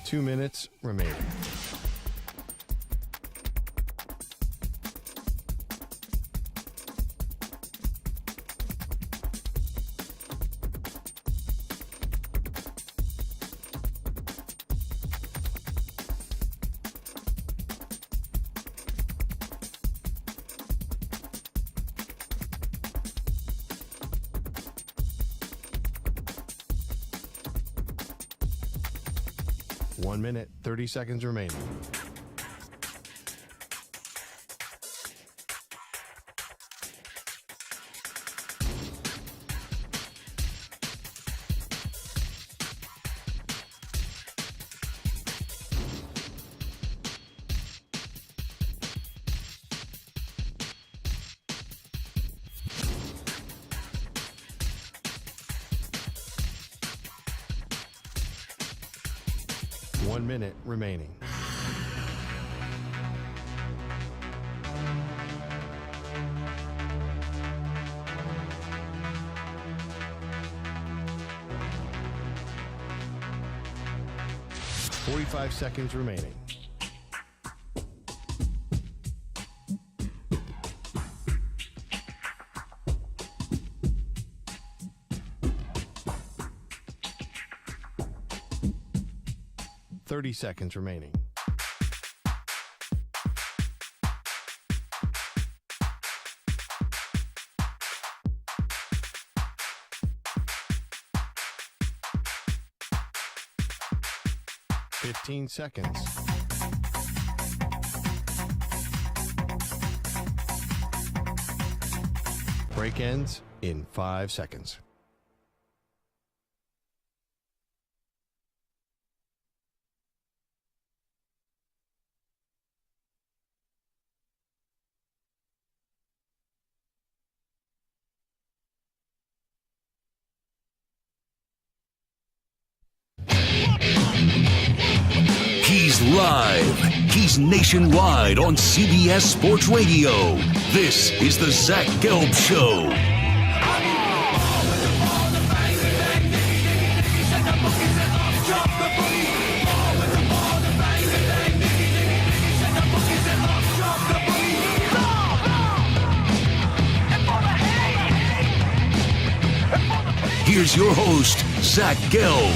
2 minutes remaining. One minute, 30 seconds remaining. One minute remaining. Forty-five seconds remaining. Thirty seconds remaining. Fifteen seconds. Break ends in 5 seconds. He's live. He's nationwide on CBS Sports Radio. This is the Zach Gelb Show. Here's your host, Zach Gelb.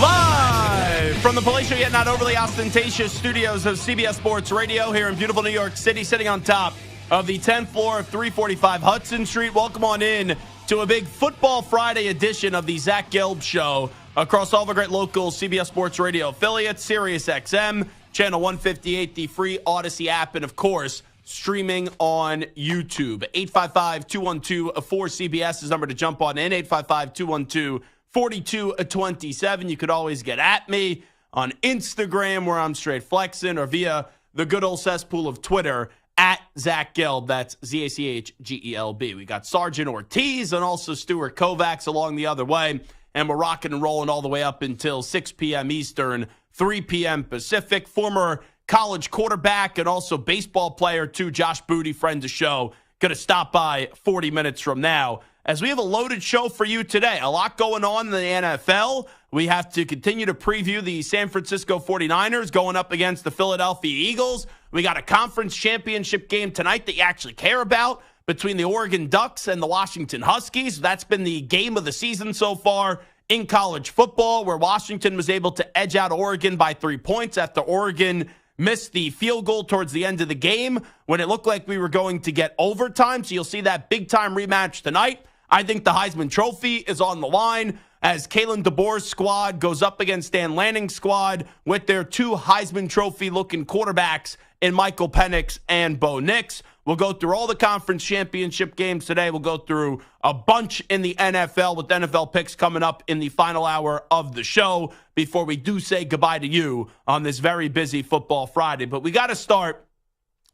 Live from the palatial yet not overly ostentatious studios of CBS Sports Radio here in beautiful New York City, sitting on top of the 10th floor of 345 Hudson Street. Welcome on in to a big Football Friday edition of the Zach Gelb Show across all the great local CBS Sports Radio affiliates, Sirius XM, Channel 158, the free Odyssey app, and of course, streaming on YouTube. 855-212-4CBS is the number to jump on in. 855-212-4227. You could always get at me on Instagram, where I'm straight flexing, or via the good old cesspool of Twitter at Zach Gelb. That's ZACHGELB. We got Sergeant Ortiz and also Stuart Kovacs along the other way, and we're rocking and rolling all the way up until 6 p.m. Eastern, 3 p.m. Pacific. Former college quarterback and also baseball player, too, Josh Booty, friend of the show, going to stop by 40 minutes from now, as we have a loaded show for you today. A lot going on in the NFL. We have to continue to preview the San Francisco 49ers going up against the Philadelphia Eagles. We got a conference championship game tonight that you actually care about between the Oregon Ducks and the Washington Huskies. That's been the game of the season so far in college football, where Washington was able to edge out Oregon by 3 points after Oregon missed the field goal towards the end of the game when it looked like we were going to get overtime. So you'll see that big-time rematch tonight. I think the Heisman Trophy is on the line as Kalen DeBoer's squad goes up against Dan Lanning's squad with their two Heisman Trophy-looking quarterbacks in Michael Penix and Bo Nix. We'll go through all the conference championship games today. We'll go through a bunch in the NFL with NFL picks coming up in the final hour of the show before we do say goodbye to you on this very busy Football Friday. But we got to start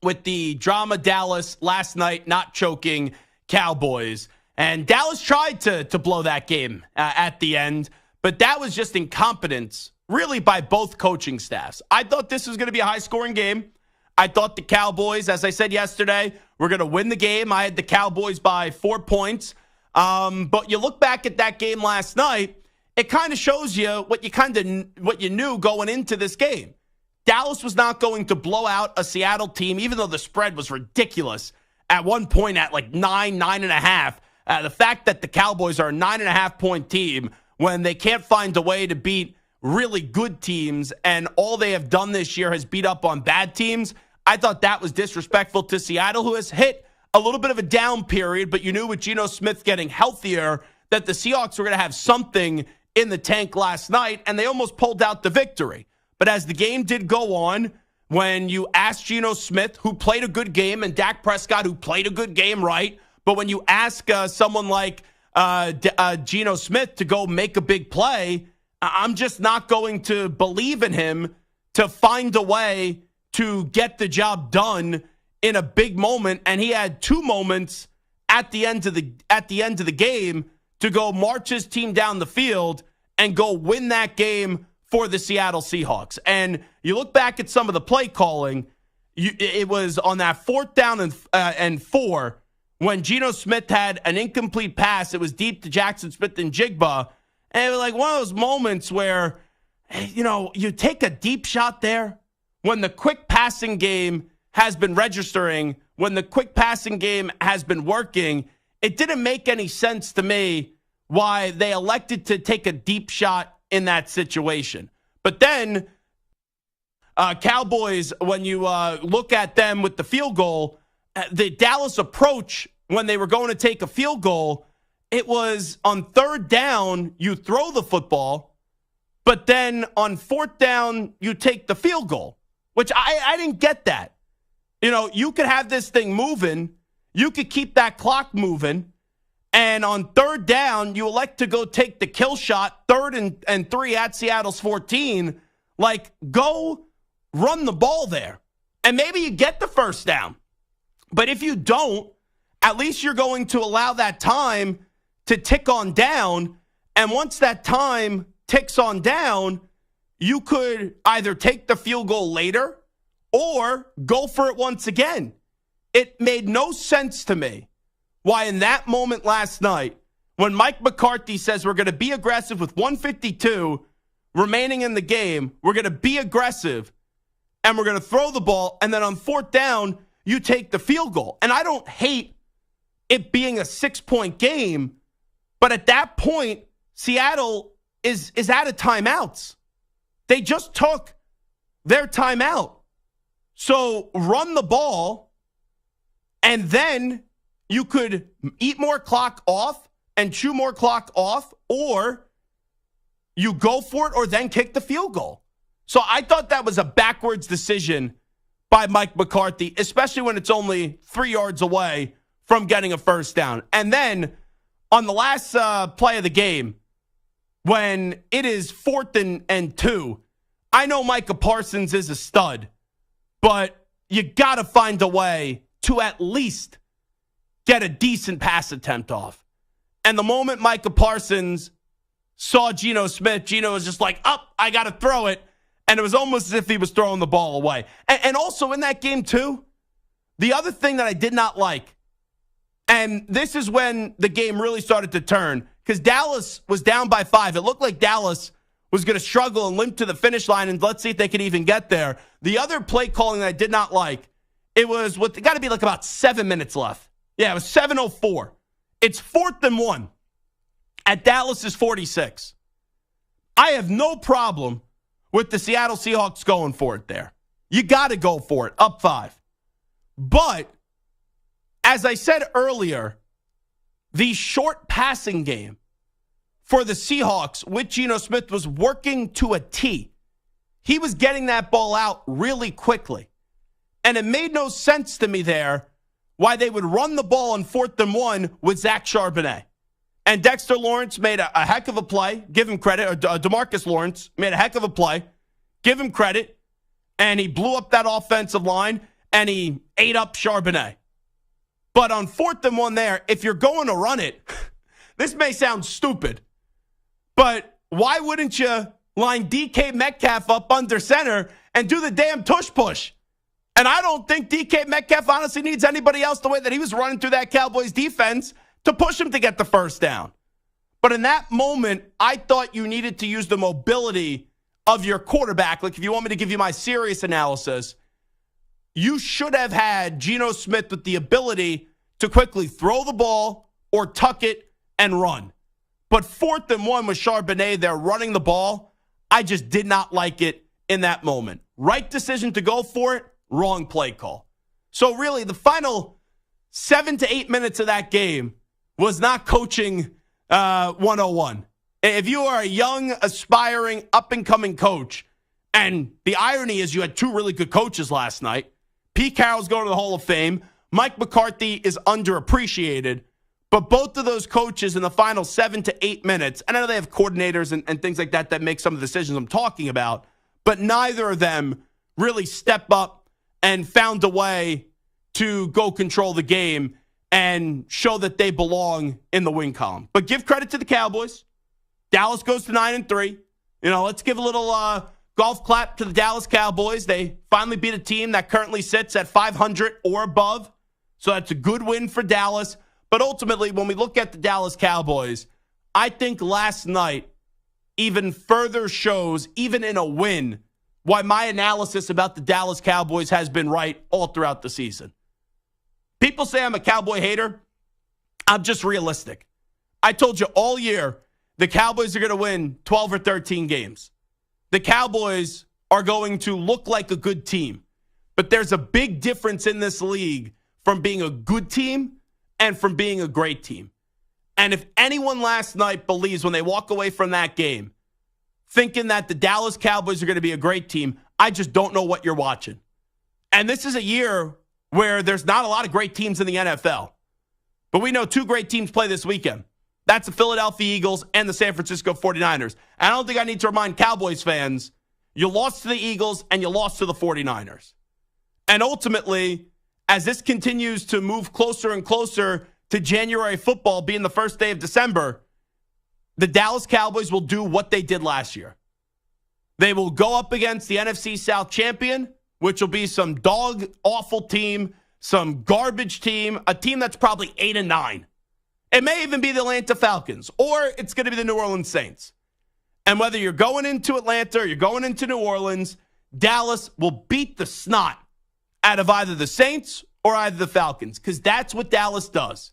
with the drama Dallas last night not choking Cowboys. And Dallas tried to blow that game at the end, but that was just incompetence, really, by both coaching staffs. I thought this was going to be a high-scoring game. I thought the Cowboys, as I said yesterday, were going to win the game. I had the Cowboys by 4 points. But you look back at that game last night, it kind of shows you what you knew going into this game. Dallas was not going to blow out a Seattle team, even though the spread was ridiculous at one point at like 9.5. The fact that the Cowboys are a 9.5 point team when they can't find a way to beat really good teams, and all they have done this year has beat up on bad teams, I thought that was disrespectful to Seattle, who has hit a little bit of a down period, but you knew with Geno Smith getting healthier that the Seahawks were going to have something in the tank last night, and they almost pulled out the victory. But as the game did go on, when you asked Geno Smith, who played a good game, and Dak Prescott, who played a good game, right? But when you ask someone like Geno Smith to go make a big play, I'm just not going to believe in him to find a way to get the job done in a big moment. And he had two moments at the end of the game to go march his team down the field and go win that game for the Seattle Seahawks. And you look back at some of the play calling, it was on that 4th down and 4 when Geno Smith had an incomplete pass. It was deep to Jackson Smith and Jigba. And it was like one of those moments where, you take a deep shot there when the quick passing game has been registering, when the quick passing game has been working. It didn't make any sense to me why they elected to take a deep shot in that situation. But then Cowboys, when you look at them with the field goal, the Dallas approach when they were going to take a field goal, it was on 3rd down, you throw the football, but then on 4th down, you take the field goal, which I didn't get that. You could have this thing moving. You could keep that clock moving. And on 3rd down, you elect to go take the kill shot, 3rd and 3 at Seattle's 14. Like, go run the ball there. And maybe you get the 1st down. But if you don't, at least you're going to allow that time to tick on down. And once that time ticks on down, you could either take the field goal later or go for it once again. It made no sense to me why in that moment last night, when Mike McCarthy says we're going to be aggressive with 152 remaining in the game, we're going to be aggressive and we're going to throw the ball, and then on 4th down, you take the field goal. And I don't hate it being a 6-point game, but at that point, Seattle is out of timeouts. They just took their timeout. So run the ball, and then you could eat more clock off and chew more clock off, or you go for it or then kick the field goal. So I thought that was a backwards decision by Mike McCarthy, especially when it's only 3 yards away from getting a 1st down. And then on the last play of the game, when it is 4th and 2, I know Micah Parsons is a stud, but you got to find a way to at least get a decent pass attempt off. And the moment Micah Parsons saw Geno Smith, Geno was just like, I got to throw it. And it was almost as if he was throwing the ball away. And also in that game, too, the other thing that I did not like, and this is when the game really started to turn, because Dallas was down by 5. It looked like Dallas was going to struggle and limp to the finish line, and let's see if they could even get there. The other play calling that I did not like, it was what got to be like about 7 minutes left. Yeah, it was 7:04. It's 4th and 1 at Dallas's 46. I have no problem with the Seattle Seahawks going for it there. You got to go for it, up 5. But as I said earlier, the short passing game for the Seahawks with Geno Smith was working to a T. He was getting that ball out really quickly. And it made no sense to me there why they would run the ball on 4th and 1 with Zach Charbonnet. And Dexter Lawrence made a heck of a play. Give him credit. Or DeMarcus Lawrence made a heck of a play. Give him credit. And he blew up that offensive line, and he ate up Charbonnet. But on 4th and 1 there, if you're going to run it, this may sound stupid, but why wouldn't you line DK Metcalf up under center and do the damn tush push? And I don't think DK Metcalf honestly needs anybody else the way that he was running through that Cowboys defense to push him to get the 1st down. But in that moment, I thought you needed to use the mobility of your quarterback. Like, if you want me to give you my serious analysis, you should have had Geno Smith with the ability to quickly throw the ball or tuck it and run. But 4th and 1 with Charbonnet there running the ball, I just did not like it in that moment. Right decision to go for it, wrong play call. So really, the final 7 to 8 minutes of that game was not coaching 101. If you are a young, aspiring, up-and-coming coach, and the irony is you had 2 really good coaches last night, Pete Carroll's going to the Hall of Fame, Mike McCarthy is underappreciated, but both of those coaches in the final 7 to 8 minutes, and I know they have coordinators and things like that make some of the decisions I'm talking about, but neither of them really step up and found a way to go control the game and show that they belong in the win column. But give credit to the Cowboys. Dallas goes to 9-3. Let's give a little golf clap to the Dallas Cowboys. They finally beat a team that currently sits at 500 or above. So that's a good win for Dallas. But ultimately, when we look at the Dallas Cowboys, I think last night even further shows, even in a win, why my analysis about the Dallas Cowboys has been right all throughout the season. People say I'm a Cowboy hater. I'm just realistic. I told you all year the Cowboys are going to win 12 or 13 games. The Cowboys are going to look like a good team. But there's a big difference in this league from being a good team and from being a great team. And if anyone last night believes when they walk away from that game thinking that the Dallas Cowboys are going to be a great team, I just don't know what you're watching. And this is a year where there's not a lot of great teams in the NFL. But we know 2 great teams play this weekend. That's the Philadelphia Eagles and the San Francisco 49ers. And I don't think I need to remind Cowboys fans, you lost to the Eagles and you lost to the 49ers. And ultimately, as this continues to move closer and closer to January football being the first day of December, the Dallas Cowboys will do what they did last year. They will go up against the NFC South champion, which will be some dog-awful team, some garbage team, a team that's probably 8-9. It may even be the Atlanta Falcons, or it's going to be the New Orleans Saints. And whether you're going into Atlanta or you're going into New Orleans, Dallas will beat the snot out of either the Saints or either the Falcons, because that's what Dallas does.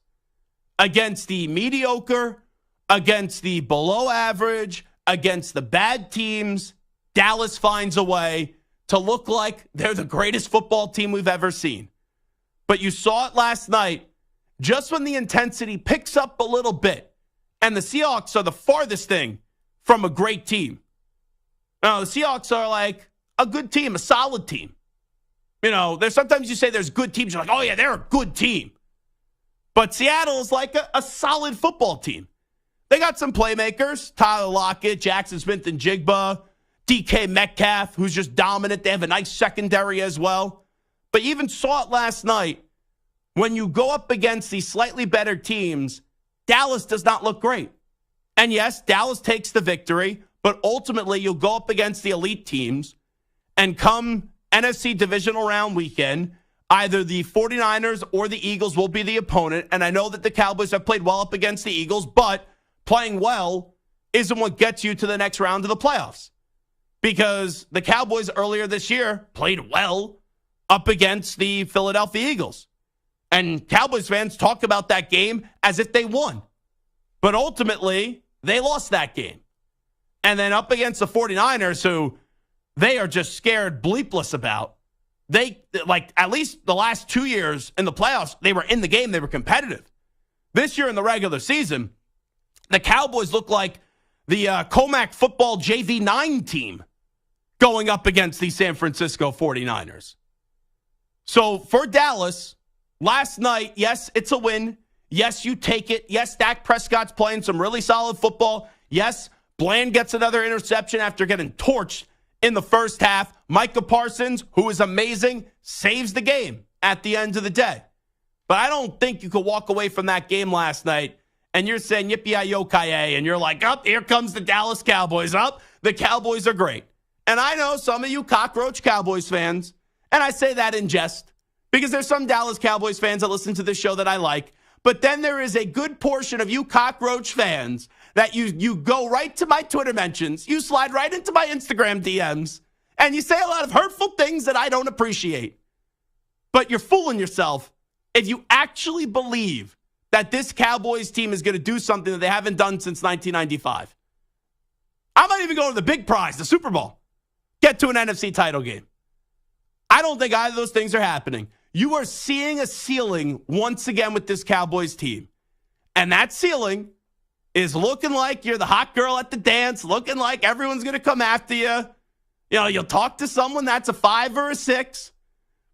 Against the mediocre, against the below average, against the bad teams, Dallas finds a way to look like they're the greatest football team we've ever seen. But you saw it last night, just when the intensity picks up a little bit, and the Seahawks are the farthest thing from a great team. Now, the Seahawks are like a good team, a solid team. There's sometimes you say there's good teams, you're like, oh yeah, they're a good team. But Seattle is like a solid football team. They got some playmakers, Tyler Lockett, Jackson Smith and Jigba, DK Metcalf, who's just dominant. They have a nice secondary as well. But you even saw it last night. When you go up against these slightly better teams, Dallas does not look great. And yes, Dallas takes the victory, but ultimately you'll go up against the elite teams, and come NFC divisional round weekend, either the 49ers or the Eagles will be the opponent. And I know that the Cowboys have played well up against the Eagles, but playing well isn't what gets you to the next round of the playoffs. Because the Cowboys earlier this year played well up against the Philadelphia Eagles. And Cowboys fans talk about that game as if they won. But ultimately, they lost that game. And then up against the 49ers, who they are just scared bleepless about. They, at least the last 2 years in the playoffs, they were in the game. They were competitive. This year in the regular season, the Cowboys look like the Comac football JV9 team going up against the San Francisco 49ers. So for Dallas, last night, yes, it's a win. Yes, you take it. Yes, Dak Prescott's playing some really solid football. Yes, Bland gets another interception after getting torched in the first half. Micah Parsons, who is amazing, saves the game at the end of the day. But I don't think you could walk away from that game last night and you're saying yippee-yi-yo-ki-yay, and you're like, here comes the Dallas Cowboys. The Cowboys are great. And I know some of you cockroach Cowboys fans, and I say that in jest, because there's some Dallas Cowboys fans that listen to this show that I like, But then there is a good portion of you cockroach fans that you go right to my Twitter mentions, you slide right into my Instagram DMs, and you say a lot of hurtful things that I don't appreciate. But you're fooling yourself if you actually believe that this Cowboys team is going to do something that they haven't done since 1995. I'm not even going to the big prize, the Super Bowl. Get to an NFC title game. I don't think either of those things are happening. You are seeing a ceiling once again with this Cowboys team. And that ceiling is looking like you're the hot girl at the dance, looking like everyone's going to come after you. You know, you'll talk to someone that's a 5 or a 6.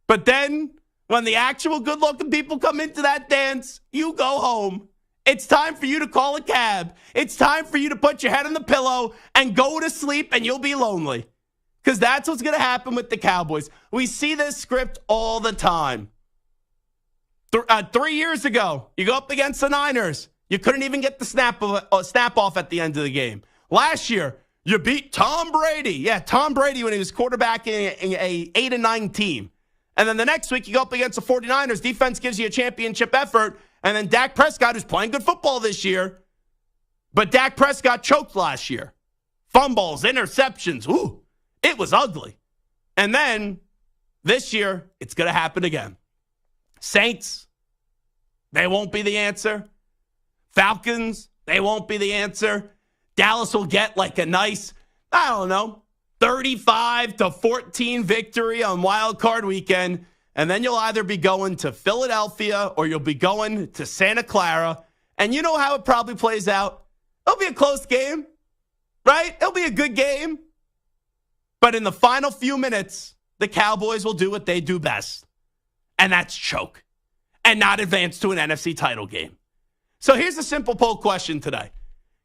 But then when the actual good-looking people come into that dance, you go home. It's time for you to call a cab. It's time for you to put your head on the pillow and go to sleep, and you'll be lonely. Because that's what's going to happen with the Cowboys. We see this script all the time. 3 years ago, you go up against the Niners. You couldn't even get the snap off at the end of the game. Last year, you beat Tom Brady. Yeah, Tom Brady when he was quarterback in a 8-9 team. And then the next week, you go up against the 49ers. Defense gives you a championship effort. And then Dak Prescott, who's playing good football this year. But Dak Prescott choked last year. Fumbles, interceptions. Ooh. It was ugly. And then this year, it's going to happen again. Saints, they won't be the answer. Falcons, they won't be the answer. Dallas will get like a nice, 35-14 victory on Wild Card weekend. And then you'll either be going to Philadelphia or you'll be going to Santa Clara. And you know how it probably plays out. It'll be a close game, right? It'll be a good game. But in the final few minutes, the Cowboys will do what they do best. And that's choke. And not advance to an NFC title game. So here's a simple poll question today.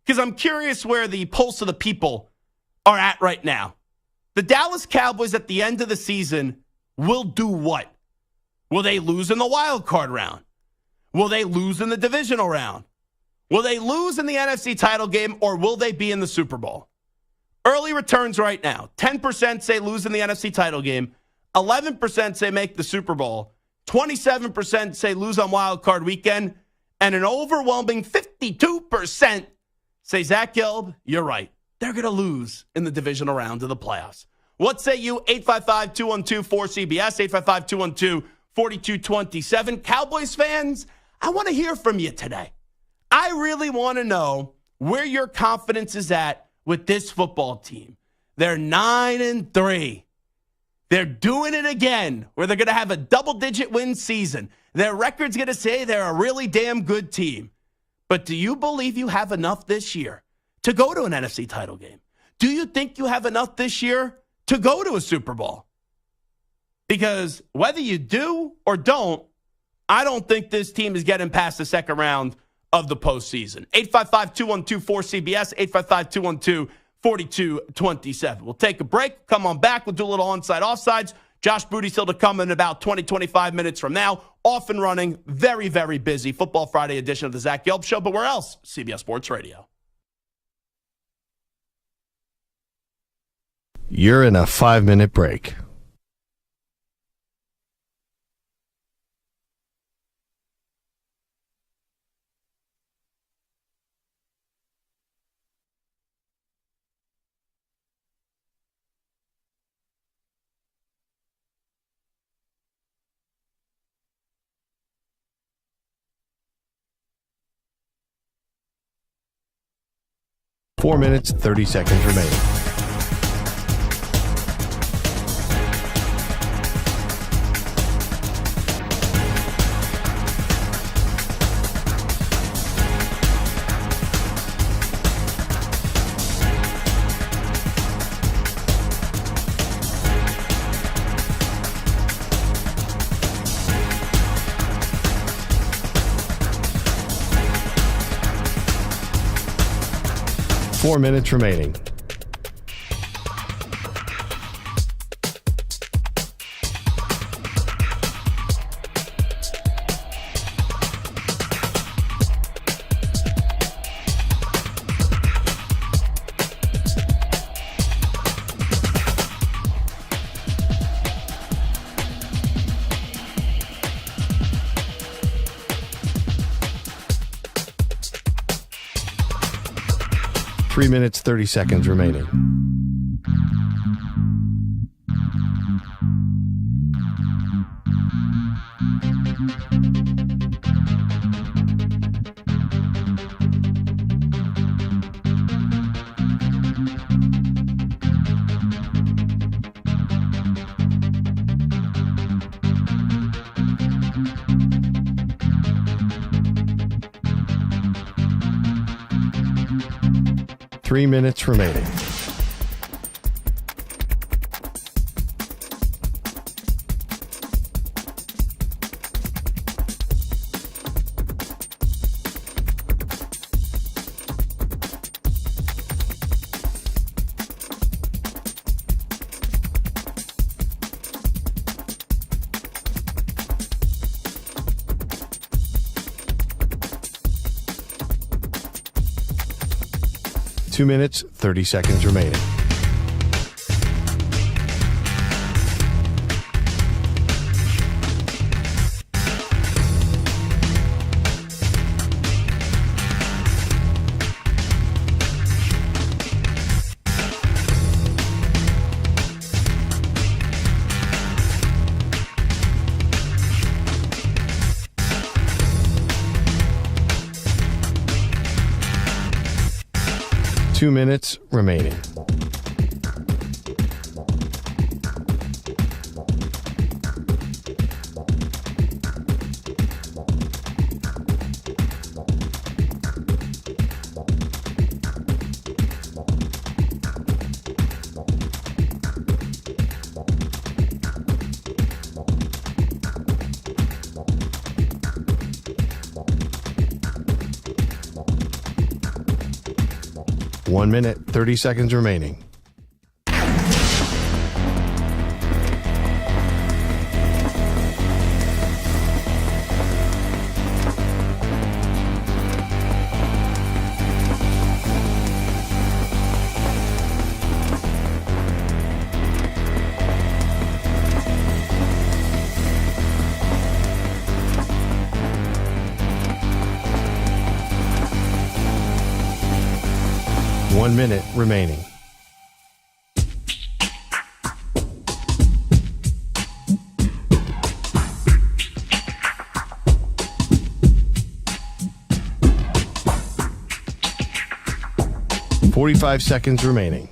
Because I'm curious where the pulse of the people are at right now. The Dallas Cowboys at the end of the season will do what? Will they lose in the wild card round? Will they lose in the divisional round? Will they lose in the NFC title game, or will they be in the Super Bowl? Early returns right now. 10% say lose in the NFC title game. 11% say make the Super Bowl. 27% say lose on wild card weekend. And an overwhelming 52% say, Zach Gelb, you're right. They're going to lose in the divisional round of the playoffs. What say you? 855-212-4CBS, 855-212-4227. Cowboys fans, I want to hear from you today. I really want to know where your confidence is at with this football team. They're 9-3. They're doing it again, where they're going to have a double-digit win season. Their record's going to say they're a really damn good team. But do you believe you have enough this year to go to an NFC title game? Do you think you have enough this year to go to a Super Bowl? Because whether you do or don't, I don't think this team is getting past the second round of the postseason. 855-212-4CBS, 855-212-4227. We'll take a break, come on back, we'll do a little onside offsides. Josh Booty still to come in about 20-25 minutes from now. Off and running, very, very busy. Football Friday edition of the Zach Gelb Show, but where else? CBS Sports Radio. You're in a 5-minute break. Four minutes, 30 seconds remaining. Four minutes remaining. 3 minutes, 30 seconds remaining. Three minutes remaining. Two minutes, 30 seconds remaining. Two minutes remaining. One minute, 30 seconds remaining. One minute remaining. Forty-five seconds remaining.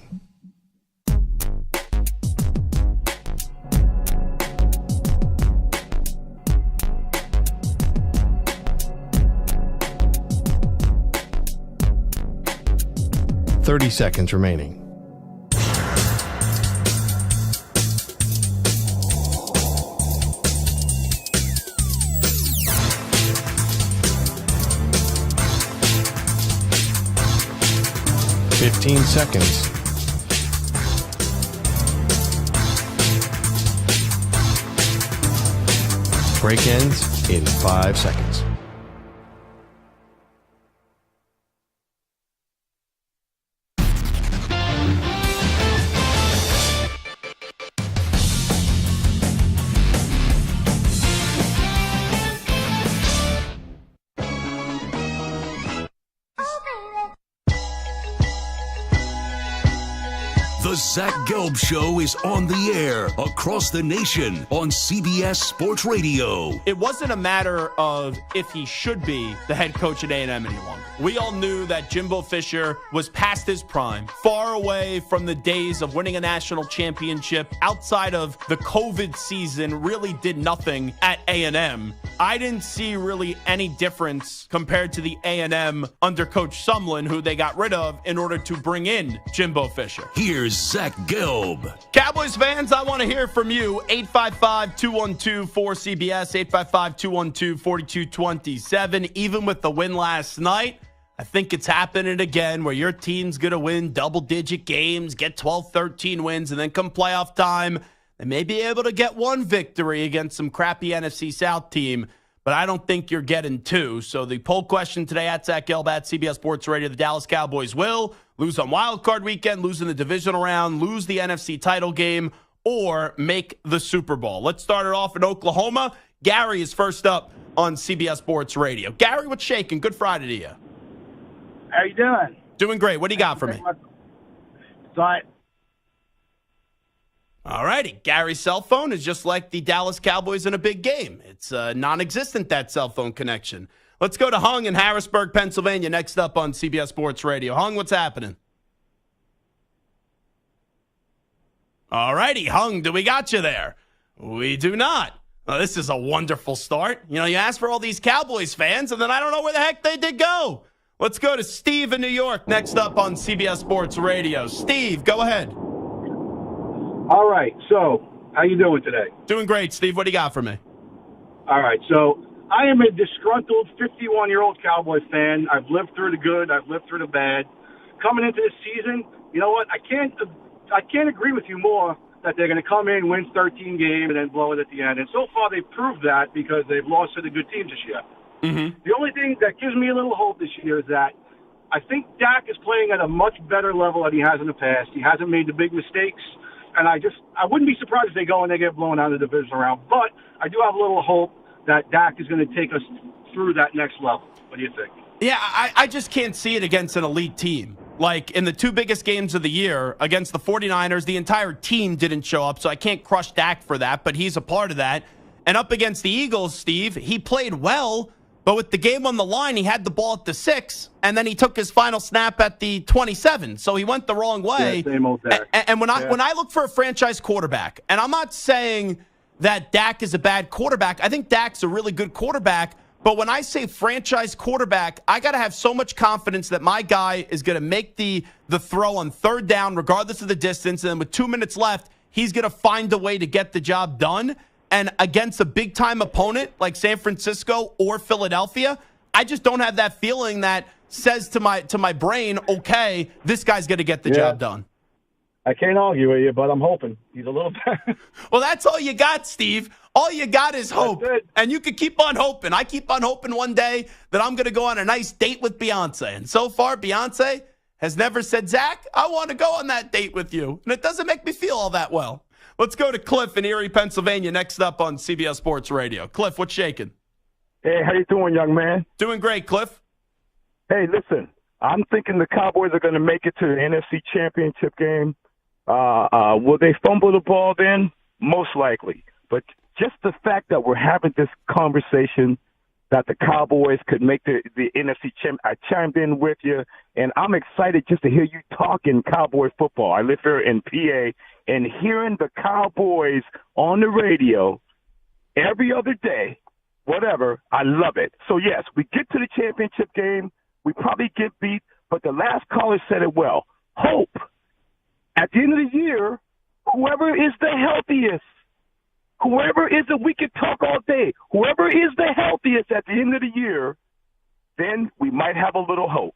Thirty seconds remaining. Fifteen seconds. Break ends in 5 seconds. The Zach Gelb Show is on the air across the nation on CBS Sports Radio. It wasn't a matter of if he should be the head coach at A&M any longer. We all knew that Jimbo Fisher was past his prime, far away from the days of winning a national championship. Outside of the COVID season, really did nothing at A&M. I didn't see really any difference compared to the A&M under Coach Sumlin, who they got rid of in order to bring in Jimbo Fisher. Here's Zach Gelb. Cowboys fans, I want to hear from you. 855-212-4CBS, 855-212-4227. Even with the win last night, I think it's happening again where your team's going to win double-digit games, get 12, 13 wins, and then come playoff time, they may be able to get one victory against some crappy NFC South team, but I don't think you're getting two. So the poll question today at Zach Gelb at CBS Sports Radio, the Dallas Cowboys will lose on Wild Card Weekend, lose in the divisional round, lose the NFC title game, or make the Super Bowl. Let's start it off in Oklahoma. Gary is first up on CBS Sports Radio. Gary, what's shaking? Good Friday to you. How you doing? Doing great. What do you got for me? All righty. Gary's cell phone is just like the Dallas Cowboys in a big game. It's non-existent, that cell phone connection. Let's go to Hung in Harrisburg, Pennsylvania, next up on CBS Sports Radio. Hung, what's happening? All righty, Hung, do we got you there? We do not. Well, this is a wonderful start. You ask for all these Cowboys fans, and then I don't know where the heck they did go. Let's go to Steve in New York, next up on CBS Sports Radio. Steve, go ahead. All right, so how you doing today? Doing great, Steve. What do you got for me? All right, so I am a disgruntled 51-year-old Cowboys fan. I've lived through the good. I've lived through the bad. Coming into this season, you know what? I can't agree with you more that they're going to come in, win 13 games, and then blow it at the end. And so far, they've proved that because they've lost to the good teams this year. Mm-hmm. The only thing that gives me a little hope this year is that I think Dak is playing at a much better level than he has in the past. He hasn't made the big mistakes. And I wouldn't be surprised if they go and they get blown out of the division round. But I do have a little hope that Dak is going to take us through that next level. What do you think? Yeah, I just can't see it against an elite team. Like, in the two biggest games of the year against the 49ers, the entire team didn't show up, so I can't crush Dak for that, but he's a part of that. And up against the Eagles, Steve, he played well, but with the game on the line, he had the ball at the 6, and then he took his final snap at the 27. So he went the wrong way. Yeah, same old Dak. And when I look for a franchise quarterback, and I'm not saying that Dak is a bad quarterback. I think Dak's a really good quarterback. But when I say franchise quarterback, I got to have so much confidence that my guy is going to make the throw on third down, regardless of the distance. And then with 2 minutes left, he's going to find a way to get the job done. And against a big-time opponent like San Francisco or Philadelphia, I just don't have that feeling that says to my brain, okay, this guy's going to get the job done. I can't argue with you, but I'm hoping. He's a little Well, that's all you got, Steve. All you got is hope. And you can keep on hoping. I keep on hoping one day that I'm going to go on a nice date with Beyonce. And so far, Beyonce has never said, Zach, I want to go on that date with you. And it doesn't make me feel all that well. Let's go to Cliff in Erie, Pennsylvania, next up on CBS Sports Radio. Cliff, what's shaking? Hey, how you doing, young man? Doing great, Cliff. Hey, listen, I'm thinking the Cowboys are going to make it to the NFC Championship game. Will they fumble the ball then? Most likely. But just the fact that we're having this conversation that the Cowboys could make the NFC Champ, I chimed in with you, and I'm excited just to hear you talking Cowboy football. I live here in PA, and hearing the Cowboys on the radio every other day, whatever, I love it. So, yes, we get to the championship game. We probably get beat, but the last caller said it well. Hope. At the end of the year, whoever is the healthiest, whoever is it, we could talk all day. Whoever is the healthiest at the end of the year, then we might have a little hope.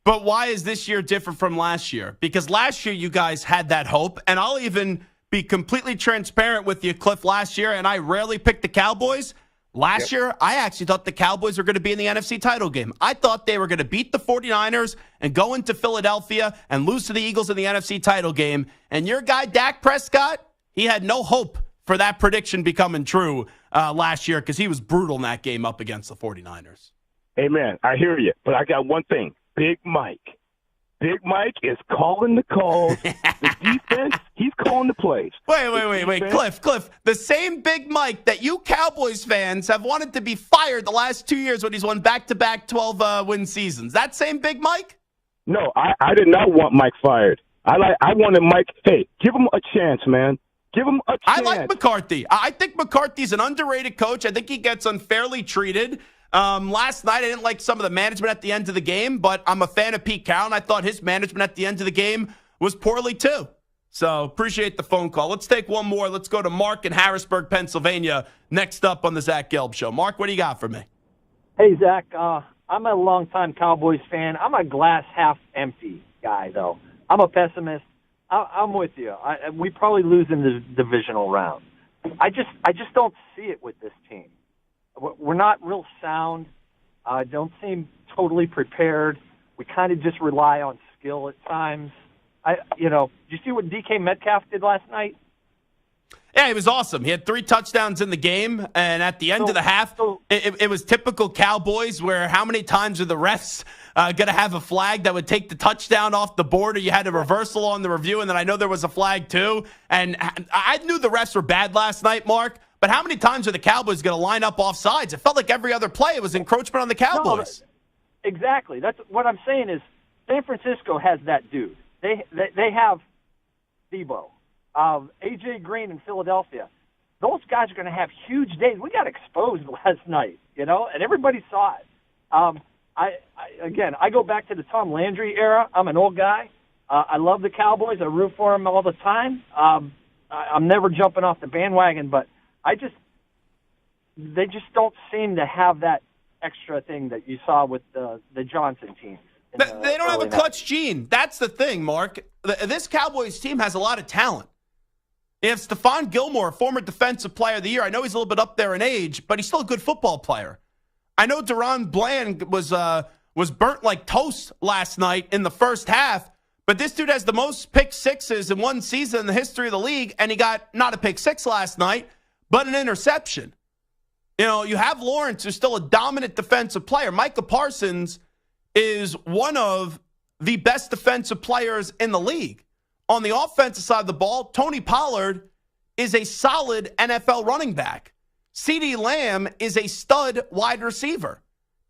But why is this year different from last year? Because last year you guys had that hope, and I'll even be completely transparent with you, Cliff, last year, and I rarely picked the Cowboys. Last year, I actually thought the Cowboys were going to be in the NFC title game. I thought they were going to beat the 49ers and go into Philadelphia and lose to the Eagles in the NFC title game. And your guy, Dak Prescott, he had no hope for that prediction becoming true last year because he was brutal in that game up against the 49ers. Amen. I hear you. But I got one thing. Big Mike. Big Mike is calling the calls. The defense, he's calling the plays. Wait. Cliff. The same Big Mike that you Cowboys fans have wanted to be fired the last 2 years when he's won back-to-back 12-win seasons. That same Big Mike? No, I did not want Mike fired. I wanted Mike, hey, give him a chance, man. Give him a chance. I like McCarthy. I think McCarthy's an underrated coach. I think he gets unfairly treated. Last night, I didn't like some of the management at the end of the game, but I'm a fan of Pete Carroll, and I thought his management at the end of the game was poorly too. So appreciate the phone call. Let's take one more. Let's go to Mark in Harrisburg, Pennsylvania, next up on the Zach Gelb Show. Mark, what do you got for me? Hey, Zach, I'm a longtime Cowboys fan. I'm a glass half empty guy, though. I'm a pessimist. I'm with you. We probably lose in the divisional round. I just don't see it with this team. We're not real sound. Don't seem totally prepared. We kind of just rely on skill at times. Did you see what DK Metcalf did last night? Yeah, he was awesome. He had 3 touchdowns in the game, and at the end of the half, it was typical Cowboys where how many times are the refs going to have a flag that would take the touchdown off the board, or you had a reversal on the review, and then I know there was a flag too. And I knew the refs were bad last night, Mark, but how many times are the Cowboys going to line up off sides? It felt like every other play it was encroachment on the Cowboys. No, exactly. That's what I'm saying is San Francisco has that dude. They have Debo, A.J. Green in Philadelphia. Those guys are going to have huge days. We got exposed last night, and everybody saw it. I go back to the Tom Landry era. I'm an old guy. I love the Cowboys. I root for them all the time. I'm never jumping off the bandwagon, but they just don't seem to have that extra thing that you saw with the Johnson team. They don't have a clutch gene. That's the thing, Mark. This Cowboys team has a lot of talent. You have Stephon Gilmore, former Defensive Player of the Year. I know he's a little bit up there in age, but he's still a good football player. I know Deron Bland was burnt like toast last night in the first half, but this dude has the most pick sixes in one season in the history of the league, and he got not a pick six last night, but an interception. You have Lawrence, who's still a dominant defensive player. Micah Parsons is one of the best defensive players in the league. On the offensive side of the ball, Tony Pollard is a solid NFL running back. CeeDee Lamb is a stud wide receiver.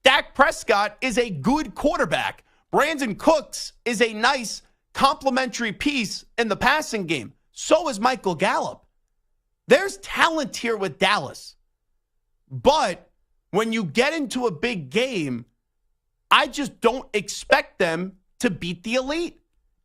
Dak Prescott is a good quarterback. Brandon Cooks is a nice complementary piece in the passing game. So is Michael Gallup. There's talent here with Dallas. But when you get into a big game, I just don't expect them to beat the elite.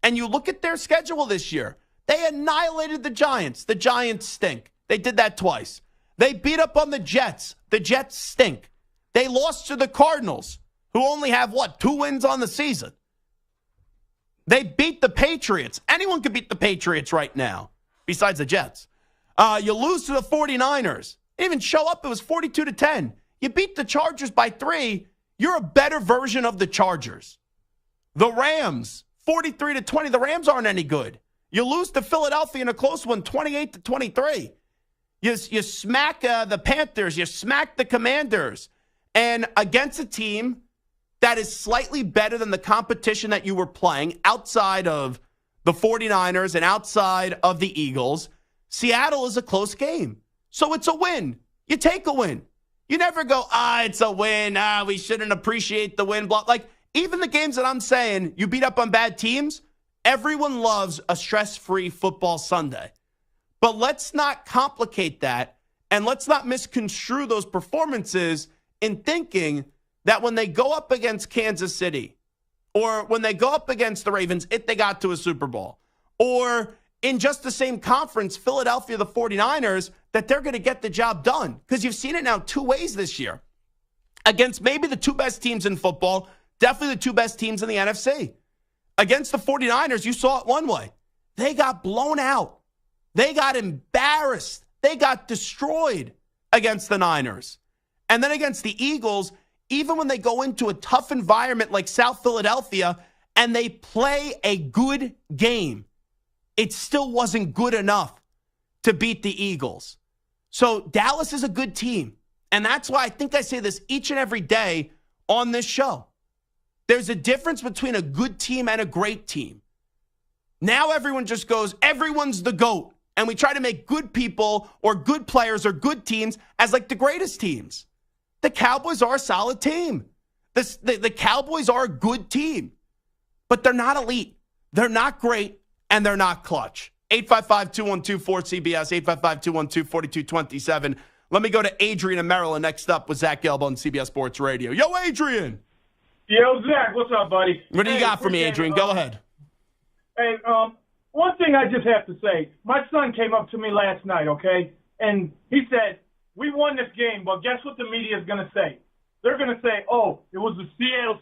And you look at their schedule this year. They annihilated the Giants. The Giants stink. They did that twice. They beat up on the Jets. The Jets stink. They lost to the Cardinals, who only have, 2 wins on the season. They beat the Patriots. Anyone could beat the Patriots right now, besides the Jets. You lose to the 49ers. They didn't even show up. It was 42-10. You beat the Chargers by 3. You're a better version of the Chargers. The Rams, 43-20. The Rams aren't any good. You lose to Philadelphia in a close one, 28-23. You smack the Panthers. You smack the Commanders. And against a team that is slightly better than the competition that you were playing outside of the 49ers and outside of the Eagles, Seattle is a close game. So it's a win. You take a win. You never go, it's a win. We shouldn't appreciate the win. Blah. Like, even the games that I'm saying you beat up on bad teams, everyone loves a stress-free football Sunday. But let's not complicate that, and let's not misconstrue those performances in thinking that when they go up against Kansas City, or when they go up against the Ravens, if they got to a Super Bowl, or in just the same conference, Philadelphia, the 49ers, that they're going to get the job done. Because you've seen it now 2 ways this year. Against maybe the 2 best teams in football, definitely the 2 best teams in the NFC. Against the 49ers, you saw it one way. They got blown out. They got embarrassed. They got destroyed against the Niners. And then against the Eagles, even when they go into a tough environment like South Philadelphia and they play a good game, it still wasn't good enough to beat the Eagles. So Dallas is a good team. And that's why I think I say this each and every day on this show. There's a difference between a good team and a great team. Now everyone just goes, everyone's the GOAT. And we try to make good people or good players or good teams as like the greatest teams. The Cowboys are a solid team. The Cowboys are a good team. But they're not elite. They're not great. And they're not clutch. 855-212-4CBS, 855-212-4227. Let me go to Adrian in Maryland next up with Zach Gelb on CBS Sports Radio. Yo, Adrian. Yo, Zach, what's up, buddy? What do you got for me, Adrian? Go ahead. Hey, one thing I just have to say. My son came up to me last night, okay? And he said, we won this game, but guess what the media is going to say? They're going to say, oh, it was the Seattle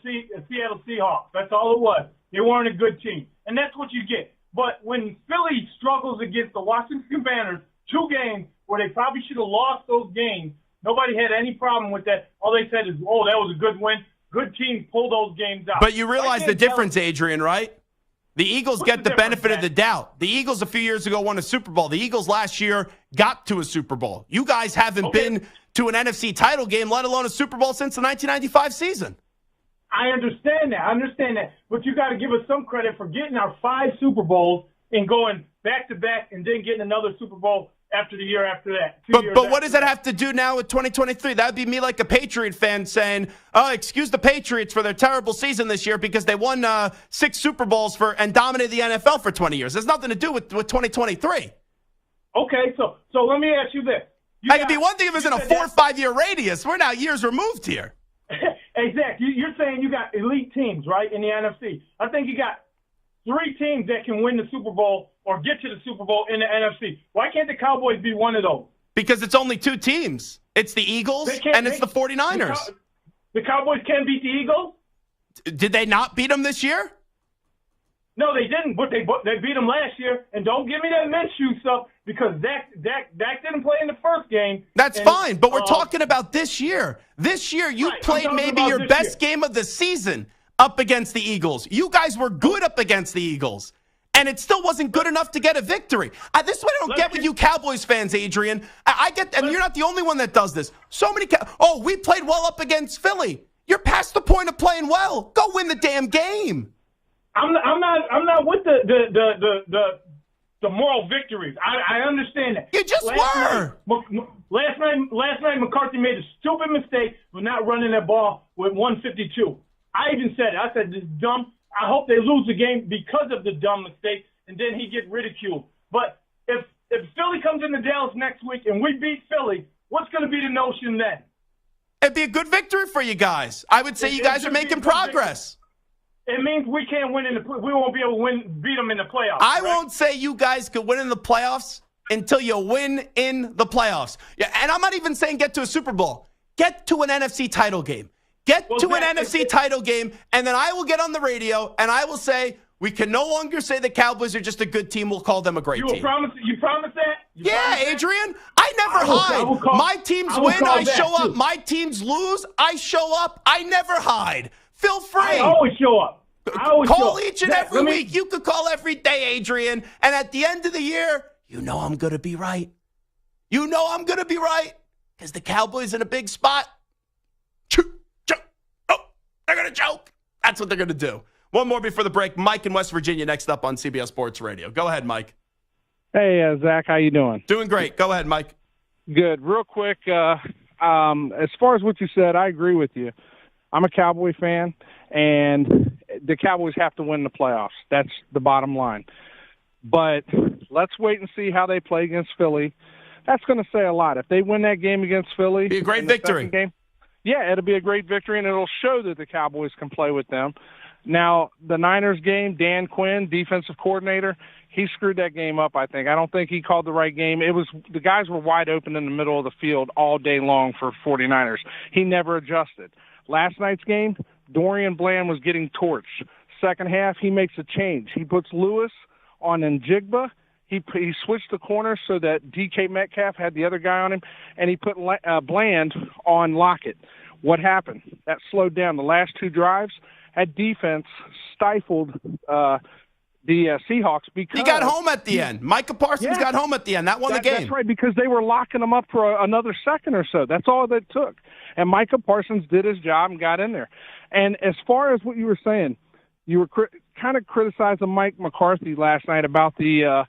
Seahawks. That's all it was. They weren't a good team. And that's what you get. But when Philly struggles against the Washington Commanders, 2 games where they probably should have lost those games, nobody had any problem with that. All they said is, oh, that was a good win. Good teams pull those games out. But you realize the difference, Adrian, right? The Eagles get the benefit of the doubt. The Eagles a few years ago won a Super Bowl. The Eagles last year got to a Super Bowl. You guys haven't been to an NFC title game, let alone a Super Bowl, since the 1995 season. I understand that. But you got to give us some credit for getting our 5 Super Bowls and going back to back and then getting another Super Bowl after the year after that. But what does that have to do now with 2023? That would be me like a Patriot fan saying, oh, excuse the Patriots for their terrible season this year because they won 6 Super Bowls and dominated the NFL for 20 years. There's nothing to do with 2023. Okay, so let me ask you this. It'd be one thing if it was in a 4 or 5 year radius. We're now years removed here. Exactly. You're saying you got elite teams, right, in the NFC. I think you got 3 teams that can win the Super Bowl or get to the Super Bowl in the NFC. Why can't the Cowboys be one of those? Because it's only 2 teams. It's the Eagles and it's the 49ers. The Cowboys can beat the Eagles? Did they not beat them this year? No, they didn't, but they beat them last year. And don't give me that Minshew stuff because Dak didn't play in the first game. That's fine, but we're talking about this year. This year, you played maybe your best game of the season up against the Eagles. You guys were good up against the Eagles, and it still wasn't good enough to get a victory. This is what I don't get with you Cowboys fans, Adrian. I get, and you're not the only one that does this. So many, we played well up against Philly. You're past the point of playing well. Go win the damn game. I'm not with the moral victories. I understand that. You just were. Last night McCarthy made a stupid mistake with not running that ball with 152. I even said it. I said this is dumb. I hope they lose the game because of the dumb mistake, and then he get ridiculed. But if Philly comes into Dallas next week and we beat Philly, what's going to be the notion then? It'd be a good victory for you guys. I would say you guys are making progress. It means we can't win we won't be able to beat them in the playoffs. I won't say you guys could win in the playoffs until you win in the playoffs. Yeah, and I'm not even saying get to a Super Bowl. Get to an NFC title game. Get to an NFC title game, and then I will get on the radio and I will say we can no longer say the Cowboys are just a good team. We'll call them a great team. You promise that? Adrian. I never hide. My teams win, I show up. My teams lose, I show up. I never hide. Feel free. I always show up. Call each and every week. You could call every day, Adrian. And at the end of the year, you know I'm going to be right. You know I'm going to be right because the Cowboys in a big spot. They're going to choke. That's what they're going to do. One more before the break. Mike in West Virginia next up on CBS Sports Radio. Go ahead, Mike. Hey, Zach. How you doing? Doing great. Go ahead, Mike. Good. Real quick, as far as what you said, I agree with you. I'm a Cowboy fan, and the Cowboys have to win the playoffs. That's the bottom line. But let's wait and see how they play against Philly. That's going to say a lot. If they win that game against Philly, be a great victory. It'll be a great victory, and it'll show that the Cowboys can play with them. Now, the Niners game, Dan Quinn, defensive coordinator, he screwed that game up, I think. I don't think he called the right game. The guys were wide open in the middle of the field all day long for 49ers. He never adjusted. Last night's game, Dorian Bland was getting torched. Second half, he makes a change. He puts Lewis on Njigba. He switched the corner so that DK Metcalf had the other guy on him, and he put Bland on Lockett. What happened? That slowed down. The last 2 drives, that defense stifled the Seahawks because he got home at the end. Micah Parsons got home at the end. That won the game. That's right, because they were locking him up for another second or so. That's all that took. And Micah Parsons did his job and got in there. And as far as what you were saying, you were kind of criticizing Mike McCarthy last night about the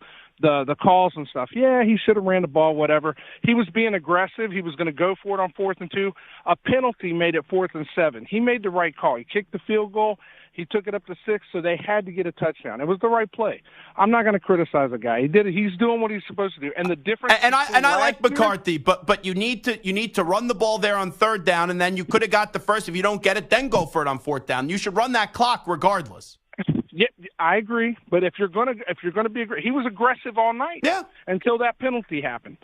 calls and stuff. Yeah, he should have ran the ball, whatever. He was being aggressive. He was going to go for it on 4th and 2. A penalty made it 4th and 7. He made the right call. He kicked the field goal. He took it up to 6, so they had to get a touchdown. It was the right play. I'm not going to criticize the guy. He did it. He's doing what he's supposed to do. And the difference. And I like McCarthy, but you need to run the ball there on 3rd down, and then you could have got the first. If you don't get it, then go for it on 4th down. You should run that clock regardless. Yeah, I agree. But if you're gonna be he was aggressive all night. Yeah. Until that penalty happened.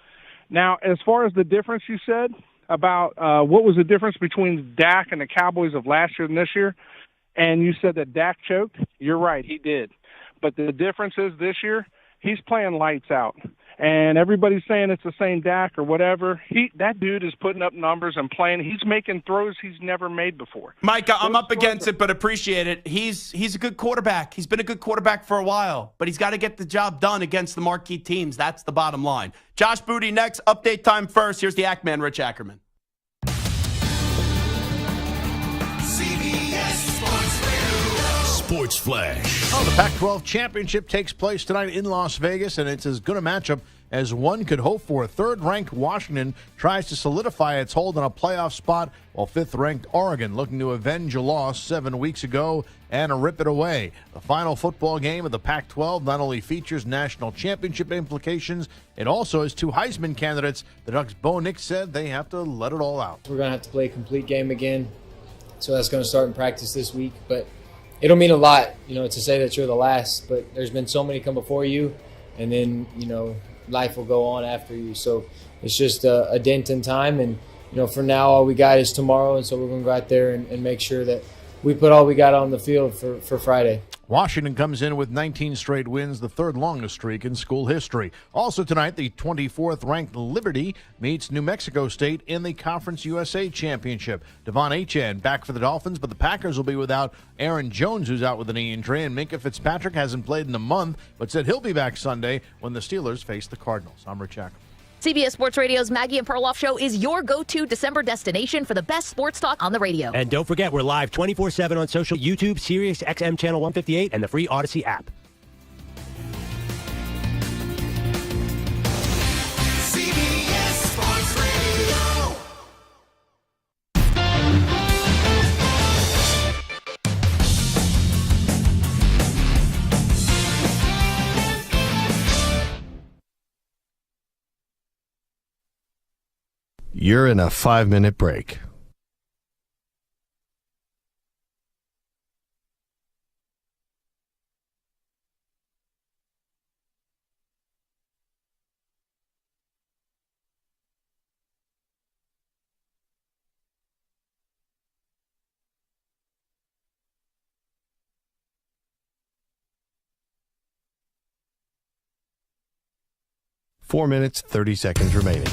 Now, as far as the difference you said about what was the difference between Dak and the Cowboys of last year and this year, and you said that Dak choked, you're right, he did. But the difference is this year, he's playing lights out. And everybody's saying it's the same Dak or whatever. That dude is putting up numbers and playing. He's making throws he's never made before. Mike, I'm up against it, but appreciate it. He's a good quarterback. He's been a good quarterback for a while, but he's got to get the job done against the marquee teams. That's the bottom line. Josh Booty next. Update time first. Here's the Ackman, Rich Ackerman. CBS Sports Flash. Oh, the Pac-12 championship takes place tonight in Las Vegas, and it's as good a matchup as one could hope for. Third-ranked Washington tries to solidify its hold on a playoff spot, while fifth-ranked Oregon looking to avenge a loss 7 weeks ago and rip it away. The final football game of the Pac-12 not only features national championship implications, it also has two Heisman candidates. The Ducks' Bo Nix said they have to let it all out. We're going to have to play a complete game again, so that's going to start in practice this week. But it'll mean a lot, to say that you're the last, but there's been so many come before you, and then, life will go on after you. So it's just a dent in time, and for now all we got is tomorrow, and so we're going to go out there and make sure that we put all we got on the field for Friday. Washington comes in with 19 straight wins, the third longest streak in school history. Also tonight, the 24th-ranked Liberty meets New Mexico State in the Conference USA Championship. Devon Achane back for the Dolphins, but the Packers will be without Aaron Jones, who's out with a knee injury, and Minkah Fitzpatrick hasn't played in a month, but said he'll be back Sunday when the Steelers face the Cardinals. I'm Rich Acker. CBS Sports Radio's Maggie and Perloff Show is your go-to December destination for the best sports talk on the radio. And don't forget, we're live 24/7 on social, YouTube, Sirius XM Channel 158, and the free Odyssey app. CBS Sports Radio. You're in a 5-minute break. Four minutes, 30 seconds remaining.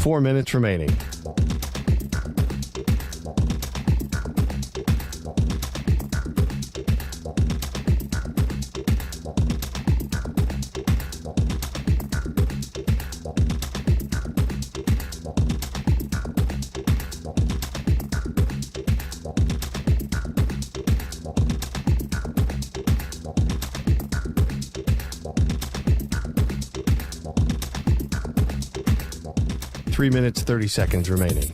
Four minutes remaining. Three minutes, 30 seconds remaining.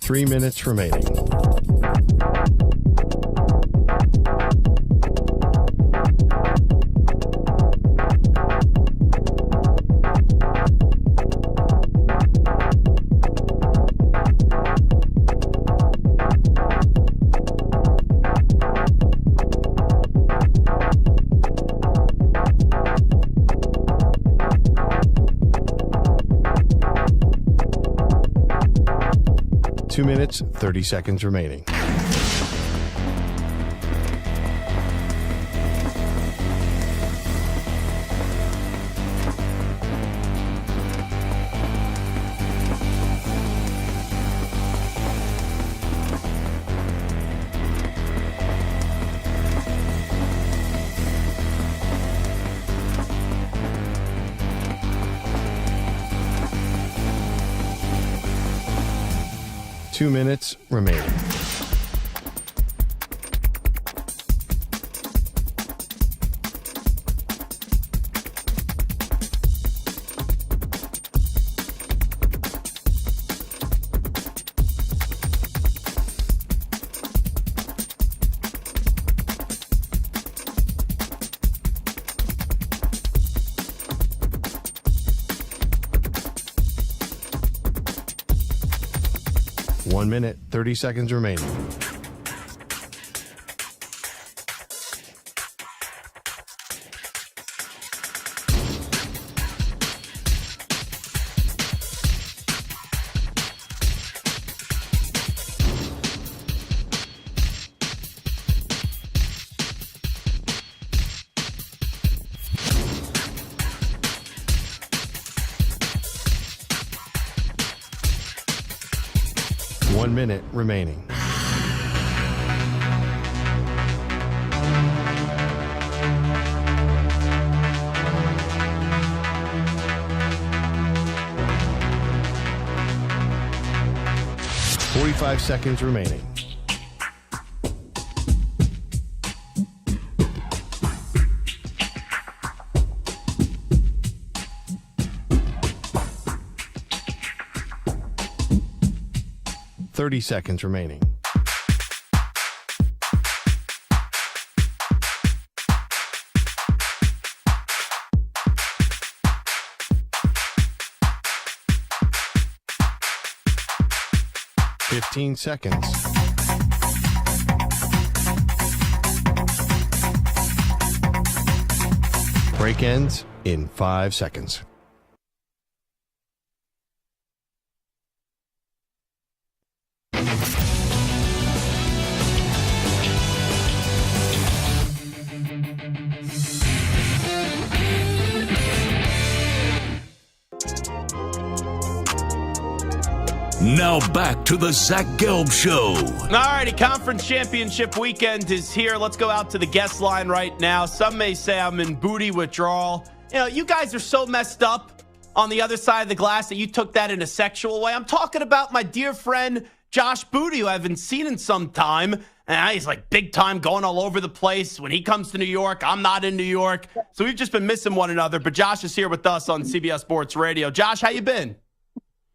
Three minutes remaining. Two minutes, 30 seconds remaining. Two minutes remaining. 1 minute, 30 seconds remaining. One minute remaining. Forty-five seconds remaining. Thirty seconds remaining. Fifteen seconds. Break ends in 5 seconds. Now back to the Zach Gelb Show. All righty, conference championship weekend is here. Let's go out to the guest line right now. Some may say I'm in booty withdrawal. You know, you guys are so messed up on the other side of the glass that you took that in a sexual way. I'm talking about my dear friend Josh Booty, who I haven't seen in some time. And he's like big time, going all over the place. When he comes to New York, I'm not in New York. So we've just been missing one another. But Josh is here with us on CBS Sports Radio. Josh, how you been?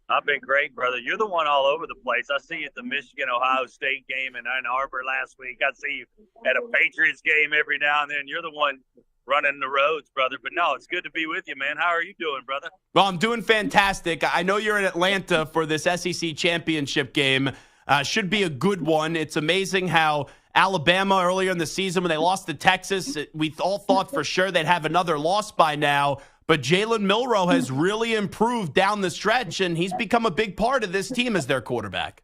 I've been great, brother. You're the one all over the place. I see you at the Michigan-Ohio State game in Ann Arbor last week. I see you at a Patriots game every now and then. You're the one running the roads, brother. But, no, it's good to be with you, man. How are you doing, brother? Well, I'm doing fantastic. I know you're in Atlanta for this SEC championship game. Should be a good one. It's amazing how Alabama earlier in the season when they lost to Texas, we all thought for sure they'd have another loss by now. But Jalen Milroe has really improved down the stretch, and he's become a big part of this team as their quarterback.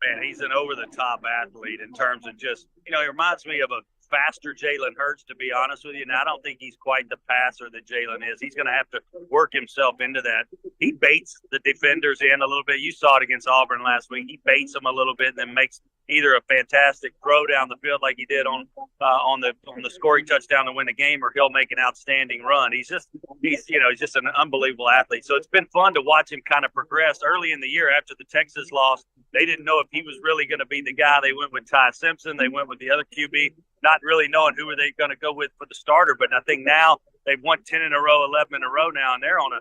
Man, he's an over-the-top athlete in terms of just, he reminds me of a faster Jalen Hurts, to be honest with you. Now, I don't think he's quite the passer that Jalen is. He's going to have to work himself into that. He baits the defenders in a little bit. You saw it against Auburn last week. He baits them a little bit and then makes either a fantastic throw down the field like he did on the scoring touchdown to win the game, or he'll make an outstanding run. He's just an unbelievable athlete. So it's been fun to watch him kind of progress. Early in the year after the Texas loss, they didn't know if he was really going to be the guy. They went with Ty Simpson. They went with the other QB, not really knowing who were they going to go with for the starter. But I think now they've won 10 in a row, 11 in a row now, and they're on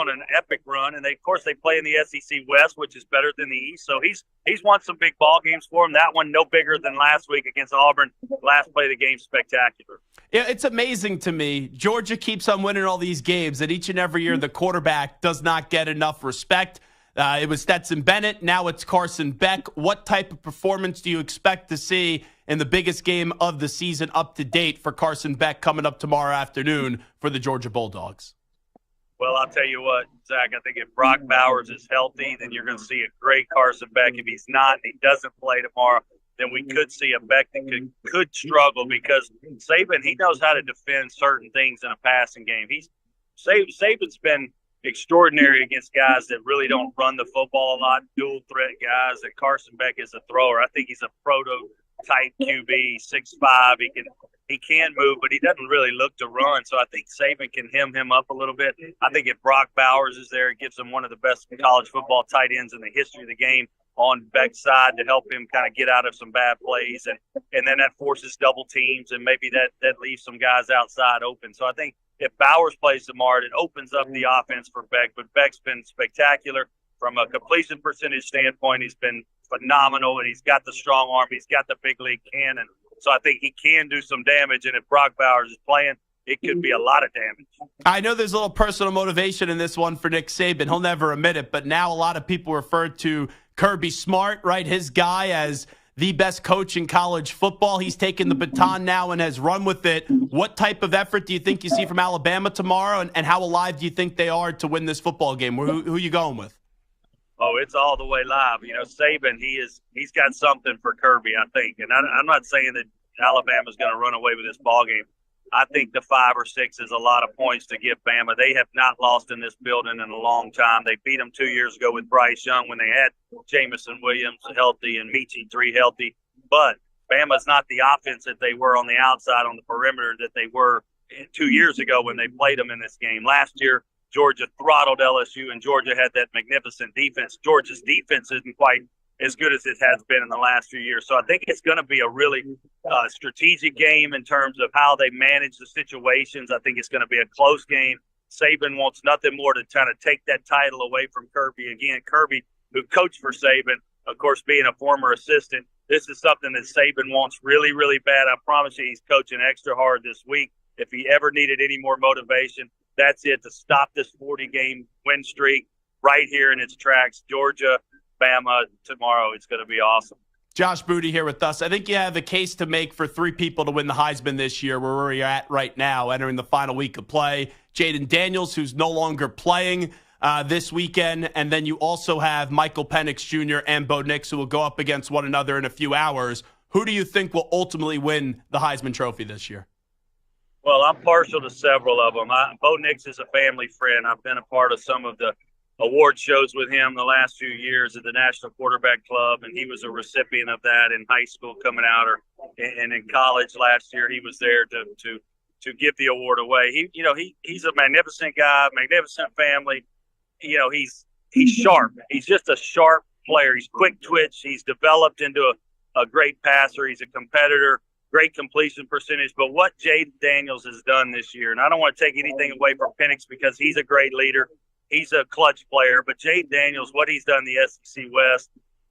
an epic run. And of course they play in the SEC West, which is better than the East. So he's won some big ball games for him. That one no bigger than last week against Auburn. Last play of the game, spectacular. Yeah, it's amazing to me. Georgia keeps on winning all these games, and each and every year the quarterback does not get enough respect. It was Stetson Bennett. Now it's Carson Beck. What type of performance do you expect to see in the biggest game of the season up to date for Carson Beck coming up tomorrow afternoon for the Georgia Bulldogs? Well, I'll tell you what, Zach, I think if Brock Bowers is healthy, then you're going to see a great Carson Beck. If he's not and he doesn't play tomorrow, then we could see a Beck that could struggle, because Saban, he knows how to defend certain things in a passing game. Saban's been extraordinary against guys that really don't run the football a lot, dual threat guys, and Carson Beck is a thrower. I think he's a prototype QB, 6'5". He can move, but he doesn't really look to run. So I think Saban can hem him up a little bit. I think if Brock Bowers is there, it gives him one of the best college football tight ends in the history of the game on Beck's side to help him kind of get out of some bad plays. And then that forces double teams, and maybe that leaves some guys outside open. So I think if Bowers plays tomorrow, it opens up the offense for Beck. But Beck's been spectacular from a completion percentage standpoint. He's been phenomenal, and he's got the strong arm. He's got the big league cannon. So I think he can do some damage. And if Brock Bowers is playing, it could be a lot of damage. I know there's a little personal motivation in this one for Nick Saban. He'll never admit it, but now a lot of people refer to Kirby Smart, right, his guy, as the best coach in college football. He's taken the baton now and has run with it. What type of effort do you think you see from Alabama tomorrow, and how alive do you think they are to win this football game? Who are you going with? Oh, it's all the way live. You know, Saban, he's got something for Kirby, I think. And I'm not saying that Alabama's going to run away with this ball game. I think the 5 or 6 is a lot of points to give Bama. They have not lost in this building in a long time. They beat them 2 years ago with Bryce Young when they had Jamison Williams healthy and Meechie 3 healthy. But Bama's not the offense that they were on the outside on the perimeter that they were 2 years ago when they played them in this game. Last year, Georgia throttled LSU, and Georgia had that magnificent defense. Georgia's defense isn't quite as good as it has been in the last few years. So I think it's going to be a really strategic game in terms of how they manage the situations. I think it's going to be a close game. Saban wants nothing more to kind of take that title away from Kirby. Again, Kirby, who coached for Saban, of course, being a former assistant, this is something that Saban wants really, really bad. I promise you he's coaching extra hard this week. If he ever needed any more motivation, that's it, to stop this 40-game win streak right here in its tracks. Georgia, Bama tomorrow. It's going to be awesome. Josh Booty here with us. I think you have a case to make for 3 people to win the Heisman this year, where you're at right now, entering the final week of play. Jaden Daniels, who's no longer playing this weekend, and then you also have Michael Penix Jr. and Bo Nix, who will go up against one another in a few hours. Who do you think will ultimately win the Heisman Trophy this year? Well, I'm partial to several of them. Bo Nix is a family friend. I've been a part of some of the award shows with him the last few years at the National Quarterback Club, and he was a recipient of that in high school coming out, and in college last year. He was there to give the award away. He's a magnificent guy, magnificent family. He's sharp. He's just a sharp player. He's quick twitch. He's developed into a great passer. He's a competitor. Great completion percentage. But what Jaden Daniels has done this year, and I don't want to take anything away from Penix because he's a great leader. He's a clutch player. But Jaden Daniels, what he's done in the SEC West,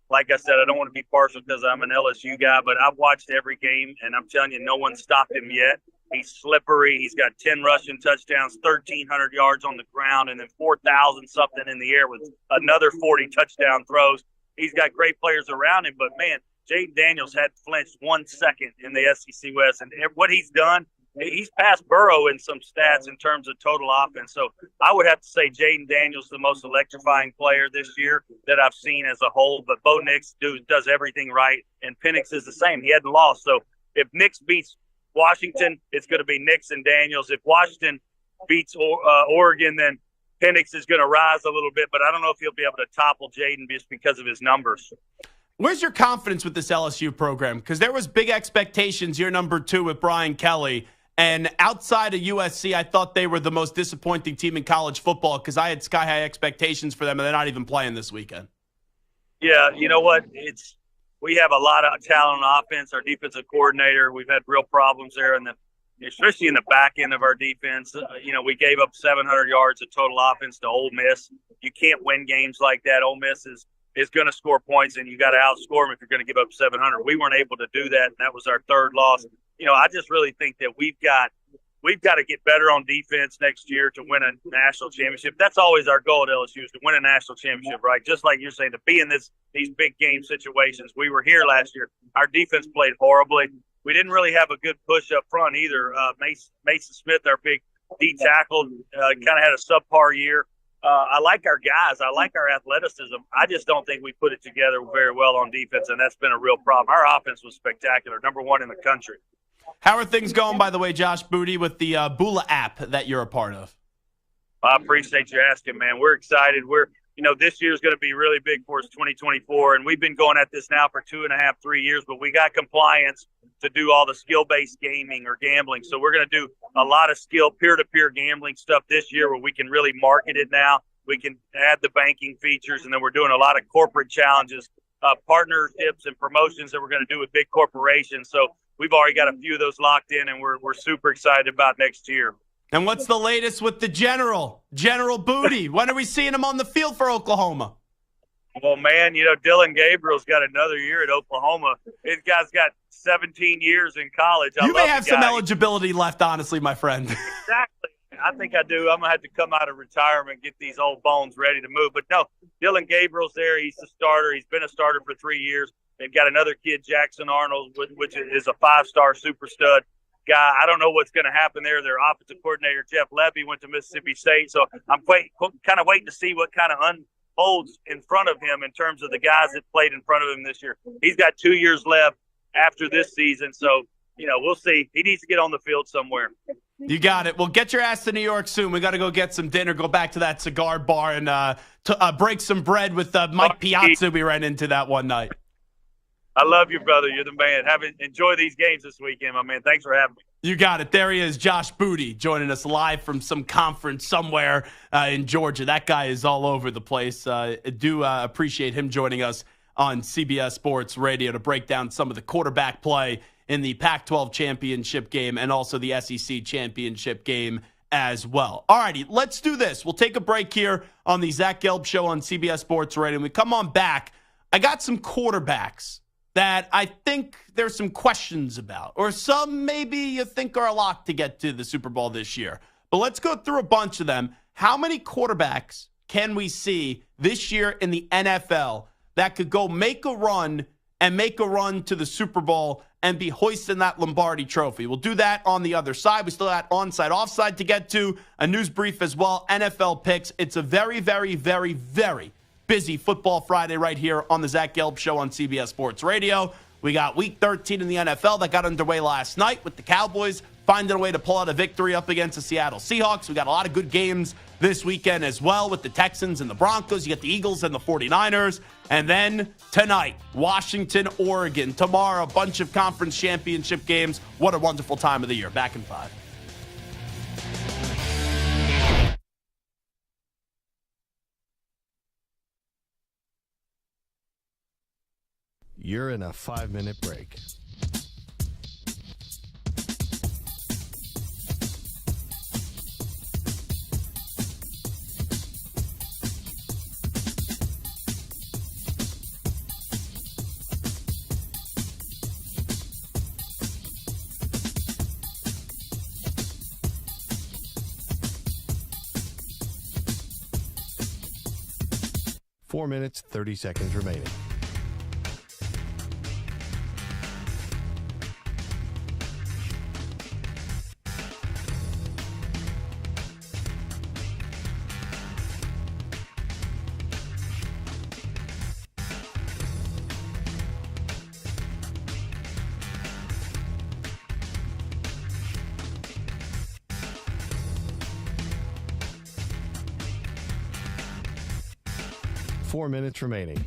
like I said, I don't want to be partial because I'm an LSU guy, but I've watched every game, and I'm telling you, no one stopped him yet. He's slippery. He's got 10 rushing touchdowns, 1,300 yards on the ground, and then 4,000-something in the air with another 40 touchdown throws. He's got great players around him, but, man, Jaden Daniels hadn't flinched 1 second in the SEC West. And what he's done, he's passed Burrow in some stats in terms of total offense. So I would have to say Jaden Daniels the most electrifying player this year that I've seen as a whole. But Bo Nix does everything right, and Penix is the same. He hadn't lost. So if Nix beats Washington, it's going to be Nix and Daniels. If Washington beats Oregon, then Penix is going to rise a little bit. But I don't know if he'll be able to topple Jaden just because of his numbers. Where's your confidence with this LSU program? Because there was big expectations year number 2 with Brian Kelly. And outside of USC, I thought they were the most disappointing team in college football because I had sky-high expectations for them, and they're not even playing this weekend. Yeah, you know what? We have a lot of talent on offense. Our defensive coordinator, we've had real problems there, especially in the back end of our defense. We gave up 700 yards of total offense to Ole Miss. You can't win games like that. Ole Miss is going to score points, and you got to outscore them if you're going to give up 700. We weren't able to do that, and that was our 3rd loss. I just really think that we've got to get better on defense next year to win a national championship. That's always our goal at LSU, is to win a national championship, right? Just like you're saying, to be in these big game situations. We were here last year. Our defense played horribly. We didn't really have a good push up front either. Mason Smith, our big D tackle, kind of had a subpar year. I like our guys. I like our athleticism. I just don't think we put it together very well on defense, and that's been a real problem. Our offense was spectacular, number 1 in the country. How are things going, by the way, Josh Booty, with the Bula app that you're a part of? I appreciate you asking, man. We're excited. This year is going to be really big for us, 2024, and we've been going at this now for 2.5, 3 years, but we got compliance to do all the skill-based gaming or gambling. So we're going to do a lot of skill peer-to-peer gambling stuff this year where we can really market it now. We can add the banking features, and then we're doing a lot of corporate challenges, partnerships and promotions that we're going to do with big corporations. So we've already got a few of those locked in, and we're super excited about next year. And what's the latest with the General Booty? When are we seeing him on the field for Oklahoma? Well, man, Dylan Gabriel's got another year at Oklahoma. His guy's got 17 years in college. You may have some eligibility left, honestly, my friend. Exactly. I think I do. I'm going to have to come out of retirement and get these old bones ready to move. But no, Dylan Gabriel's there. He's the starter. He's been a starter for 3 years. They've got another kid, Jackson Arnold, which is a 5-star super stud guy. I don't know what's going to happen there. Their offensive coordinator, Jeff Levy, went to Mississippi State. So I'm kind of waiting to see what kind of unfolds in front of him in terms of the guys that played in front of him this year. He's got 2 years left after this season. So, we'll see. He needs to get on the field somewhere. You got it. Well, get your ass to New York soon. We got to go get some dinner, go back to that cigar bar, and break some bread with Mike Piazza. We ran into that one night. I love you, brother. You're the man. Enjoy these games this weekend, my man. Thanks for having me. You got it. There he is, Josh Booty, joining us live from some conference somewhere in Georgia. That guy is all over the place. I do appreciate him joining us on CBS Sports Radio to break down some of the quarterback play in the Pac-12 championship game and also the SEC championship game as well. All righty, let's do this. We'll take a break here on the Zach Gelb Show on CBS Sports Radio. When we come on back, I got some quarterbacks that I think there's some questions about, or some maybe you think are a lock to get to the Super Bowl this year. But let's go through a bunch of them. How many quarterbacks can we see this year in the NFL that could go make a run to the Super Bowl and be hoisting that Lombardi trophy? We'll do that on the other side. We still got onside, offside to get to, a news brief as well, NFL picks. It's a very, very, very, very busy Football Friday right here on the Zach Gelb Show on CBS Sports Radio. We got Week 13 in the NFL that got underway last night with the Cowboys finding a way to pull out a victory up against the Seattle Seahawks. We got a lot of good games this weekend as well with the Texans and the Broncos. You got the Eagles and the 49ers. And then tonight, Washington, Oregon. Tomorrow, a bunch of conference championship games. What a wonderful time of the year. Back in 5. You're in a 5-minute break. Four minutes, 30 seconds remaining. Four minutes remaining.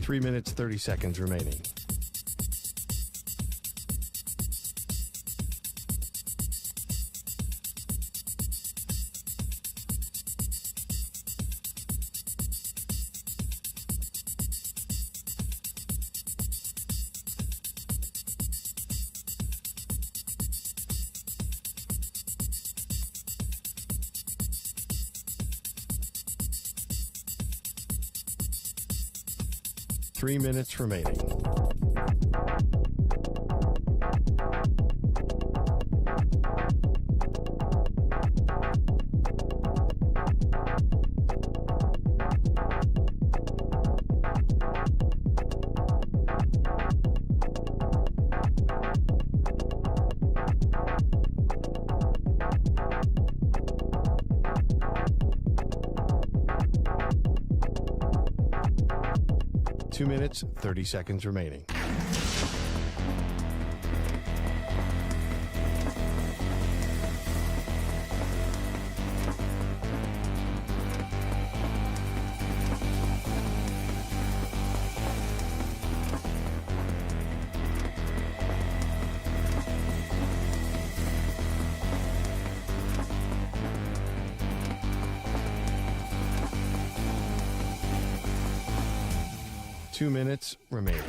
Three minutes, 30 seconds remaining. Three minutes remaining. Two minutes, 30 seconds remaining. 2 minutes remaining.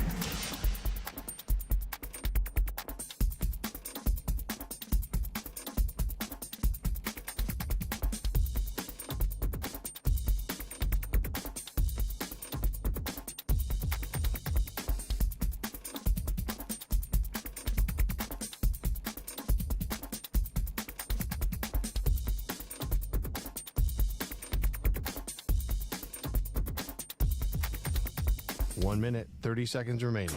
One minute, 30 seconds remaining.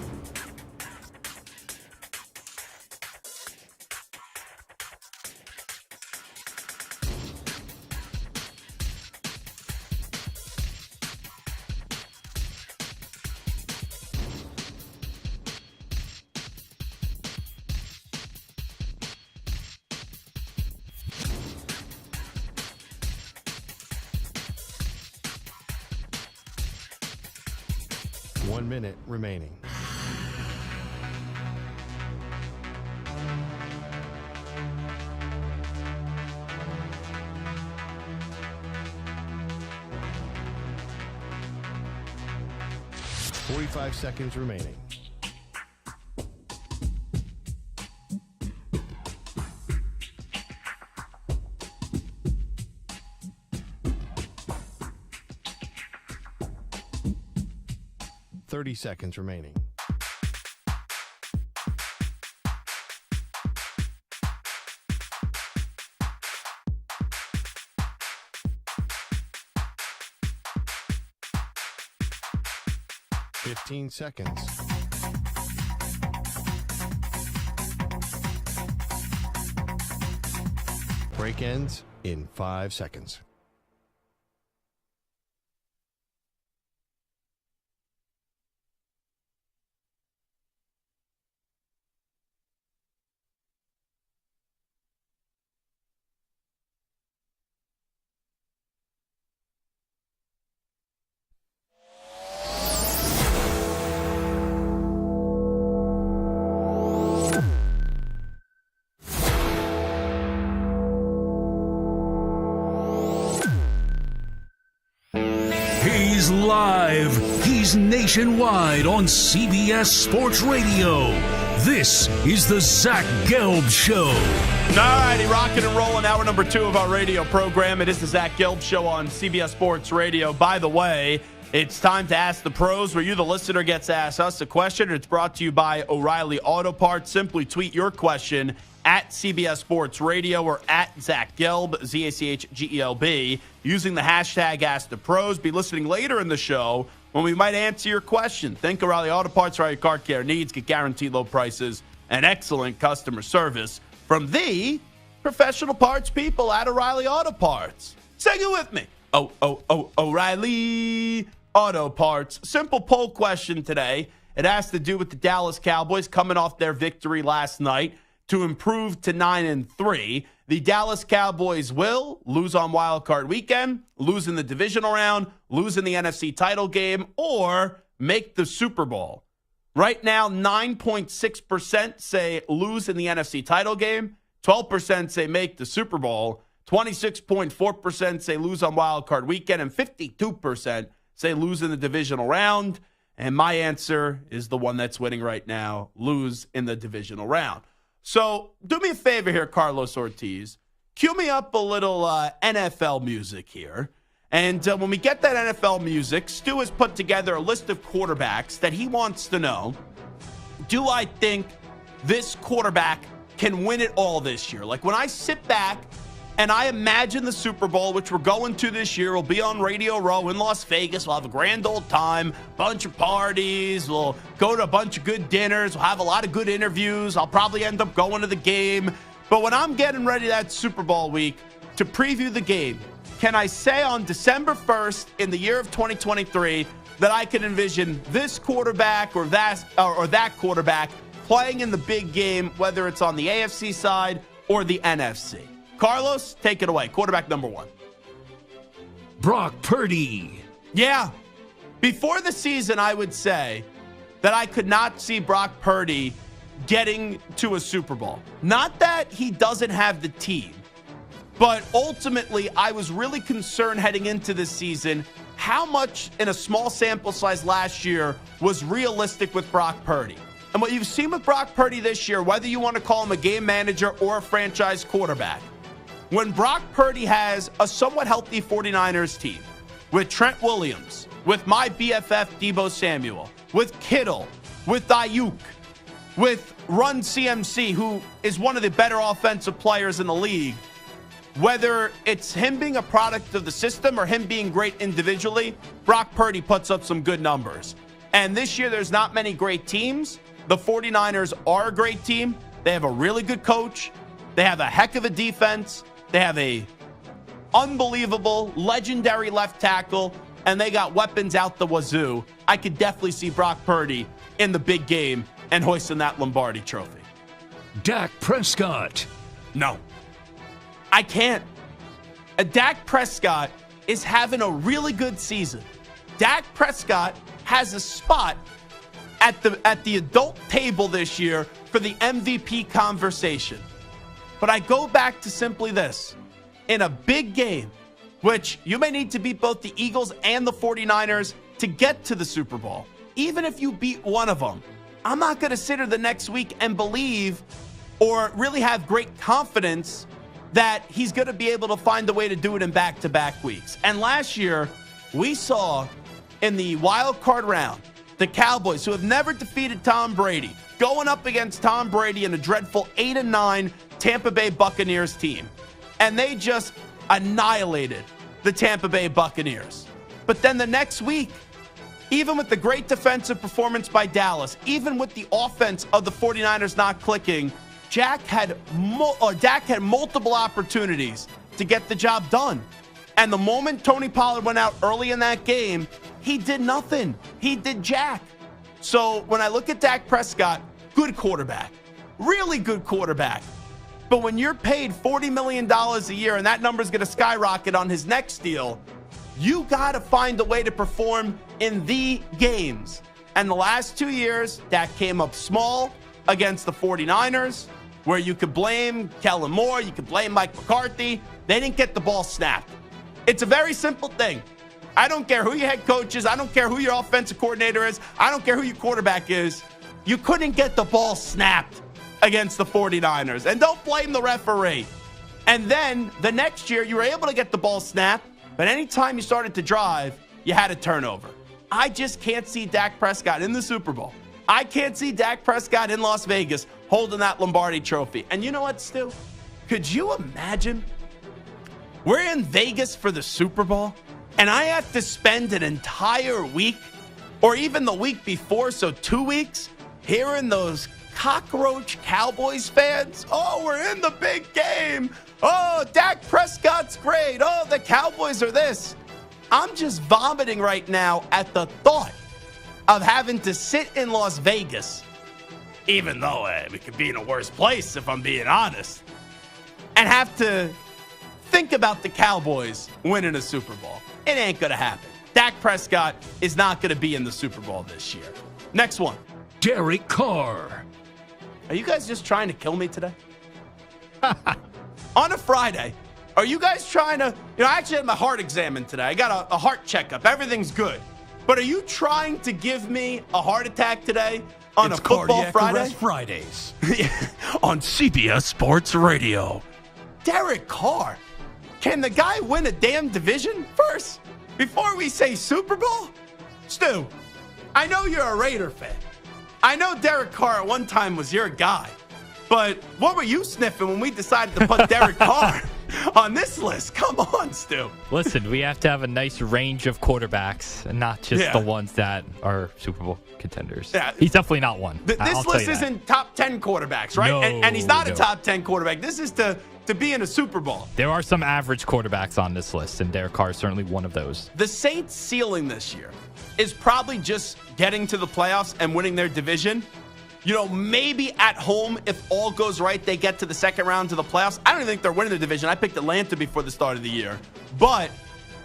One minute remaining. Forty-five seconds remaining. Seconds remaining. Fifteen seconds. Break ends in 5 seconds. He's live. He's nationwide on CBS Sports Radio. This is the Zach Gelb Show. All righty, rocking and rolling. Hour number 2 of our radio program. It is the Zach Gelb Show on CBS Sports Radio. By the way, it's time to Ask the Pros, where you, the listener, gets to ask us a question. It's brought to you by O'Reilly Auto Parts. Simply tweet your question at CBS Sports Radio or at Zach Gelb, ZACHGELB, using the hashtag Ask the Pros. Be listening later in the show when we might answer your question. Think O'Reilly Auto Parts for all your car care needs. Get guaranteed low prices and excellent customer service from the professional parts people at O'Reilly Auto Parts. Sing it with me. O'Reilly Auto Parts. Simple poll question today. It has to do with the Dallas Cowboys coming off their victory last night to improve to 9-3. The Dallas Cowboys will lose on Wild Card Weekend, lose in the divisional round, lose in the NFC title game, or make the Super Bowl. Right now, 9.6% say lose in the NFC title game, 12% say make the Super Bowl, 26.4% say lose on Wild Card Weekend, and 52% say lose in the divisional round. And my answer is the one that's winning right now, lose in the divisional round. So do me a favor here, Carlos Ortiz. Cue me up a little NFL music here. And when we get that NFL music, Stu has put together a list of quarterbacks that he wants to know, do I think this quarterback can win it all this year? Like when I sit back and I imagine the Super Bowl, which we're going to this year, we'll be on Radio Row in Las Vegas. We'll have a grand old time, bunch of parties. We'll go to a bunch of good dinners. We'll have a lot of good interviews. I'll probably end up going to the game. But when I'm getting ready that Super Bowl week to preview the game, can I say on December 1st in the year of 2023 that I can envision this quarterback or that quarterback playing in the big game, whether it's on the AFC side or the NFC? Carlos, take it away. Quarterback number 1. Brock Purdy. Yeah. Before the season, I would say that I could not see Brock Purdy getting to a Super Bowl. Not that he doesn't have the team, but ultimately I was really concerned heading into this season how much in a small sample size last year was realistic with Brock Purdy. And what you've seen with Brock Purdy this year, whether you want to call him a game manager or a franchise quarterback, when Brock Purdy has a somewhat healthy 49ers team with Trent Williams, with my BFF Deebo Samuel, with Kittle, with Ayuk, with Run CMC, who is one of the better offensive players in the league, whether it's him being a product of the system or him being great individually, Brock Purdy puts up some good numbers. And this year, there's not many great teams. The 49ers are a great team. They have a really good coach. They have a heck of a defense. They have a unbelievable, legendary left tackle, and they got weapons out the wazoo. I could definitely see Brock Purdy in the big game and hoisting that Lombardi trophy. Dak Prescott. No. I can't. Dak Prescott is having a really good season. Dak Prescott has a spot at the adult table this year for the MVP conversation. But I go back to simply this. In a big game, which you may need to beat both the Eagles and the 49ers to get to the Super Bowl, even if you beat one of them, I'm not going to sit here the next week and believe or really have great confidence that he's going to be able to find a way to do it in back-to-back weeks. And last year, we saw in the wild card round, the Cowboys, who have never defeated Tom Brady, going up against Tom Brady in a dreadful 8-9 Tampa Bay Buccaneers team. And they just annihilated the Tampa Bay Buccaneers. But then the next week, even with the great defensive performance by Dallas, even with the offense of the 49ers not clicking, Dak had multiple opportunities to get the job done. And the moment Tony Pollard went out early in that game, he did nothing. He did jack. So when I look at Dak Prescott, good quarterback, really good quarterback. But when you're paid $40 million a year and that number is going to skyrocket on his next deal, you got to find a way to perform in the games. And the last 2 years, Dak came up small against the 49ers, where you could blame Kellen Moore, you could blame Mike McCarthy. They didn't get the ball snapped. It's a very simple thing. I don't care who your head coach is. I don't care who your offensive coordinator is. I don't care who your quarterback is. You couldn't get the ball snapped against the 49ers. And don't blame the referee. And then the next year, you were able to get the ball snapped, but anytime you started to drive, you had a turnover. I just can't see Dak Prescott in the Super Bowl. I can't see Dak Prescott in Las Vegas holding that Lombardi trophy. And you know what, Stu? Could you imagine? We're in Vegas for the Super Bowl, and I have to spend an entire week, or even the week before, so 2 weeks, hearing those cockroach Cowboys fans. Oh, we're in the big game. Oh, Dak Prescott's great. Oh, the Cowboys are this. I'm just vomiting right now at the thought of having to sit in Las Vegas, even though we could be in a worse place if I'm being honest, and have to think about the Cowboys winning a Super Bowl. It ain't going to happen. Dak Prescott is not going to be in the Super Bowl this year. Next one. Derek Carr. Are you guys just trying to kill me today? On a Friday, are you guys trying to, I actually had my heart examined today. I got a heart checkup. Everything's good. But are you trying to give me a heart attack today on a football Friday? Arrest Fridays on CBS Sports Radio. Derek Carr. Can the guy win a damn division first before we say Super Bowl? Stu, I know you're a Raider fan. I know Derek Carr at one time was your guy. But what were you sniffing when we decided to put Derek Carr on this list? Come on, Stu. Listen, we have to have a nice range of quarterbacks and not just the ones that are Super Bowl contenders. Yeah. He's definitely not one. This list isn't top 10 quarterbacks, right? No, and he's not a top 10 quarterback. This is to be in a Super Bowl. There are some average quarterbacks on this list, and Derek Carr is certainly one of those. The Saints' ceiling this year is probably just getting to the playoffs and winning their division. Maybe at home, if all goes right, they get to the second round to the playoffs. I don't even think they're winning the division. I picked Atlanta before the start of the year. But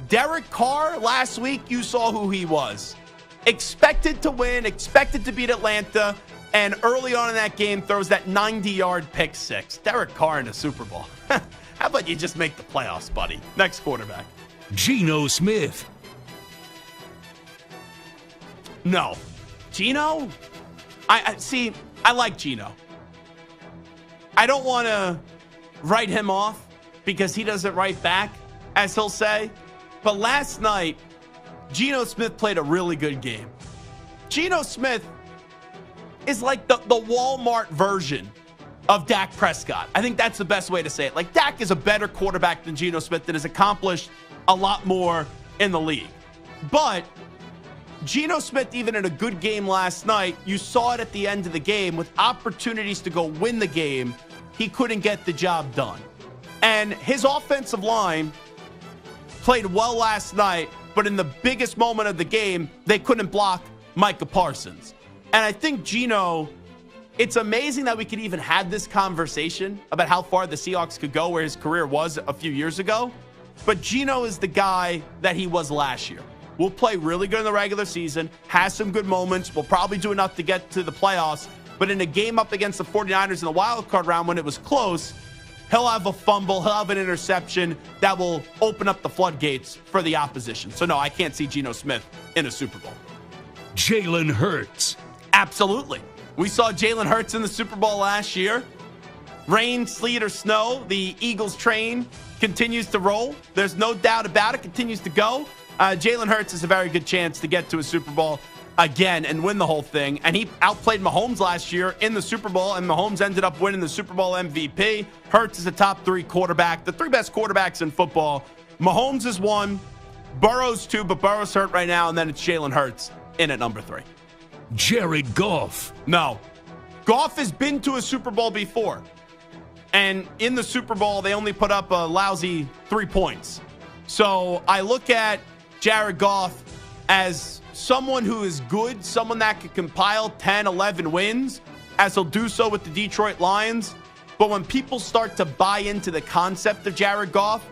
Derek Carr, last week, you saw who he was. Expected to win, expected to beat Atlanta, and early on in that game, throws that 90-yard pick six. Derek Carr in the Super Bowl. How about you just make the playoffs, buddy? Next quarterback. Geno Smith. No. Geno? I see, I like Geno. I don't want to write him off because he doesn't write back, as he'll say. But last night, Geno Smith played a really good game. Geno Smith is like the Walmart version of Dak Prescott. I think that's the best way to say it. Like, Dak is a better quarterback than Geno Smith that has accomplished a lot more in the league. But Geno Smith, even in a good game last night, you saw it at the end of the game with opportunities to go win the game. He couldn't get the job done. And his offensive line played well last night, but in the biggest moment of the game, they couldn't block Micah Parsons. And I think Geno, it's amazing that we could even have this conversation about how far the Seahawks could go where his career was a few years ago. But Geno is the guy that he was last year. Will play really good in the regular season, has some good moments, will probably do enough to get to the playoffs. But in a game up against the 49ers in the wild card round when it was close, he'll have a fumble, he'll have an interception that will open up the floodgates for the opposition. So no, I can't see Geno Smith in a Super Bowl. Jalen Hurts. Absolutely. We saw Jalen Hurts in the Super Bowl last year. Rain, sleet, or snow, the Eagles train continues to roll. There's no doubt about it, continues to go. Jalen Hurts has a very good chance to get to a Super Bowl again and win the whole thing. And he outplayed Mahomes last year in the Super Bowl, and Mahomes ended up winning the Super Bowl MVP. Hurts is a top 3 quarterback, the 3 best quarterbacks in football. Mahomes is 1, Burrow's 2, but Burrow's hurt right now, and then it's Jalen Hurts in at number 3. Jared Goff. No. Goff has been to a Super Bowl before. And in the Super Bowl, they only put up a lousy 3 points. So I look at Jared Goff as someone who is good, someone that could compile 10, 11 wins, as he'll do so with the Detroit Lions. But when people start to buy into the concept of Jared Goff,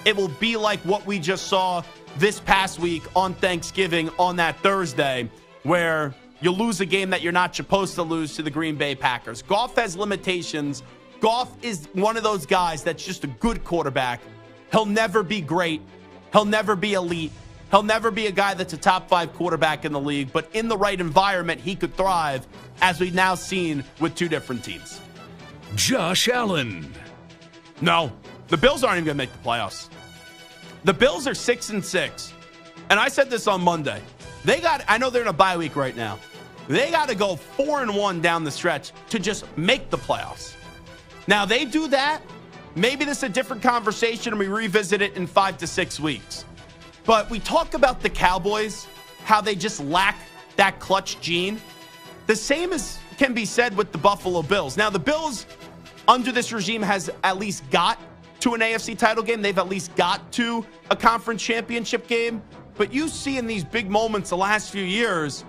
it will be like what we just saw this past week on Thanksgiving on that Thursday, where you lose a game that you're not supposed to lose to the Green Bay Packers. Goff has limitations. Goff is one of those guys that's just a good quarterback. He'll never be great. He'll never be elite. He'll never be a guy that's a top 5 quarterback in the league, but in the right environment, he could thrive, as we've now seen with 2 different teams. Josh Allen. No, the Bills aren't even going to make the playoffs. The Bills are 6-6, and I said this on Monday. I know they're in a bye week right now. They got to go 4-1 down the stretch to just make the playoffs. Now, they do that, maybe this is a different conversation and we revisit it in 5 to 6 weeks. But we talk about the Cowboys, how they just lack that clutch gene. The same can be said with the Buffalo Bills. Now, the Bills, under this regime, has at least got to an AFC title game. They've at least got to a conference championship game. But you see in these big moments the last few years,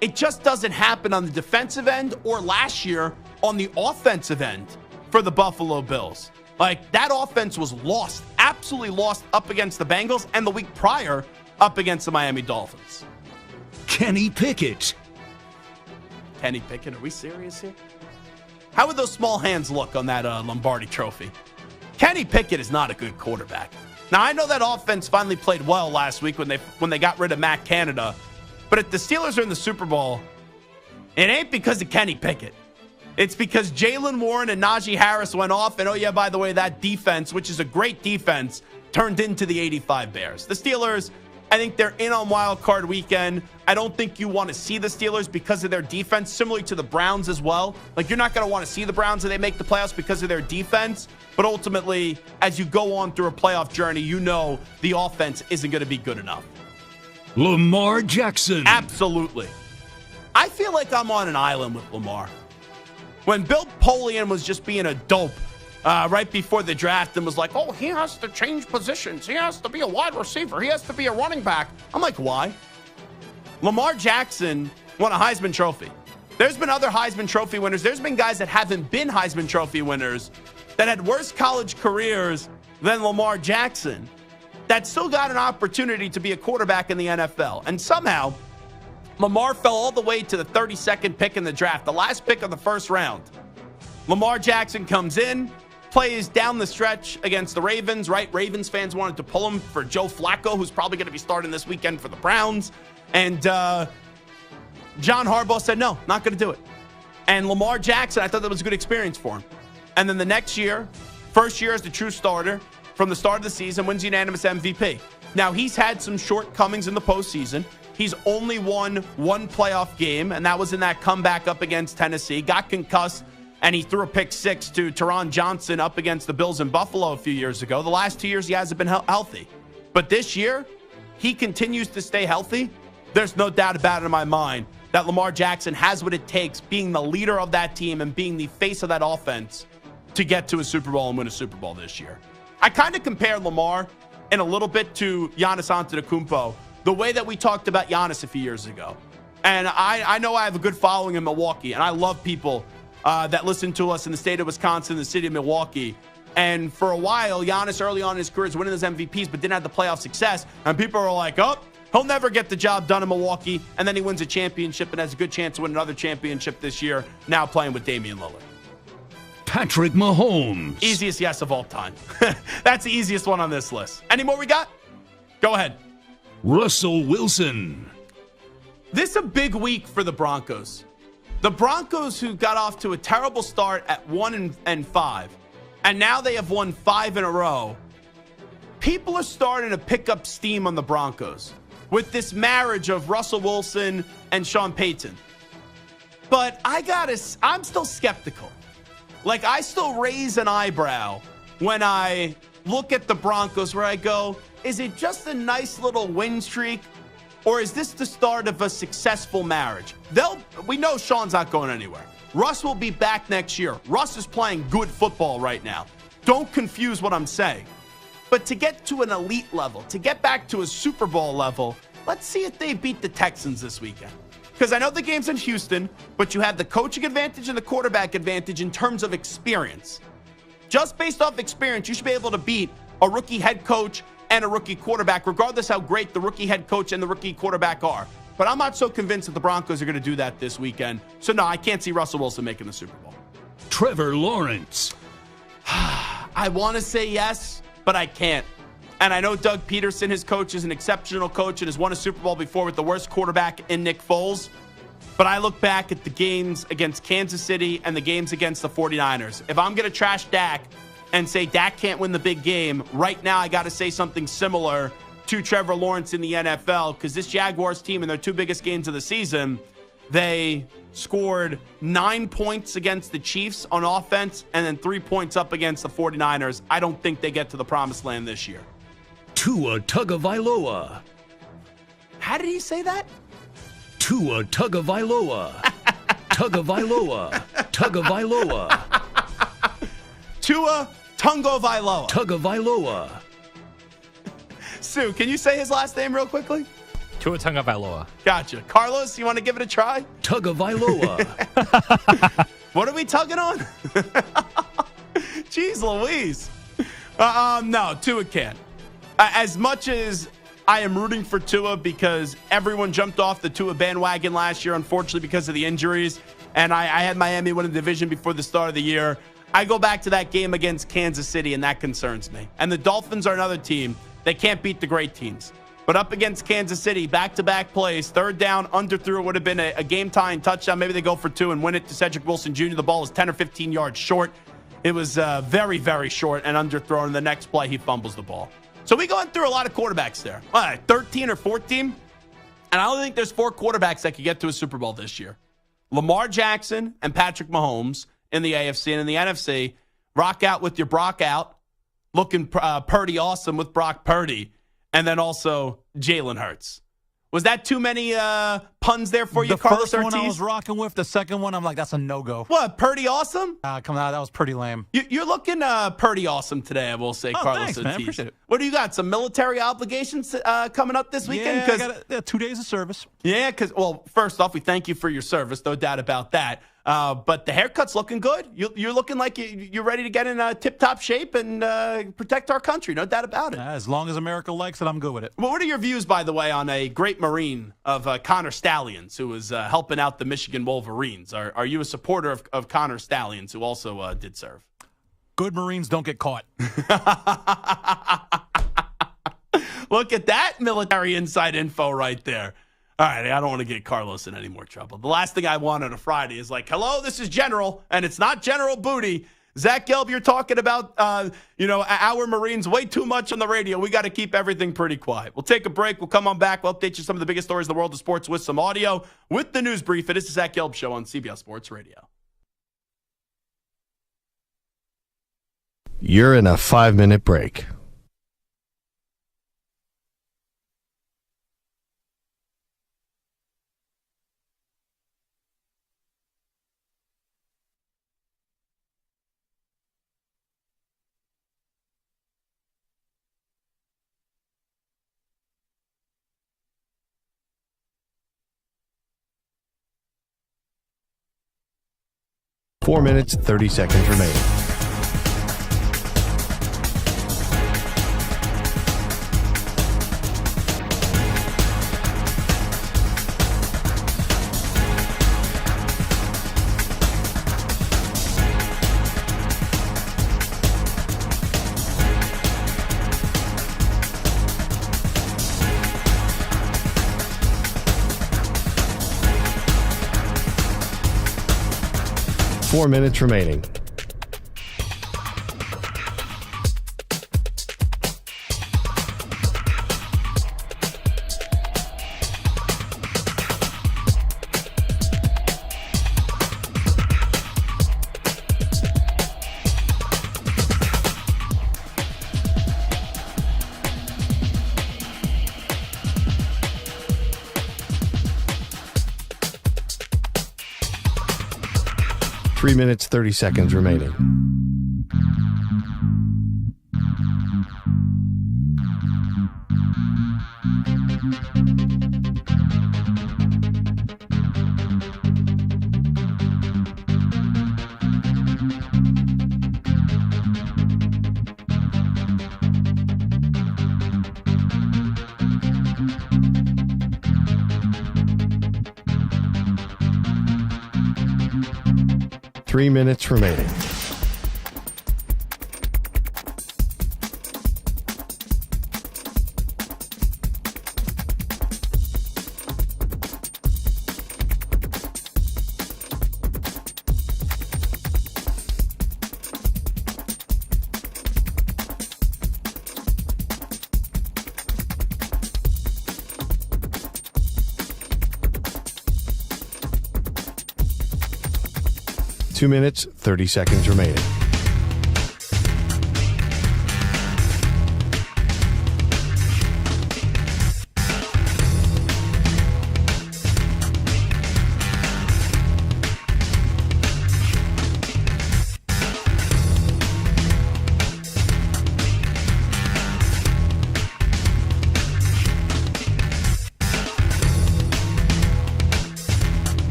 it just doesn't happen on the defensive end or last year on the offensive end for the Buffalo Bills. Like, that offense was lost, absolutely lost up against the Bengals, and the week prior up against the Miami Dolphins. Kenny Pickett. Kenny Pickett, are we serious here? How would those small hands look on that Lombardi trophy? Kenny Pickett is not a good quarterback. Now, I know that offense finally played well last week when they got rid of Matt Canada, but if the Steelers are in the Super Bowl, it ain't because of Kenny Pickett. It's because Jaylen Warren and Najee Harris went off, and oh yeah, by the way, that defense, which is a great defense, turned into the 85 Bears. The Steelers, I think they're in on wild card weekend. I don't think you want to see the Steelers because of their defense, similarly to the Browns as well. Like, you're not going to want to see the Browns if they make the playoffs because of their defense. But ultimately, as you go on through a playoff journey, you know the offense isn't going to be good enough. Lamar Jackson. Absolutely. I feel like I'm on an island with Lamar. When Bill Polian was just being a dope right before the draft and was like, oh, he has to change positions. He has to be a wide receiver. He has to be a running back. I'm like, why? Lamar Jackson won a Heisman Trophy. There's been other Heisman Trophy winners. There's been guys that haven't been Heisman Trophy winners that had worse college careers than Lamar Jackson that still got an opportunity to be a quarterback in the NFL. And somehow, Lamar fell all the way to the 32nd pick in the draft, the last pick of the first round. Lamar Jackson comes in, plays down the stretch against the Ravens, right? Ravens fans wanted to pull him for Joe Flacco, who's probably going to be starting this weekend for the Browns. And John Harbaugh said, no, not going to do it. And Lamar Jackson, I thought that was a good experience for him. And then the next year, first year as the true starter, from the start of the season, wins unanimous MVP. Now, he's had some shortcomings in the postseason. He's only won one playoff game, and that was in that comeback up against Tennessee. Got concussed, and he threw a pick six to Teron Johnson up against the Bills in Buffalo a few years ago. The last 2 years, he hasn't been healthy. But this year, he continues to stay healthy. There's no doubt about it in my mind that Lamar Jackson has what it takes, being the leader of that team and being the face of that offense, to get to a Super Bowl and win a Super Bowl this year. I kind of compare Lamar in a little bit to Giannis Antetokounmpo, the way that we talked about Giannis a few years ago. And I know I have a good following in Milwaukee, and I love people that listen to us in the state of Wisconsin, the city of Milwaukee. And for a while, Giannis early on in his career is winning his MVPs, but didn't have the playoff success. And people are like, oh, he'll never get the job done in Milwaukee. And then he wins a championship and has a good chance to win another championship this year, now playing with Damian Lillard. Patrick Mahomes. Easiest yes of all time. That's the easiest one on this list. Any more we got? Go ahead. Russell Wilson. This is a big week for the Broncos. The Broncos, who got off to a terrible start at 1-5, and now they have won 5 in a row. People are starting to pick up steam on the Broncos with this marriage of Russell Wilson and Sean Payton. But I'm still skeptical. Like, I still raise an eyebrow when I look at the Broncos, where I go, is it just a nice little win streak, or is this the start of a successful marriage? We know Sean's not going anywhere. Russ will be back next year. Russ is playing good football right now. Don't confuse what I'm saying. But to get to an elite level, to get back to a Super Bowl level, let's see if they beat the Texans this weekend. Because I know the game's in Houston, but you have the coaching advantage and the quarterback advantage in terms of experience. Just based off experience, you should be able to beat a rookie head coach and a rookie quarterback, regardless how great the rookie head coach and the rookie quarterback are. But I'm not so convinced that the Broncos are going to do that this weekend. So, no, I can't see Russell Wilson making the Super Bowl. Trevor Lawrence. I want to say yes, but I can't. And I know Doug Peterson, his coach, is an exceptional coach and has won a Super Bowl before with the worst quarterback in Nick Foles. But I look back at the games against Kansas City and the games against the 49ers. If I'm going to trash Dak and say Dak can't win the big game, right now I got to say something similar to Trevor Lawrence in the NFL, because this Jaguars team in their 2 biggest games of the season, they scored 9 points against the Chiefs on offense and then 3 points up against the 49ers. I don't think they get to the promised land this year. Tua Tagovailoa. How did he say that? Tua Tagovailoa. Tagovailoa. Tagovailoa. Tua Tagovailoa. Tagovailoa. Sue, can you say his last name real quickly? Tua Tagovailoa. Gotcha. Carlos, you want to give it a try? Tagovailoa. What are we tugging on? Jeez Louise. No, Tua can't. As much as I am rooting for Tua, because everyone jumped off the Tua bandwagon last year, unfortunately, because of the injuries, and I had Miami win the division before the start of the year, I go back to that game against Kansas City, and that concerns me. And the Dolphins are another team. They can't beat the great teams. But up against Kansas City, back-to-back plays, third down, underthrew, it would have been a game-tying touchdown. Maybe they go for 2 and win it to Cedric Wilson Jr. The ball is 10 or 15 yards short. It was very, very short and underthrown. And the next play, he fumbles the ball. So we going through a lot of quarterbacks there. All right, 13 or 14. And I don't think there's 4 quarterbacks that could get to a Super Bowl this year. Lamar Jackson and Patrick Mahomes in the AFC, and in the NFC, rock out with your Brock out, looking Purdy awesome with Brock Purdy, and then also Jalen Hurts. Was that too many puns there for you, Carlos Ortiz? The first one I was rocking with. The second one, I'm like, that's a no-go. What, Purdy awesome? Come on, that was pretty lame. You're looking Purdy awesome today, I will say, Carlos thanks, Ortiz. Man, appreciate it. What do you got, some military obligations coming up this weekend? Yeah, I got 2 days of service. Yeah, because, well, first off, we thank you for your service, no doubt about that. But the haircut's looking good. You're looking like you're ready to get in tip-top shape and protect our country, no doubt about it. As long as America likes it, I'm good with it. Well, what are your views, by the way, on a great Marine of Connor Stallions, who was helping out the Michigan Wolverines? Are you a supporter of Connor Stallions, who also did serve? Good Marines don't get caught. Look at that military inside info right there. All right, I don't want to get Carlos in any more trouble. The last thing I want on a Friday is like, hello, this is General, and it's not General Booty. Zach Gelb, you're talking about, our Marines way too much on the radio. We got to keep everything pretty quiet. We'll take a break. We'll come on back. We'll update you some of the biggest stories in the world of sports with some audio. With the news brief, it is the Zach Gelb Show on CBS Sports Radio. You're in a 5-minute break. Four minutes, 30 seconds remaining. Four minutes remaining. Three minutes, 30 seconds remaining. Three minutes remaining. Two minutes, 30 seconds remaining.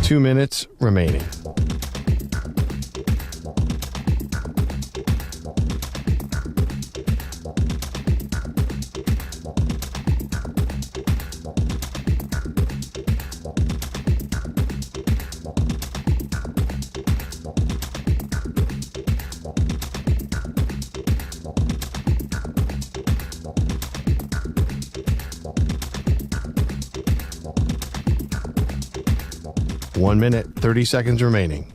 Two minutes remaining. One minute, 30 seconds remaining.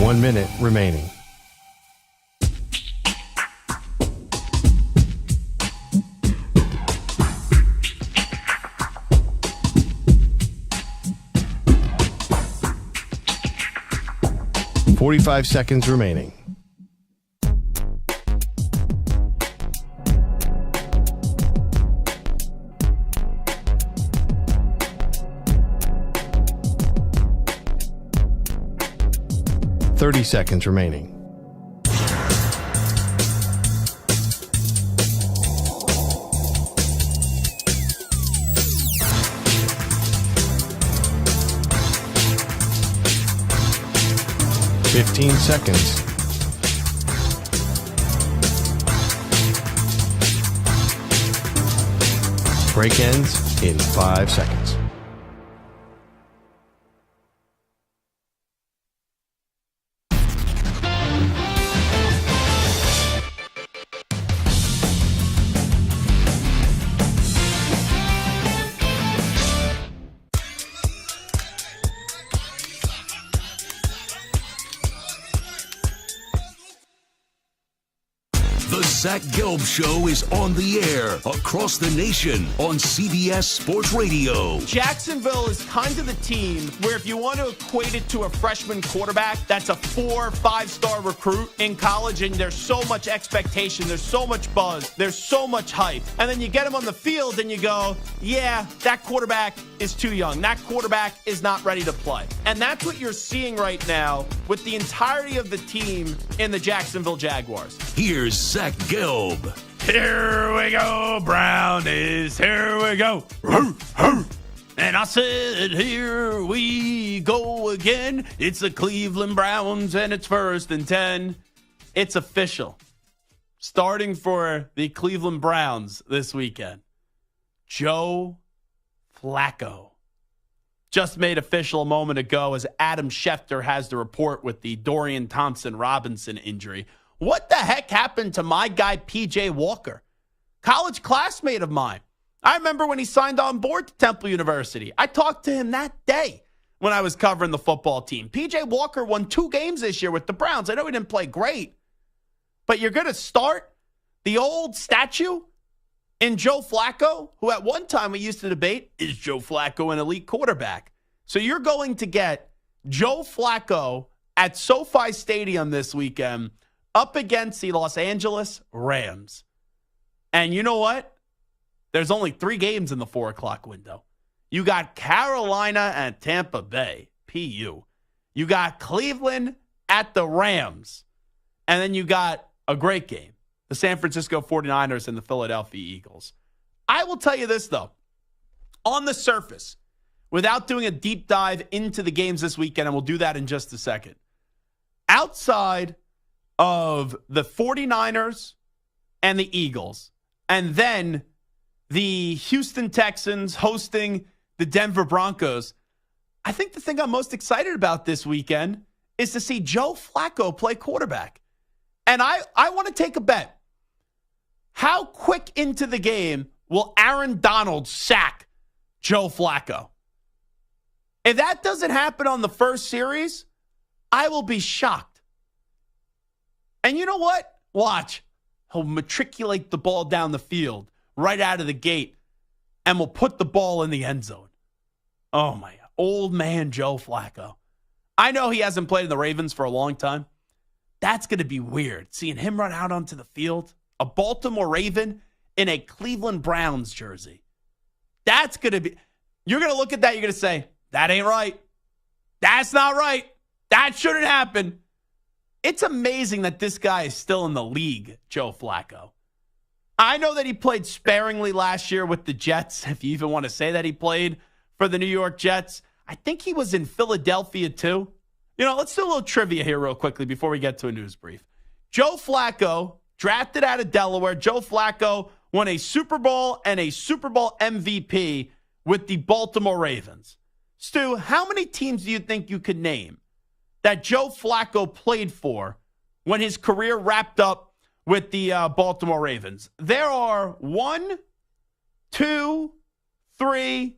One minute remaining. .45 seconds remaining. .30 seconds remaining. 15 seconds. Break ends in 5 seconds. The Zach Gelb Show is on the air across the nation on CBS Sports Radio. Jacksonville is kind of the team where if you want to equate it to a freshman quarterback, that's a 4 or 5-star recruit in college, and there's so much expectation, there's so much buzz, there's so much hype. And then you get him on the field and you go, yeah, that quarterback is too young. That quarterback is not ready to play. And that's what you're seeing right now with the entirety of the team in the Jacksonville Jaguars. Here's Zach Gelb. Here we go, Brownies. Here we go. And I said, here we go again. It's the Cleveland Browns, and it's 1st and 10. It's official. Starting for the Cleveland Browns this weekend, Joe Flacco. Just made official a moment ago as Adam Schefter has the report with the Dorian Thompson-Robinson injury. What the heck happened to my guy, P.J. Walker? College classmate of mine. I remember when he signed on board to Temple University. I talked to him that day when I was covering the football team. P.J. Walker won 2 games this year with the Browns. I know he didn't play great, but you're going to start the old statue in Joe Flacco, who at one time we used to debate, is Joe Flacco an elite quarterback? So you're going to get Joe Flacco at SoFi Stadium this weekend up against the Los Angeles Rams. And you know what? There's only 3 games in the 4 o'clock window. You got Carolina and Tampa Bay, PU. You got Cleveland at the Rams. And then you got a great game, the San Francisco 49ers and the Philadelphia Eagles. I will tell you this, though. On the surface, without doing a deep dive into the games this weekend, and we'll do that in just a second, outside of the 49ers and the Eagles, and then the Houston Texans hosting the Denver Broncos, I think the thing I'm most excited about this weekend is to see Joe Flacco play quarterback. And I want to take a bet. How quick into the game will Aaron Donald sack Joe Flacco? If that doesn't happen on the first series, I will be shocked. And you know what? Watch. He'll matriculate the ball down the field right out of the gate, and will put the ball in the end zone. Oh, my God. Old man Joe Flacco. I know he hasn't played in the Ravens for a long time. That's going to be weird, seeing him run out onto the field. A Baltimore Raven in a Cleveland Browns jersey. That's going to be... You're going to look at that, you're going to say, that ain't right. That's not right. That shouldn't happen. It's amazing that this guy is still in the league, Joe Flacco. I know that he played sparingly last year with the Jets, if you even want to say that he played for the New York Jets. I think he was in Philadelphia too. You know, let's do a little trivia here real quickly before we get to a news brief. Joe Flacco, drafted out of Delaware. Joe Flacco won a Super Bowl and a Super Bowl MVP with the Baltimore Ravens. Stu, how many teams do you think you could name that Joe Flacco played for when his career wrapped up with the Baltimore Ravens? There are 1, 2, 3,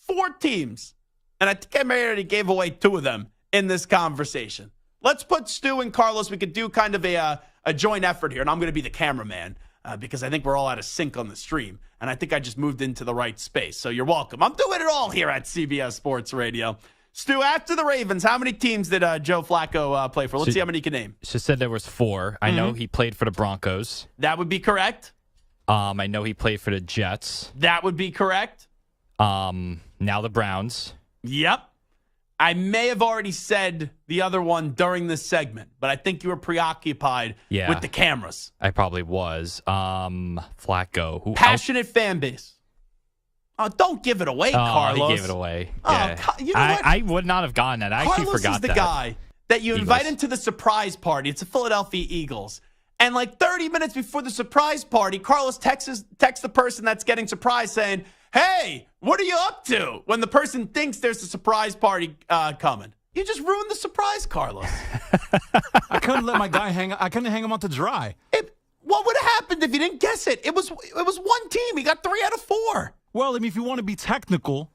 4 teams. And I think I already gave away 2 of them in this conversation. Let's put Stu and Carlos. We could do kind of a joint effort here. And I'm going to be the cameraman because I think we're all out of sync on the stream. And I think I just moved into the right space. So you're welcome. I'm doing it all here at CBS Sports Radio. Stu, after the Ravens, how many teams did Joe Flacco play for? Let's see how many you can name. She said there was 4. I know he played for the Broncos. That would be correct. I know he played for the Jets. That would be correct. Now the Browns. Yep. I may have already said the other one during this segment, but I think you were preoccupied with the cameras. I probably was. Flacco. Who Passionate fan base. Oh, don't give it away, Carlos. He gave it away. Oh, Yeah. you know what? I would not have gotten that. I actually Carlos forgot is the that. guy that you invite him to the surprise party. It's the Philadelphia Eagles. And like 30 minutes before the surprise party, Carlos texts the person that's getting surprised saying, hey, what are you up to? When the person thinks there's a surprise party coming. You just ruined the surprise, Carlos. I couldn't let my guy hang. I couldn't hang him out to dry. What would have happened if you didn't guess it? It was one team. He got 3 out of 4. Well, I mean, if you want to be technical,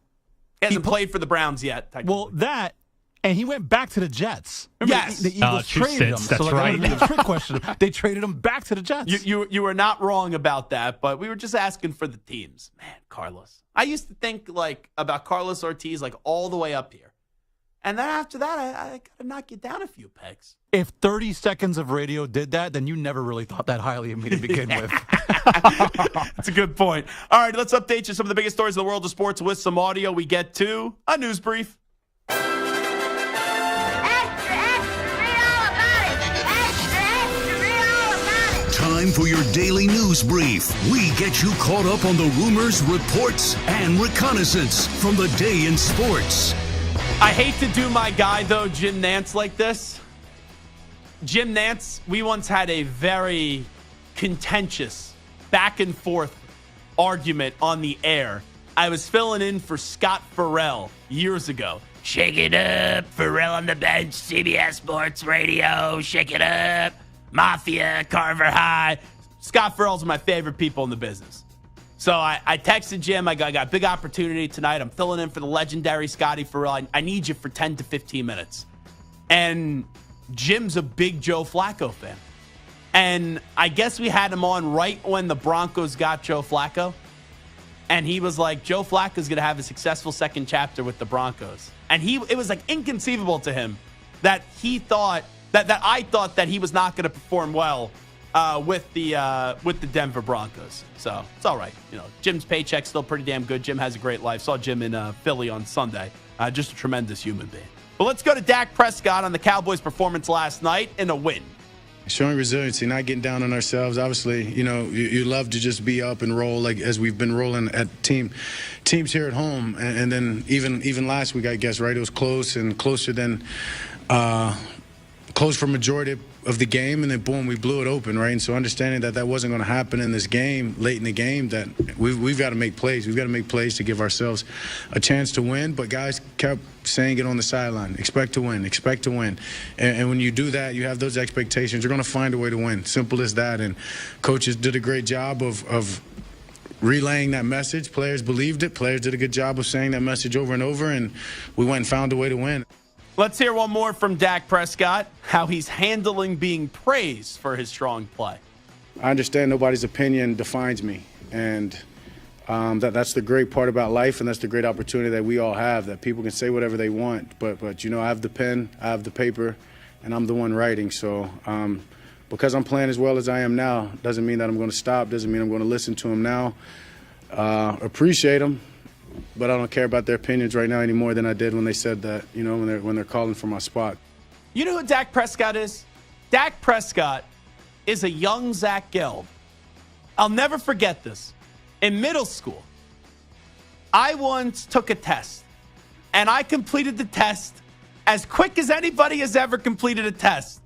he hasn't played for the Browns yet. Well, that, and he went back to the Jets. Remember, yes, the Eagles traded him. That's right. That was a trick question. They traded him back to the Jets. You were not wrong about that, but we were just asking for the teams. Man, Carlos. I used to think like about Carlos Ortiz like all the way up here. And then after that, I got to knock you down a few pegs. If 30 seconds of radio did that, then you never really thought that highly of me to begin with. That's a good point. All right, let's update you some of the biggest stories in the world of sports with some audio. We get to a news brief. Time for your daily news brief. We get you caught up on the rumors, reports, and reconnaissance from the day in sports. I hate to do my guy, though, Jim Nantz, like this. Jim Nantz, we once had a very contentious back and forth argument on the air. I was filling in for Scott Farrell years ago. Shake it up, Farrell on the bench, CBS Sports Radio, shake it up, Mafia, Carver High. Scott Farrell's one of my favorite people in the business. So I texted Jim. I got a big opportunity tonight. I'm filling in for the legendary Scotty Farrell. I need you for 10 to 15 minutes. And Jim's a big Joe Flacco fan. And I guess we had him on right when the Broncos got Joe Flacco. And he was like, Joe Flacco's going to have a successful second chapter with the Broncos. And it was like inconceivable to him that he thought that I thought that he was not going to perform well with the Denver Broncos. So it's all right. You know, Jim's paycheck's still pretty damn good. Jim has a great life. Saw Jim in Philly on Sunday. Just a tremendous human being. But let's go to Dak Prescott on the Cowboys' performance last night in a win. Showing resiliency, not getting down on ourselves. Obviously, you know, you love to just be up and roll like as we've been rolling at teams here at home. And then even last week, I guess, right, it was close and closer than close for majority of the game, and then boom, we blew it open, right? And so understanding that wasn't going to happen in this game, late in the game, that we've got to make plays. We've got to make plays to give ourselves a chance to win. But guys kept saying it on the sideline, expect to win, expect to win. And when you do that, you have those expectations. You're going to find a way to win. Simple as that. And coaches did a great job of relaying that message. Players believed it. Players did a good job of saying that message over and over, and we went and found a way to win. Let's hear one more from Dak Prescott, how he's handling being praised for his strong play. I understand nobody's opinion defines me, and that's the great part about life, and that's the great opportunity that we all have, that people can say whatever they want. But you know, I have the pen, I have the paper, and I'm the one writing. So because I'm playing as well as I am now, doesn't mean that I'm going to stop, doesn't mean I'm going to listen to them now. Appreciate them. But I don't care about their opinions right now any more than I did when they said that, you know, when they're calling for my spot. You know who Dak Prescott is? Dak Prescott is a young Zach Gelb. I'll never forget this. In middle school, I once took a test, and I completed the test as quick as anybody has ever completed a test.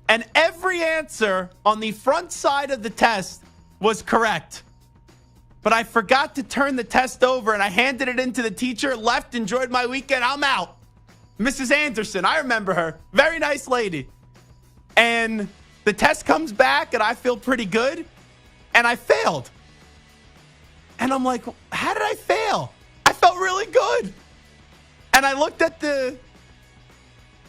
And every answer on the front side of the test was correct. But I forgot to turn the test over, and I handed it in to the teacher, left, enjoyed my weekend. I'm out. Mrs. Anderson, I remember her. Very nice lady. And the test comes back, and I feel pretty good, and I failed. And I'm like, how did I fail? I felt really good. And I looked at the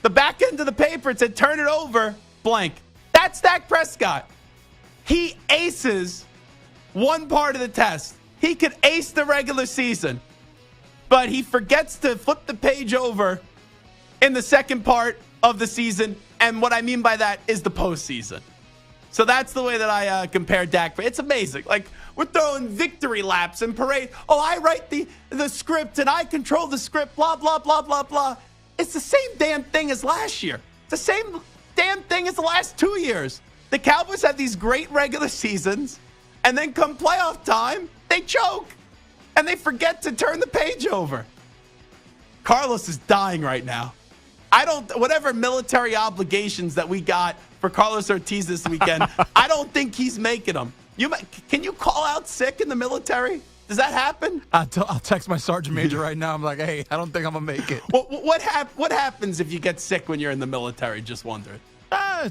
back end of the paper. It said, turn it over, blank. That's Dak Prescott. He aces one part of the test. He could ace the regular season, but he forgets to flip the page over in the second part of the season, and what I mean by that is the postseason. So that's the way that I compare Dak. It's amazing. Like, we're throwing victory laps and parade. Oh, I write the script, and I control the script, blah, blah, blah, blah, blah. It's the same damn thing as last year. It's the same damn thing as the last 2 years. The Cowboys have these great regular seasons, and then come playoff time, they choke. And they forget to turn the page over. Carlos is dying right now. whatever military obligations that we got for Carlos Ortiz this weekend, I don't think he's making them. Can you call out sick in the military? Does that happen? I'll text my sergeant major right now. I'm like, hey, I don't think I'm going to make it. What happens if you get sick when you're in the military? Just wondering.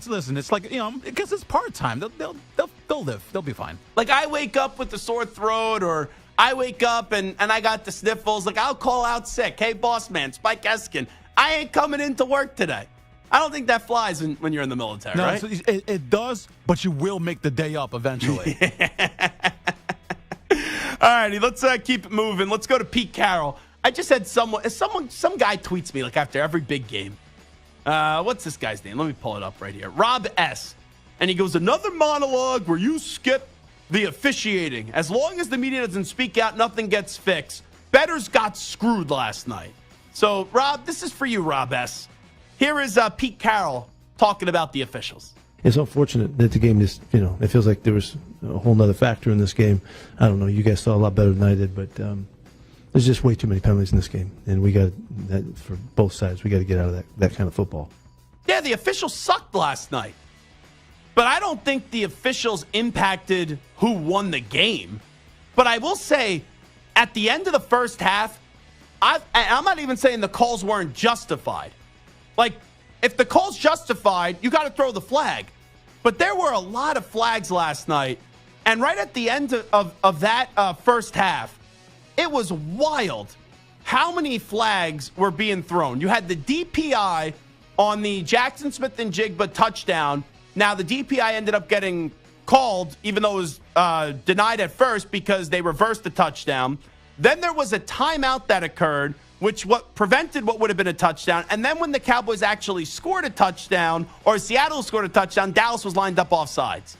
Listen, it's like, because it's part-time. They'll live. They'll be fine. Like, I wake up with a sore throat, or I wake up and I got the sniffles. Like, I'll call out sick. Hey, boss man, Spike Eskin, I ain't coming into work today. I don't think that flies when you're in the military, no, right? It does, but you will make the day up eventually. All righty, let's keep it moving. Let's go to Pete Carroll. I just had some guy tweets me like after every big game. What's this guy's name? Let me pull it up right here. Rob S. And he goes, another monologue where you skip the officiating. As long as the media doesn't speak out, nothing gets fixed. Bettors got screwed last night. So, Rob, this is for you, Rob S. Here is Pete Carroll talking about the officials. It's unfortunate that the game just, it feels like there was a whole nother factor in this game. I don't know. You guys saw a lot better than I did, but there's just way too many penalties in this game. And we got that for both sides. We got to get out of that kind of football. Yeah, the officials sucked last night. But I don't think the officials impacted who won the game. But I will say, at the end of the first half, I'm not even saying the calls weren't justified. Like, if the call's justified, you got to throw the flag. But there were a lot of flags last night. And right at the end of that first half, it was wild how many flags were being thrown. You had the DPI on the Jackson Smith and Jigba touchdown. Now, the DPI ended up getting called, even though it was denied at first because they reversed the touchdown. Then there was a timeout that occurred, which prevented what would have been a touchdown. And then when the Cowboys actually scored a touchdown, or Seattle scored a touchdown, Dallas was lined up offsides.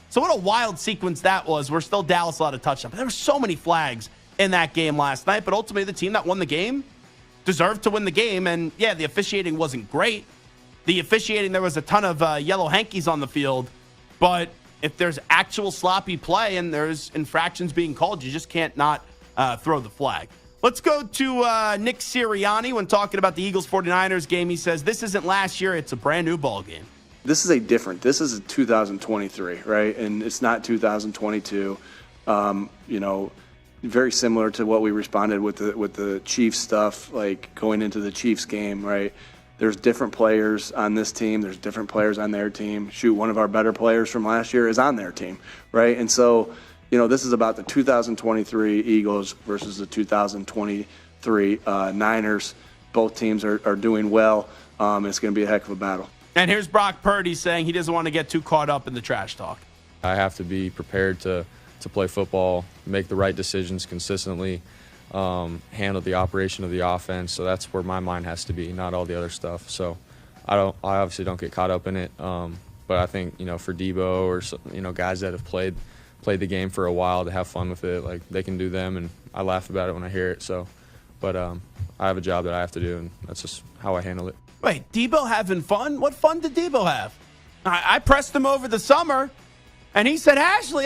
So what a wild sequence that was, where still Dallas allowed a touchdown. But there were so many flags in that game last night. But ultimately, the team that won the game deserved to win the game. And, yeah, the officiating wasn't great. The officiating, there was a ton of yellow hankies on the field. But if there's actual sloppy play and there's infractions being called, you just can't not throw the flag. Let's go to Nick Sirianni. When talking about the Eagles-49ers game, he says, this isn't last year, it's a brand-new ball game. This is this is 2023, right? And it's not 2022. Very similar to what we responded with the Chiefs stuff, like going into the Chiefs game, right? There's different players on this team. There's different players on their team. Shoot, one of our better players from last year is on their team, right? And so, this is about the 2023 Eagles versus the 2023 Niners. Both teams are doing well. It's going to be a heck of a battle. And here's Brock Purdy saying he doesn't want to get too caught up in the trash talk. I have to be prepared to play football, make the right decisions consistently, handle the operation of the offense. So that's where my mind has to be, not all the other stuff. So I obviously don't get caught up in it. But I think, for Debo or, guys that have played the game for a while to have fun with it, like they can do them. And I laugh about it when I hear it. So, but I have a job that I have to do, and that's just how I handle it. Wait, Debo having fun? What fun did Debo have? I pressed him over the summer, and he said, Ashley,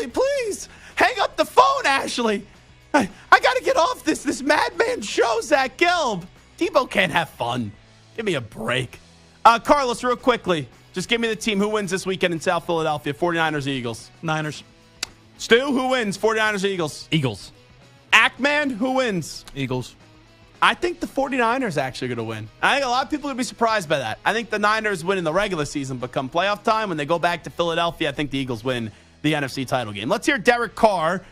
please, hang up the phone, Ashley. I got to get off this madman show, Zach Gelb. Debo can't have fun. Give me a break. Carlos, real quickly, just give me the team. Who wins this weekend in South Philadelphia, 49ers or Eagles? Niners. Stu, who wins, 49ers or Eagles? Eagles. Ackman, who wins? Eagles. I think the 49ers actually going to win. I think a lot of people are going to be surprised by that. I think the Niners win in the regular season, but come playoff time, when they go back to Philadelphia, I think the Eagles win the NFC title game. Let's hear Derek Carr.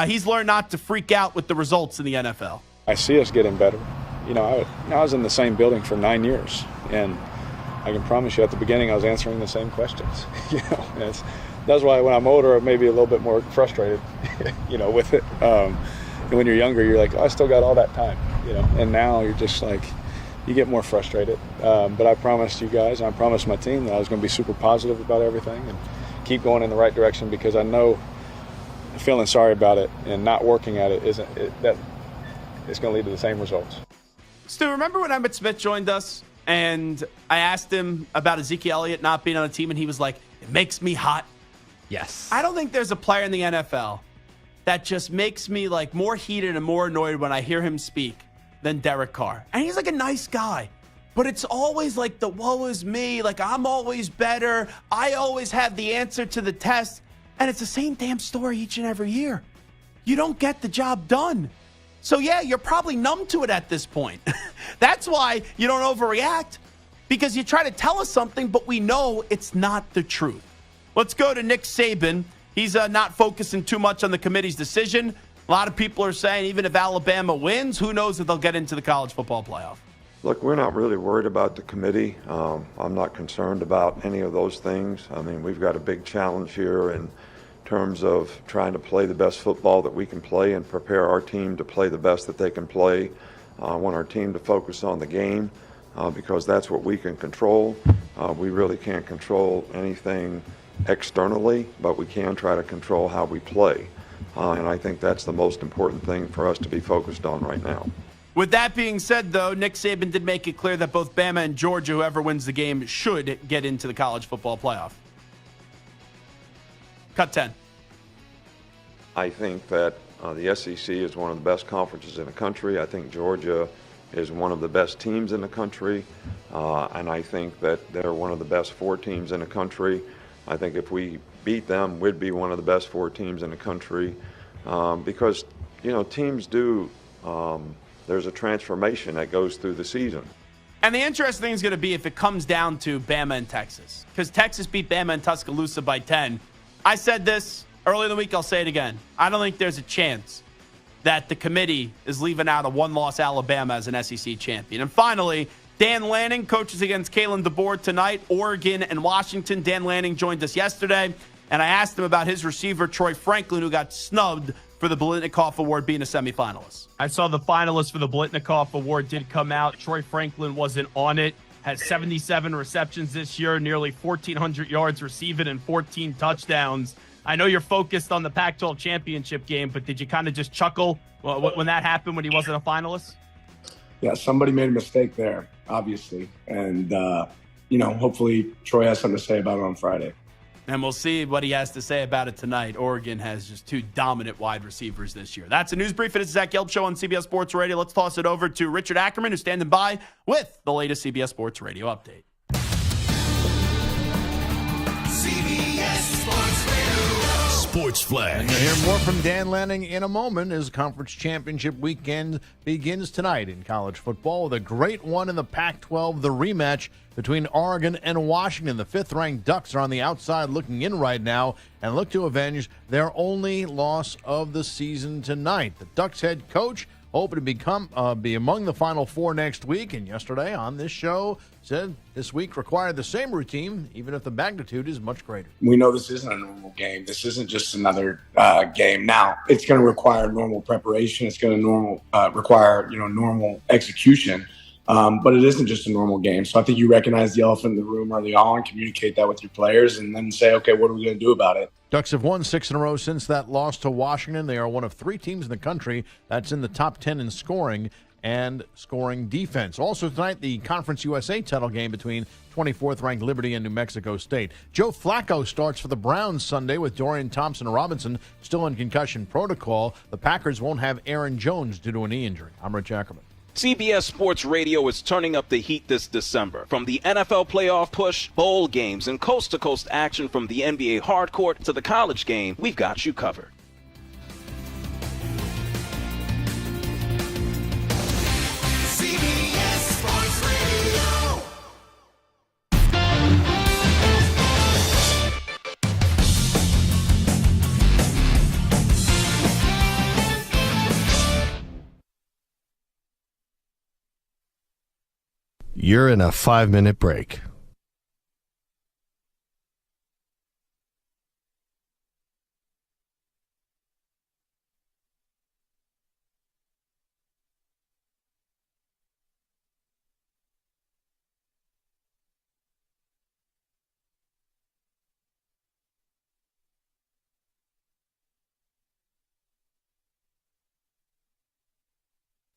He's learned not to freak out with the results in the NFL. I see us getting better. I was in the same building for 9 years, and I can promise you at the beginning I was answering the same questions. That's why when I'm older, I'm maybe a little bit more frustrated, with it. And when you're younger, you're like, I still got all that time, And now you're just like, you get more frustrated. But I promised you guys, and I promised my team that I was going to be super positive about everything and keep going in the right direction, because I know feeling sorry about it and not working at it it's going to lead to the same results. Stu, remember when Emmitt Smith joined us and I asked him about Ezekiel Elliott not being on the team, and he was like, it makes me hot? Yes. I don't think there's a player in the NFL that just makes me more heated and more annoyed when I hear him speak than Derek Carr. And he's like a nice guy. But it's always like the woe is me, like I'm always better. I always have the answer to the test. And it's the same damn story each and every year. You don't get the job done. So, yeah, you're probably numb to it at this point. That's why you don't overreact, because you try to tell us something, but we know it's not the truth. Let's go to Nick Saban. He's not focusing too much on the committee's decision. A lot of people are saying even if Alabama wins, who knows if they'll get into the college football playoff. Look, we're not really worried about the committee. I'm not concerned about any of those things. I mean, we've got a big challenge here in terms of trying to play the best football that we can play and prepare our team to play the best that they can play. I want our team to focus on the game because that's what we can control. We really can't control anything externally, but we can try to control how we play. And I think that's the most important thing for us to be focused on right now. With that being said, though, Nick Saban did make it clear that both Bama and Georgia, whoever wins the game, should get into the college football playoff. Cut 10. I think that the SEC is one of the best conferences in the country. I think Georgia is one of the best teams in the country. And I think that they're one of the best 4 teams in the country. I think if we beat them, we'd be one of the best 4 teams in the country. Because, teams do... there's a transformation that goes through the season. And the interesting thing is going to be if it comes down to Bama and Texas. Because Texas beat Bama and Tuscaloosa by 10. I said this earlier in the week. I'll say it again. I don't think there's a chance that the committee is leaving out a one-loss Alabama as an SEC champion. And finally, Dan Lanning coaches against Kalen DeBoer tonight, Oregon and Washington. Dan Lanning joined us yesterday, and I asked him about his receiver, Troy Franklin, who got snubbed for the Blitnikoff Award, being a semifinalist. I saw the finalists for the Blitnikoff Award did come out. Troy Franklin wasn't on it. Has 77 receptions this year, nearly 1,400 yards receiving and 14 touchdowns. I know you're focused on the Pac-12 championship game, but did you kind of just chuckle when that happened when he wasn't a finalist? Yeah, somebody made a mistake there, obviously. And, hopefully Troy has something to say about it on Friday. And we'll see what he has to say about it tonight. Oregon has just 2 dominant wide receivers this year. That's a news brief. It's the Zach Gelb Show on CBS Sports Radio. Let's toss it over to Richard Ackerman, who's standing by with the latest CBS Sports Radio update. CBS Sports Radio. Sports Flash. And you'll hear more from Dan Lanning in a moment as conference championship weekend begins tonight in college football with a great one in the Pac-12, the rematch between Oregon and Washington. The 5th-ranked Ducks are on the outside looking in right now and look to avenge their only loss of the season tonight. The Ducks head coach hoping to be among the Final 4 next week, and yesterday on this show said this week required the same routine, even if the magnitude is much greater. We know this isn't a normal game. This isn't just another game. Now, it's going to require normal preparation. It's going to require normal execution. But it isn't just a normal game. So I think you recognize the elephant in the room early on, communicate that with your players, and then say, okay, what are we going to do about it? Ducks have won 6 in a row since that loss to Washington. They are one of 3 teams in the country that's in the top 10 in scoring and scoring defense. Also tonight, the Conference USA title game between 24th-ranked Liberty and New Mexico State. Joe Flacco starts for the Browns Sunday with Dorian Thompson-Robinson still in concussion protocol. The Packers won't have Aaron Jones due to a knee injury. I'm Rich Ackerman. CBS Sports Radio is turning up the heat this December. From the NFL playoff push, bowl games, and coast-to-coast action from the NBA hardcourt to the college game, we've got you covered. CBS Sports Radio. You're in a 5-minute break.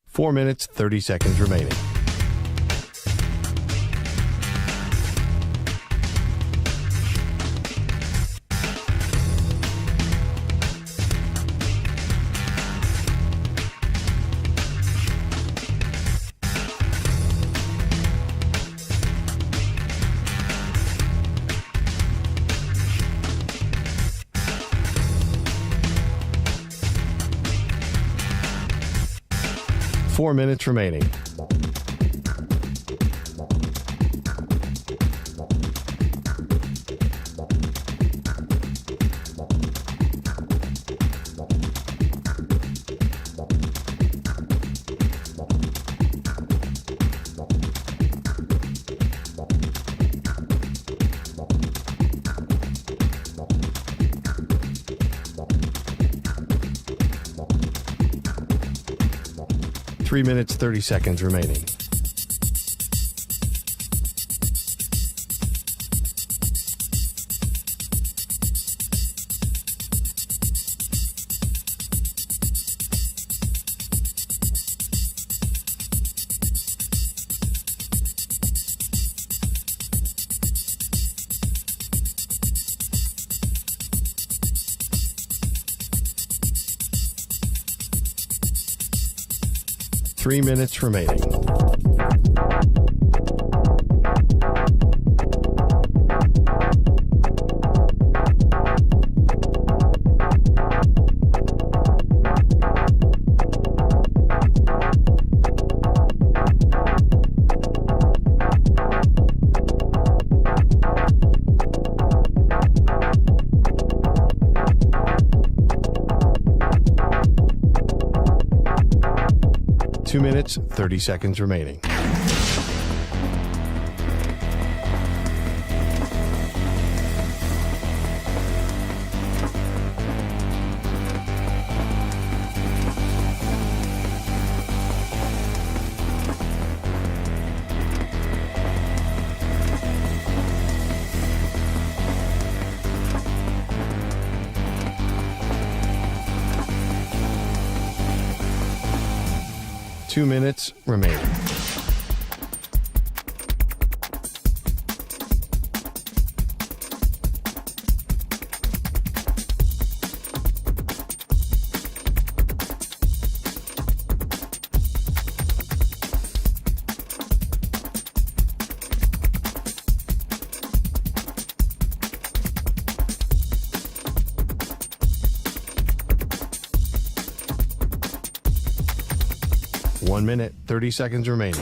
Four minutes, 30 seconds remaining. 4 minutes remaining. Three minutes, 30 seconds remaining. Three minutes remaining. Two minutes, 30 seconds remaining. Two minutes remaining. One minute, 30 seconds remaining.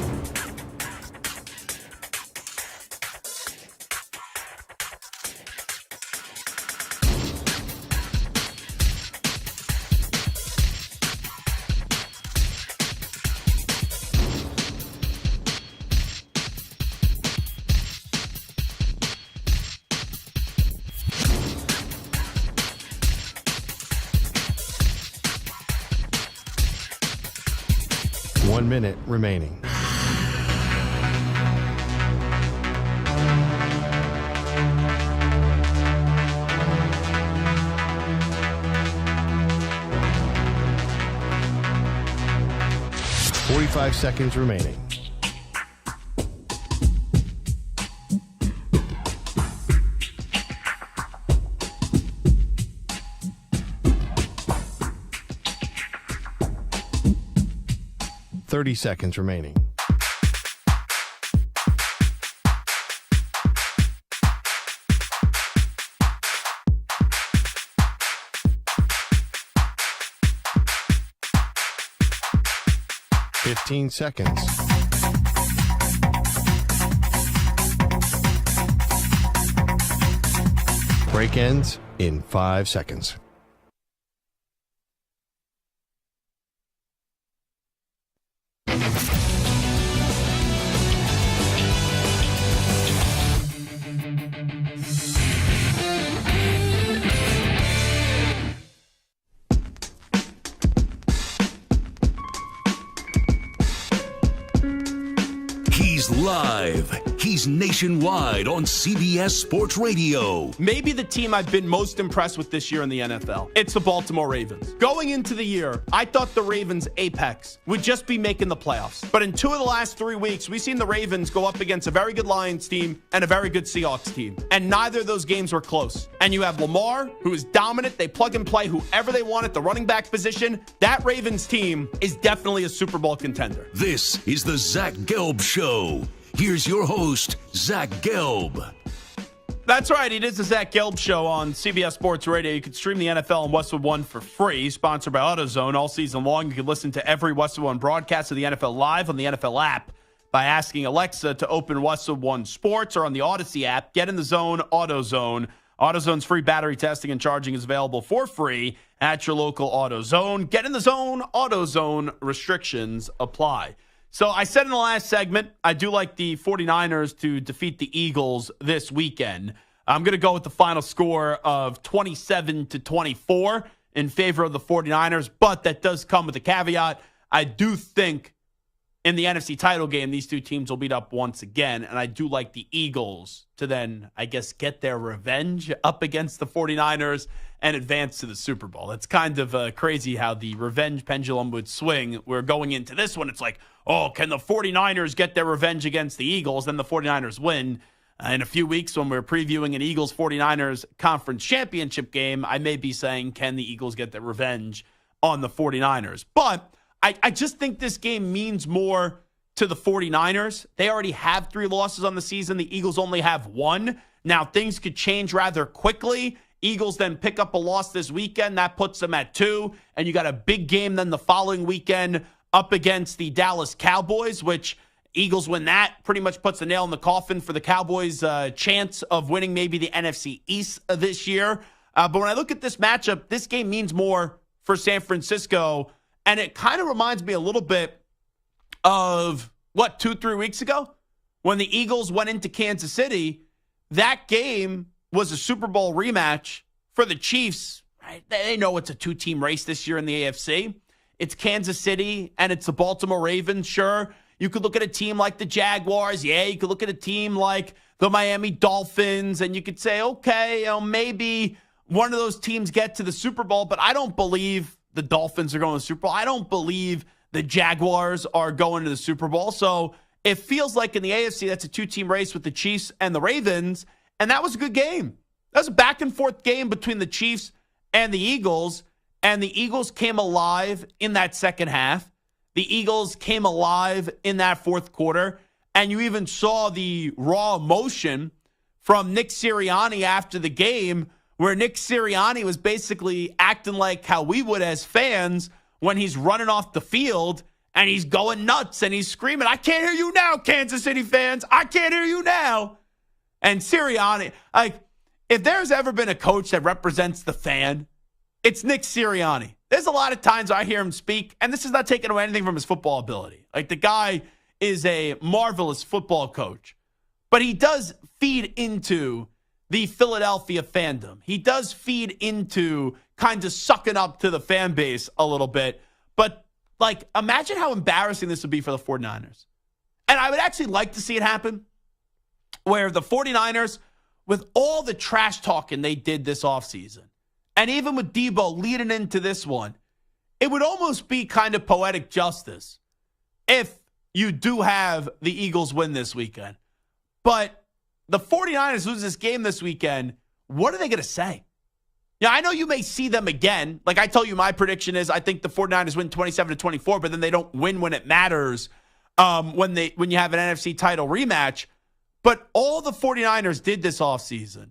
One minute remaining. Forty-five seconds remaining. Thirty seconds remaining. Fifteen seconds. Break ends in 5 seconds. He's live. He's nationwide on CBS Sports Radio. Maybe the team I've been most impressed with this year in the NFL. It's the Baltimore Ravens. Going into the year, I thought the Ravens' apex would just be making the playoffs. But in 2 of the last 3 weeks, we've seen the Ravens go up against a very good Lions team and a very good Seahawks team. And neither of those games were close. And you have Lamar, who is dominant. They plug and play whoever they want at the running back position. That Ravens team is definitely a Super Bowl contender. This is the Zach Gelb Show. Here's your host, Zach Gelb. That's right. It is the Zach Gelb Show on CBS Sports Radio. You can stream the NFL on Westwood One for free, sponsored by AutoZone. All season long, you can listen to every Westwood One broadcast of the NFL live on the NFL app by asking Alexa to open Westwood One Sports, or on the Odyssey app. Get in the zone, AutoZone. AutoZone's free battery testing and charging is available for free at your local AutoZone. Get in the zone, AutoZone. Restrictions apply. So I said in the last segment, I do like the 49ers to defeat the Eagles this weekend. I'm going to go with the final score of 27-24 in favor of the 49ers, but that does come with a caveat. I do think in the NFC title game, these two teams will beat up once again, and I do like the Eagles to then, I guess, get their revenge up against the 49ers and advance to the Super Bowl. It's kind of crazy how the revenge pendulum would swing. We're going into this one, it's like, oh, can the 49ers get their revenge against the Eagles? Then the 49ers win. In a few weeks, when we're previewing an Eagles-49ers conference championship game, I may be saying, can the Eagles get their revenge on the 49ers? But I just think this game means more to the 49ers. They already have 3 losses on the season. The Eagles only have 1. Now, things could change rather quickly. Eagles then pick up a loss this weekend. That puts them at 2. And you got a big game then the following weekend up against the Dallas Cowboys, which Eagles win that. Pretty much puts a nail in the coffin for the Cowboys' chance of winning maybe the NFC East this year. But when I look at this matchup, this game means more for San Francisco. And it kind of reminds me a little bit of, 2-3 weeks ago? When the Eagles went into Kansas City, that game was a Super Bowl rematch for the Chiefs. Right? They know it's a 2-team race this year in the AFC. It's Kansas City and it's the Baltimore Ravens. Sure, you could look at a team like the Jaguars. Yeah, you could look at a team like the Miami Dolphins, and you could say, okay, maybe one of those teams get to the Super Bowl, but I don't believe the Dolphins are going to the Super Bowl. I don't believe the Jaguars are going to the Super Bowl. So it feels like in the AFC, that's a 2-team race with the Chiefs and the Ravens, and that was a good game. That was a back-and-forth game between the Chiefs and the Eagles, and the Eagles came alive in that second half. The Eagles came alive in that fourth quarter, and you even saw the raw emotion from Nick Sirianni after the game, where Nick Sirianni was basically acting like how we would as fans when he's running off the field and he's going nuts and he's screaming, I can't hear you now, Kansas City fans. I can't hear you now. And Sirianni, if there's ever been a coach that represents the fan, it's Nick Sirianni. There's a lot of times I hear him speak, and this is not taking away anything from his football ability. The guy is a marvelous football coach, but he does feed into the Philadelphia fandom. He does feed into kind of sucking up to the fan base a little bit. But, imagine how embarrassing this would be for the 49ers. And I would actually like to see it happen where the 49ers, with all the trash talking they did this offseason, and even with Debo leading into this one, it would almost be kind of poetic justice if you do have the Eagles win this weekend. But the 49ers lose this game this weekend, what are they going to say? Yeah, I know you may see them again. Like I told you, my prediction is I think the 49ers win 27-24, but then they don't win when it matters when you have an NFC title rematch. But all the 49ers did this offseason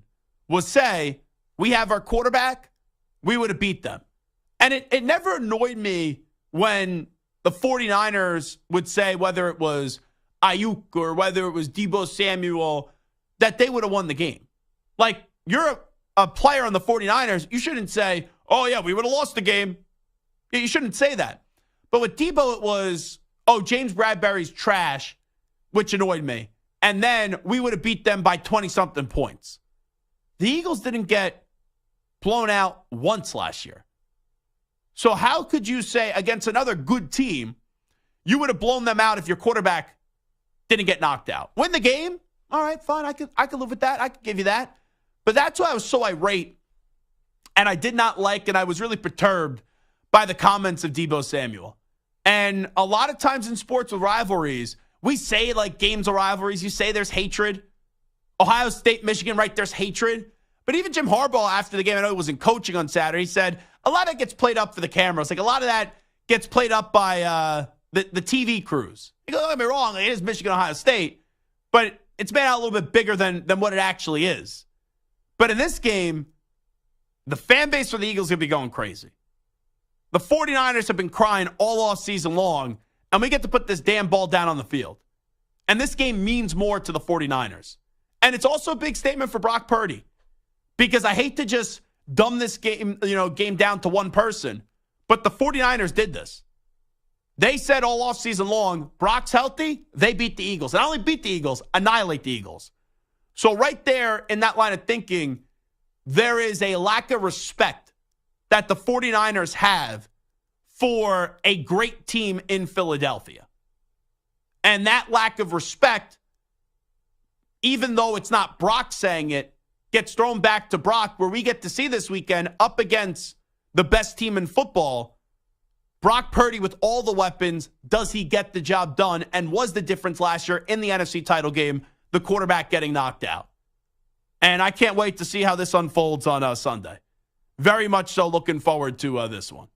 was say, we have our quarterback, we would have beat them. And it never annoyed me when the 49ers would say, whether it was Ayuk or whether it was Debo Samuel, that they would have won the game. Like, you're a player on the 49ers, you shouldn't say, oh, yeah, we would have lost the game. You shouldn't say that. But with Debo, it was, oh, James Bradbury's trash, which annoyed me. And then we would have beat them by 20-something points. The Eagles didn't get blown out once last year. So how could you say against another good team, you would have blown them out if your quarterback didn't get knocked out? Win the game? All right, fine. I could live with that. I could give you that. But that's why I was so irate. And I did not like, and I was really perturbed by the comments of Debo Samuel. And a lot of times in sports with rivalries, we say like games of rivalries, you say there's hatred. Ohio State, Michigan, right, there's hatred. But even Jim Harbaugh after the game, I know he wasn't coaching on Saturday, he said a lot of it gets played up for the cameras. Like a lot of that gets played up by the TV crews. Don't get me wrong, it is Michigan, Ohio State, but it's made out a little bit bigger than what it actually is. But in this game, the fan base for the Eagles is going to be going crazy. The 49ers have been crying all off season long, and we get to put this damn ball down on the field. And this game means more to the 49ers. And it's also a big statement for Brock Purdy, because I hate to just dumb this game down to one person, but the 49ers did this. They said all off season long, Brock's healthy, they beat the Eagles. And not only beat the Eagles, annihilate the Eagles. So right there in that line of thinking, there is a lack of respect that the 49ers have for a great team in Philadelphia. And that lack of respect, even though it's not Brock saying it, gets thrown back to Brock, where we get to see this weekend up against the best team in football. Brock Purdy with all the weapons, does he get the job done? And was the difference last year in the NFC title game, the quarterback getting knocked out? And I can't wait to see how this unfolds on Sunday. Very much so looking forward to this one.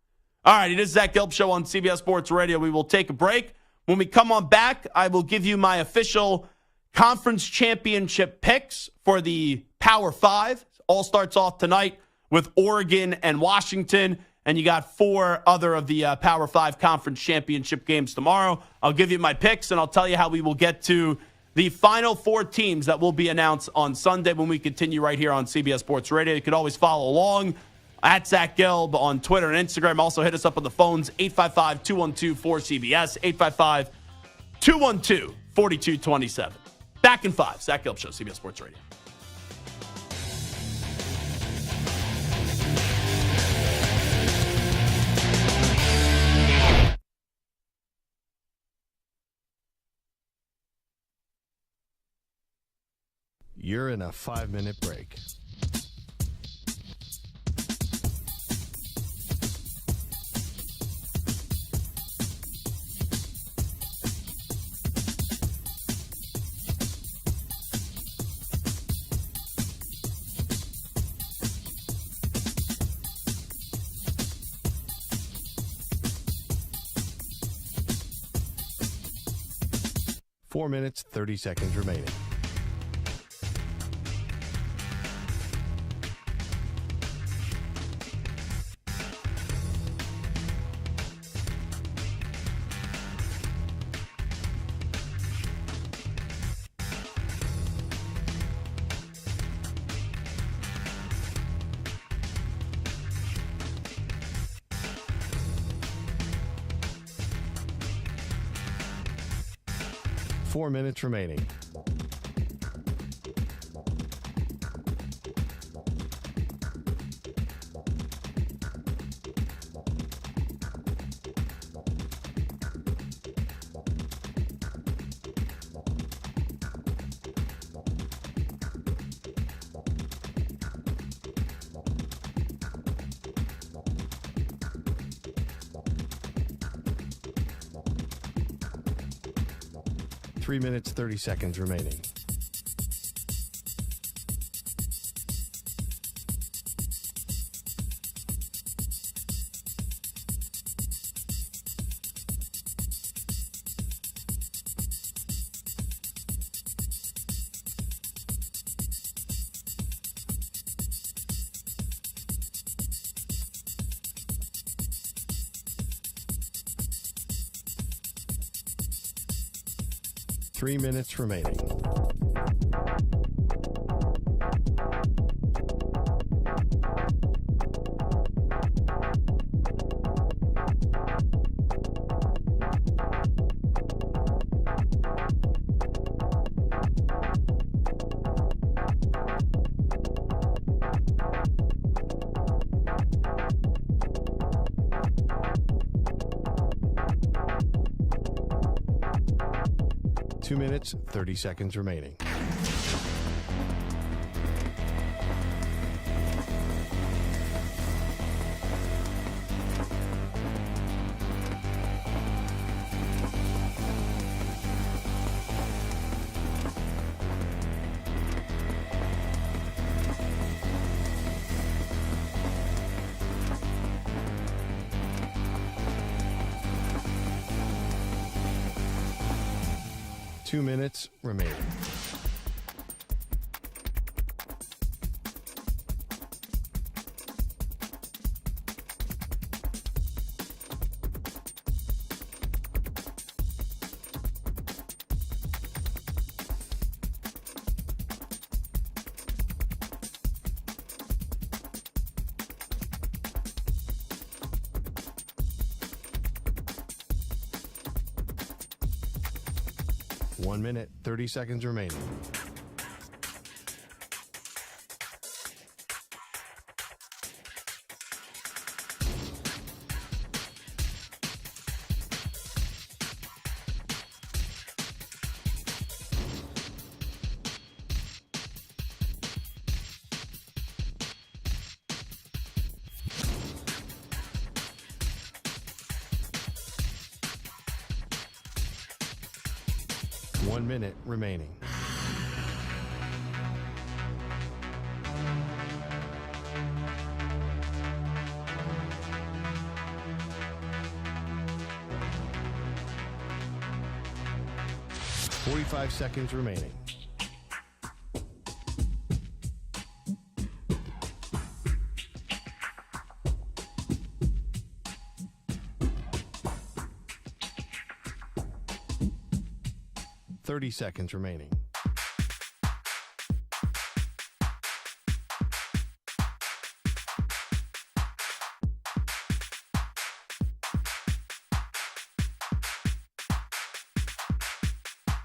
All right, it is Zach Gelb Show on CBS Sports Radio. We will take a break. When we come on back, I will give you my official conference championship picks for the Power 5. All starts off tonight with Oregon and Washington. And you got 4 other of the Power 5 conference championship games tomorrow. I'll give you my picks, and I'll tell you how we will get to the final 4 teams that will be announced on Sunday when we continue right here on CBS Sports Radio. You can always follow along at Zach Gelb on Twitter and Instagram. Also hit us up on the phones, 855-212-4CBS, 855-212-4227. Back in 5. Zach Gelb Show, CBS Sports Radio. You're in a 5-minute break. Four minutes, 30 seconds remaining. Four minutes remaining. Three minutes, 30 seconds remaining. Three minutes remaining. Two minutes, 30 seconds remaining. Two minutes remaining. 1 minute, 30 seconds remaining. One minute remaining. Forty-five seconds remaining. Seconds remaining.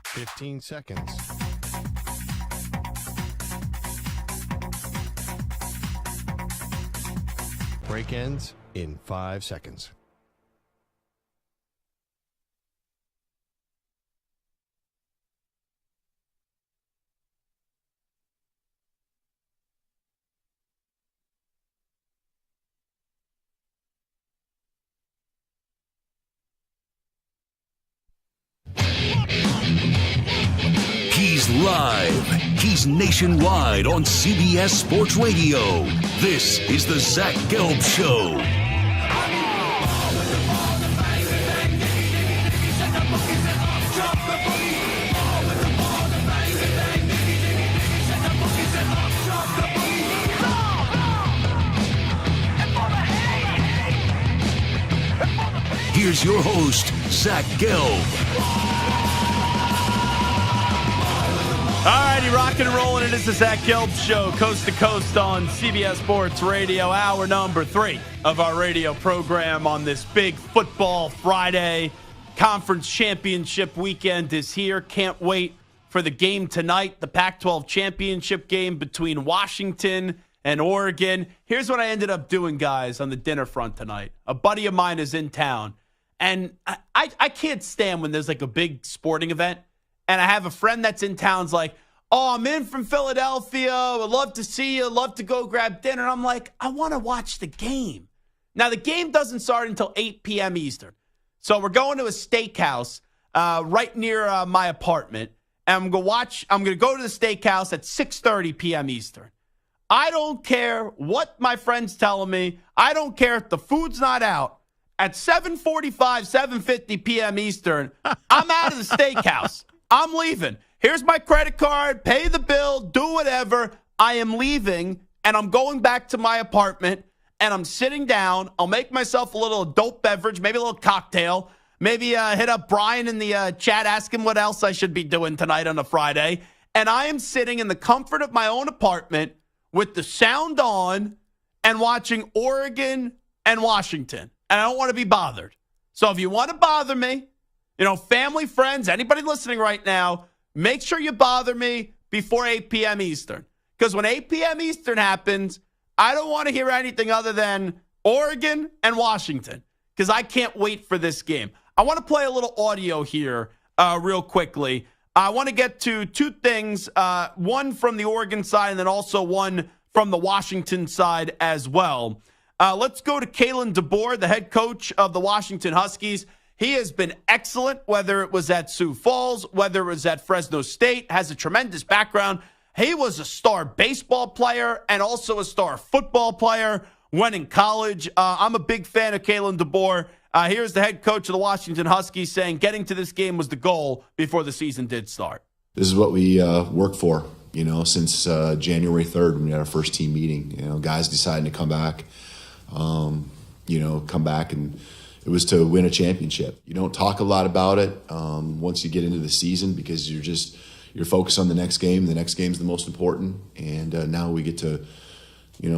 Fifteen seconds. Break ends in 5 seconds. He's live. He's nationwide on CBS Sports Radio. This is the Zach Gelb Show. Here's your host, Zach Gelb. All righty, rocking and rolling. It is the Zach Gelb Show, coast to coast on CBS Sports Radio, hour number 3 of our radio program on this big football Friday. Conference championship weekend is here. Can't wait for the game tonight, the Pac-12 championship game between Washington and Oregon. Here's what I ended up doing, guys, on the dinner front tonight. A buddy of mine is in town, and I can't stand when there's like a big sporting event. And I have a friend that's in town's like, oh, I'm in from Philadelphia. I'd love to see you. Love to go grab dinner. I'm like, I want to watch the game. Now, the game doesn't start until 8 p.m. Eastern. So we're going to a steakhouse right near my apartment. And I'm going to go to the steakhouse at 6:30 p.m. Eastern. I don't care what my friend's telling me. I don't care if the food's not out. At 7:45, 7:50 p.m. Eastern, I'm out of the steakhouse. I'm leaving. Here's my credit card. Pay the bill. Do whatever. I am leaving, and I'm going back to my apartment, and I'm sitting down. I'll make myself a little adult beverage, maybe a little cocktail. Maybe hit up Brian in the chat, ask him what else I should be doing tonight on a Friday. And I am sitting in the comfort of my own apartment with the sound on and watching Oregon and Washington. And I don't want to be bothered. So if you want to bother me, family, friends, anybody listening right now, make sure you bother me before 8 p.m. Eastern. Because when 8 p.m. Eastern happens, I don't want to hear anything other than Oregon and Washington. Because I can't wait for this game. I want to play a little audio here real quickly. I want to get to two things, one from the Oregon side and then also one from the Washington side as well. Let's go to Kalen DeBoer, the head coach of the Washington Huskies. He has been excellent, whether it was at Sioux Falls, whether it was at Fresno State, has a tremendous background. He was a star baseball player and also a star football player when in college. I'm a big fan of Kalen DeBoer. Here's the head coach of the Washington Huskies saying getting to this game was the goal before the season did start. This is what we work for, since January 3rd when we had our first team meeting. Guys deciding to come back, and it was to win a championship. You don't talk a lot about it once you get into the season because you're focused on the next game. The next game's the most important, and now we get to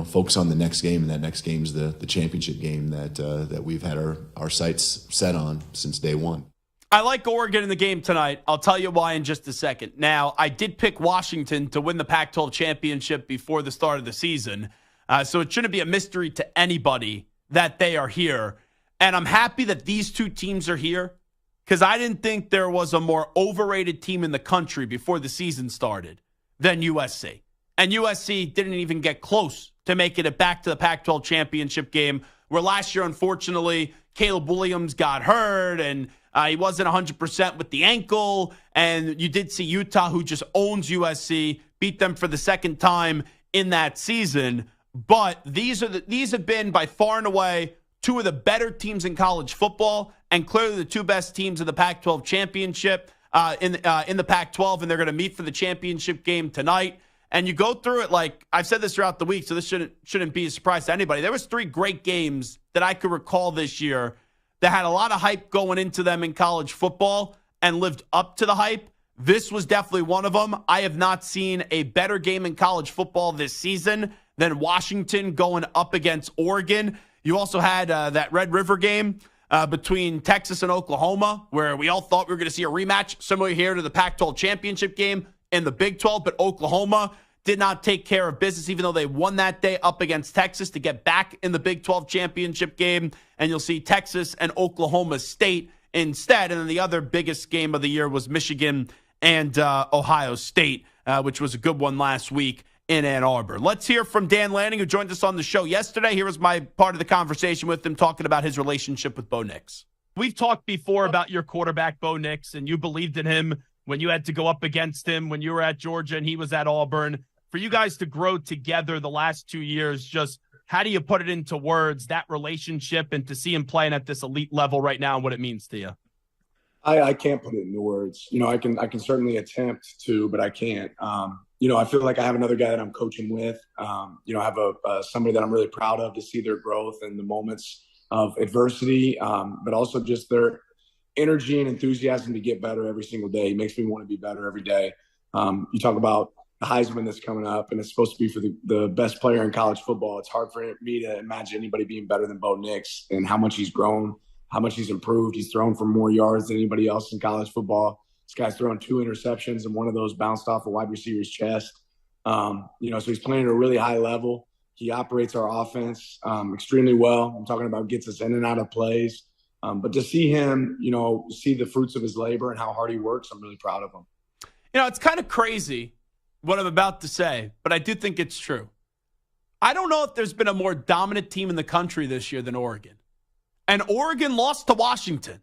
focus on the next game, and that next game's the championship game that we've had our sights set on since day one. I like Oregon in the game tonight. I'll tell you why in just a second. Now, I did pick Washington to win the Pac-12 championship before the start of the season, so it shouldn't be a mystery to anybody that they are here. And I'm happy that these two teams are here because I didn't think there was a more overrated team in the country before the season started than USC. And USC didn't even get close to making it back to the Pac-12 championship game, where last year, unfortunately, Caleb Williams got hurt and he wasn't 100% with the ankle. And you did see Utah, who just owns USC, beat them for the second time in that season. But these have been by far and away two of the better teams in college football, and clearly the two best teams in the Pac-12 championship in the Pac-12, and they're going to meet for the championship game tonight. And you go through it like I've said this throughout the week, so this shouldn't be a surprise to anybody. There was 3 great games that I could recall this year that had a lot of hype going into them in college football and lived up to the hype. This was definitely one of them. I have not seen a better game in college football this season than Washington going up against Oregon. You also had that Red River game between Texas and Oklahoma, where we all thought we were going to see a rematch, similar here to the Pac-12 championship game in the Big 12, but Oklahoma did not take care of business, even though they won that day up against Texas to get back in the Big 12 championship game. And you'll see Texas and Oklahoma State instead. And then the other biggest game of the year was Michigan and Ohio State, which was a good one last week in Ann Arbor. Let's hear from Dan Lanning, who joined us on the show yesterday. Here was my part of the conversation with him, talking about his relationship with Bo Nix. We've talked before about your quarterback, Bo Nix, and you believed in him when you had to go up against him when you were at Georgia and he was at Auburn. For you guys to grow together the last 2 years, just how do you put it into words, that relationship, and to see him playing at this elite level right now and what it means to you? I can't put it into words. I can certainly attempt to, but I can't. I feel like I have another guy that I'm coaching with. I have somebody that I'm really proud of to see their growth in the moments of adversity, but also just their energy and enthusiasm to get better every single day. It makes me want to be better every day. You talk about the Heisman that's coming up, and it's supposed to be for the best player in college football. It's hard for me to imagine anybody being better than Bo Nix and how much he's grown, how much he's improved. He's thrown for more yards than anybody else in college football. This guy's thrown 2 interceptions, and one of those bounced off a wide receiver's chest. So he's playing at a really high level. He operates our offense extremely well. I'm talking about gets us in and out of plays. But to see him, see the fruits of his labor and how hard he works, I'm really proud of him. It's kind of crazy what I'm about to say, but I do think it's true. I don't know if there's been a more dominant team in the country this year than Oregon. And Oregon lost to Washington.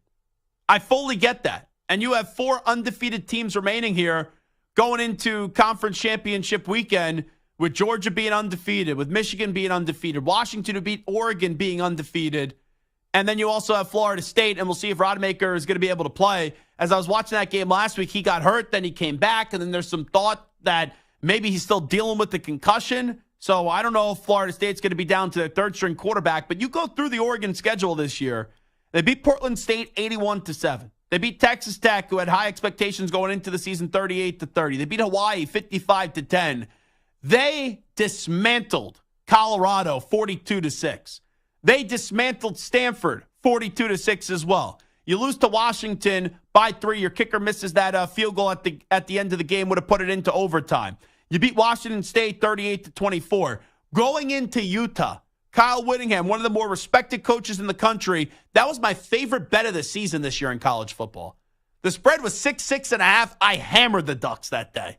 I fully get that. And you have 4 undefeated teams remaining here going into conference championship weekend, with Georgia being undefeated, with Michigan being undefeated, Washington who beat Oregon being undefeated. And then you also have Florida State, and we'll see if Rodemaker is going to be able to play. As I was watching that game last week, he got hurt, then he came back, and then there's some thought that maybe he's still dealing with the concussion. So I don't know if Florida State's going to be down to their third-string quarterback. But you go through the Oregon schedule this year. They beat Portland State 81-7. They beat Texas Tech, who had high expectations going into the season, 38-30. They beat Hawaii 55-10. They dismantled Colorado 42-6. They dismantled Stanford 42-6 as well. You lose to Washington by 3. Your kicker misses that field goal at the end of the game, would have put it into overtime. You beat Washington State 38-24. Going into Utah, Kyle Whittingham, one of the more respected coaches in the country, that was my favorite bet of the season this year in college football. The spread was 6.5. I hammered the Ducks that day.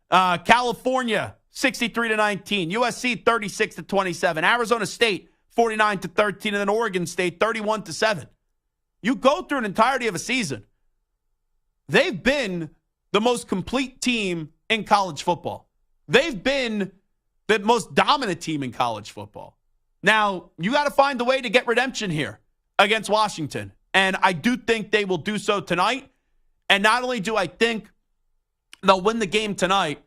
California 63-19. USC 36-27. Arizona State 49-13, and then Oregon State 31-7. You go through an entirety of a season. They've been the most complete team in college football. They've been the most dominant team in college football. Now, you got to find a way to get redemption here against Washington. And I do think they will do so tonight. And not only do I think they'll win the game tonight,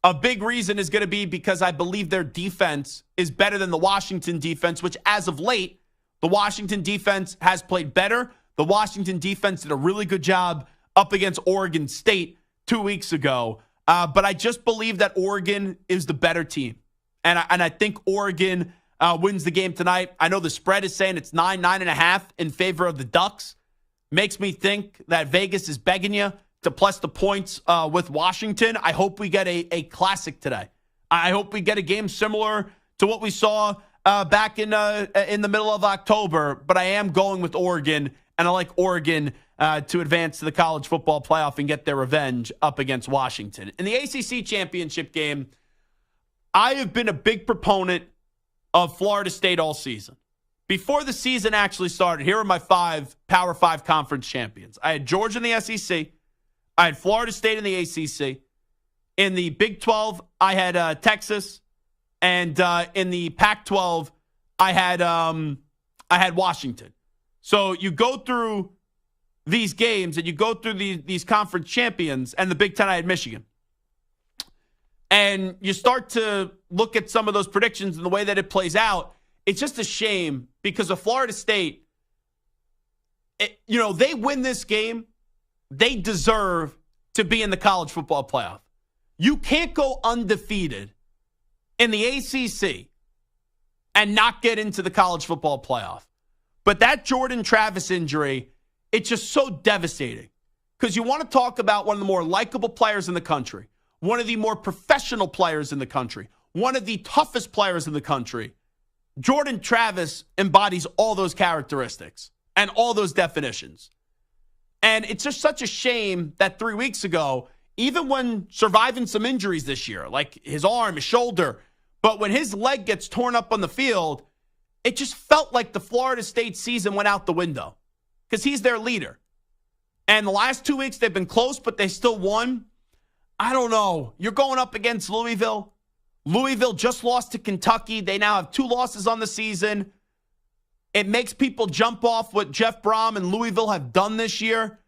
a big reason is going to be because I believe their defense is better than the Washington defense, which as of late, the Washington defense has played better. The Washington defense did a really good job up against Oregon State 2 weeks ago. But I just believe that Oregon is the better team. And I think Oregon wins the game tonight. I know the spread is saying it's 9.5 in favor of the Ducks. makes me think that Vegas is begging you to plus the points with Washington. I hope we get a classic today. I hope we get a game similar to what we saw back in the middle of October. But I am going with Oregon, and I like Oregon to advance to the college football playoff and get their revenge up against Washington. In the ACC championship game, I have been a big proponent of Florida State all season. Before the season actually started, here are my 5 Power 5 conference champions. I had Georgia in the SEC. I had Florida State in the ACC. In the Big 12, I had Texas. And in the Pac-12, I had Washington. So you go through these games and you go through these conference champions, and the Big 10, I had Michigan. And you start to look at some of those predictions and the way that it plays out. It's just a shame because of Florida State. They win this game. They deserve to be in the college football playoff. You can't go undefeated in the ACC and not get into the college football playoff. But that Jordan Travis injury, it's just so devastating because you want to talk about one of the more likable players in the country, one of the more professional players in the country, one of the toughest players in the country. Jordan Travis embodies all those characteristics and all those definitions. And it's just such a shame that 3 weeks ago, even when surviving some injuries this year, like his arm, his shoulder, but when his leg gets torn up on the field, it just felt like the Florida State season went out the window because he's their leader. And the last 2 weeks, they've been close, but they still won. I don't know. You're going up against Louisville. Louisville just lost to Kentucky. They now have 2 losses on the season. It makes people jump off what Jeff Brom and Louisville have done this year.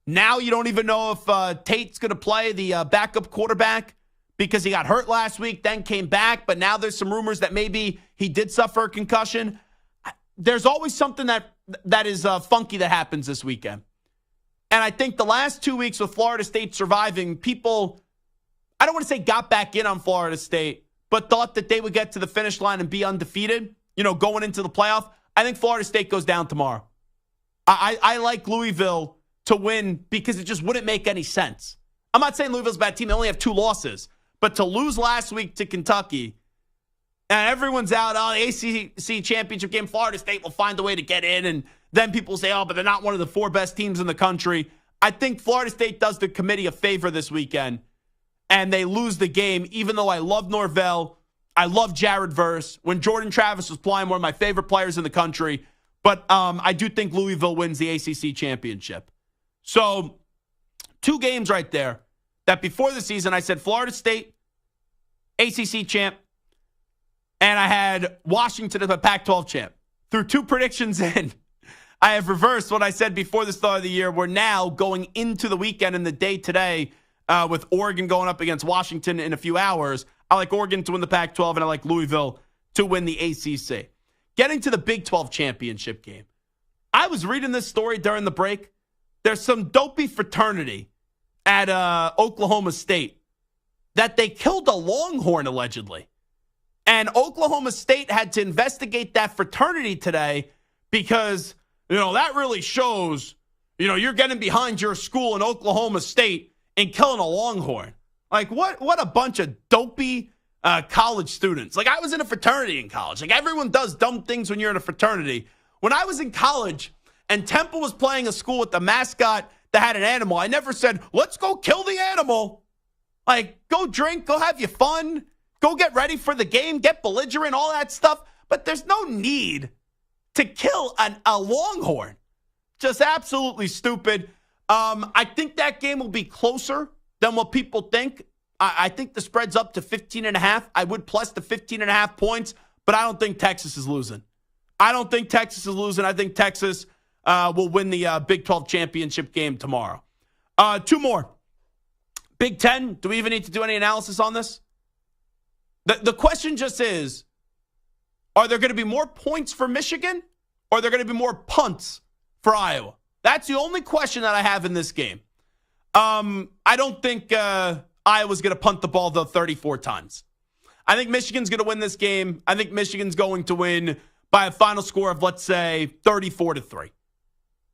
Now you don't even know if Tate's going to play, the backup quarterback, because he got hurt last week, then came back. But now there's some rumors that maybe he did suffer a concussion. There's always something that is funky that happens this weekend. And I think the last 2 weeks with Florida State surviving, people, I don't want to say got back in on Florida State, but thought that they would get to the finish line and be undefeated, going into the playoff. I think Florida State goes down tomorrow. I like Louisville to win because it just wouldn't make any sense. I'm not saying Louisville's a bad team. They only have 2 losses. But to lose last week to Kentucky, and everyone's out, the ACC championship game, Florida State will find a way to get in. And then people say, but they're not one of the 4 best teams in the country. I think Florida State does the committee a favor this weekend. And they lose the game, even though I love Norvell. I love Jared Verse. When Jordan Travis was playing, one of my favorite players in the country. But I do think Louisville wins the ACC championship. So 2 games right there that before the season I said Florida State, ACC champ, and I had Washington as a Pac-12 champ. Through 2 predictions in, I have reversed what I said before the start of the year. We're now going into the weekend and the day today with Oregon going up against Washington in a few hours. I like Oregon to win the Pac-12, and I like Louisville to win the ACC. Getting to the Big 12 championship game. I was reading this story during the break. There's some dopey fraternity at Oklahoma State that they killed a Longhorn, allegedly. And Oklahoma State had to investigate that fraternity today because, that really shows, you're getting behind your school in Oklahoma State and killing a Longhorn. Like, what a bunch of dopey college students. Like, I was in a fraternity in college. Like, everyone does dumb things when you're in a fraternity. When I was in college and Temple was playing a school with the mascot that had an animal, I never said, let's go kill the animal. Like, go drink, go have your fun, go get ready for the game, get belligerent, all that stuff. But there's no need to kill a Longhorn. Just absolutely stupid. I think that game will be closer than what people think. I think the spread's up to 15.5. I would plus the 15.5 points, but I don't think Texas is losing. I think Texas will win the Big 12 championship game tomorrow. 2 more. Big 10, do we even need to do any analysis on this? The question just is, are there going to be more points for Michigan or are there going to be more punts for Iowa? That's the only question that I have in this game. I don't think Iowa's going to punt the ball, though, 34 times. I think Michigan's going to win this game. I think Michigan's going to win by a final score of, let's say, 34-3.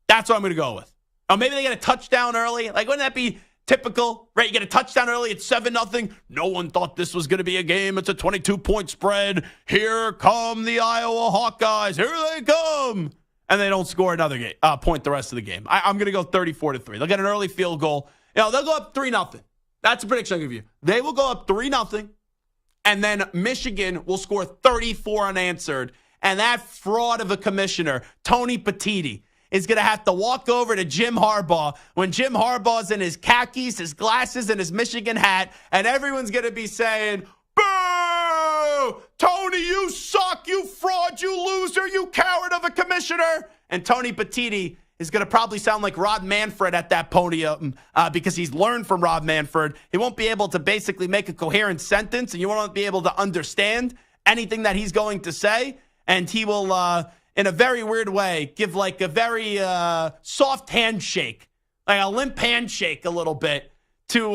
That's what I'm going to go with. Or maybe they get a touchdown early. Like, wouldn't that be typical, right? You get a touchdown early, it's 7-0. No one thought this was going to be a game. It's a 22-point spread. Here come the Iowa Hawkeyes. Here they come. And they don't score another point the rest of the game. I'm going to go 34-3. They'll get an early field goal. They'll go up 3-0. That's a prediction I'll give you. They will go up 3-0, and then Michigan will score 34 unanswered. And that fraud of a commissioner, Tony Petitti, is going to have to walk over to Jim Harbaugh when Jim Harbaugh's in his khakis, his glasses, and his Michigan hat, and everyone's going to be saying, "Boo! Tony, you suck, you fraud, you loser, you coward of a commissioner." And Tony Petitti is going to probably sound like Rob Manfred at that podium because he's learned from Rob Manfred. He won't be able to basically make a coherent sentence, and you won't be able to understand anything that he's going to say. And he will, in a very weird way, give like a very soft handshake, like a limp handshake a little bit to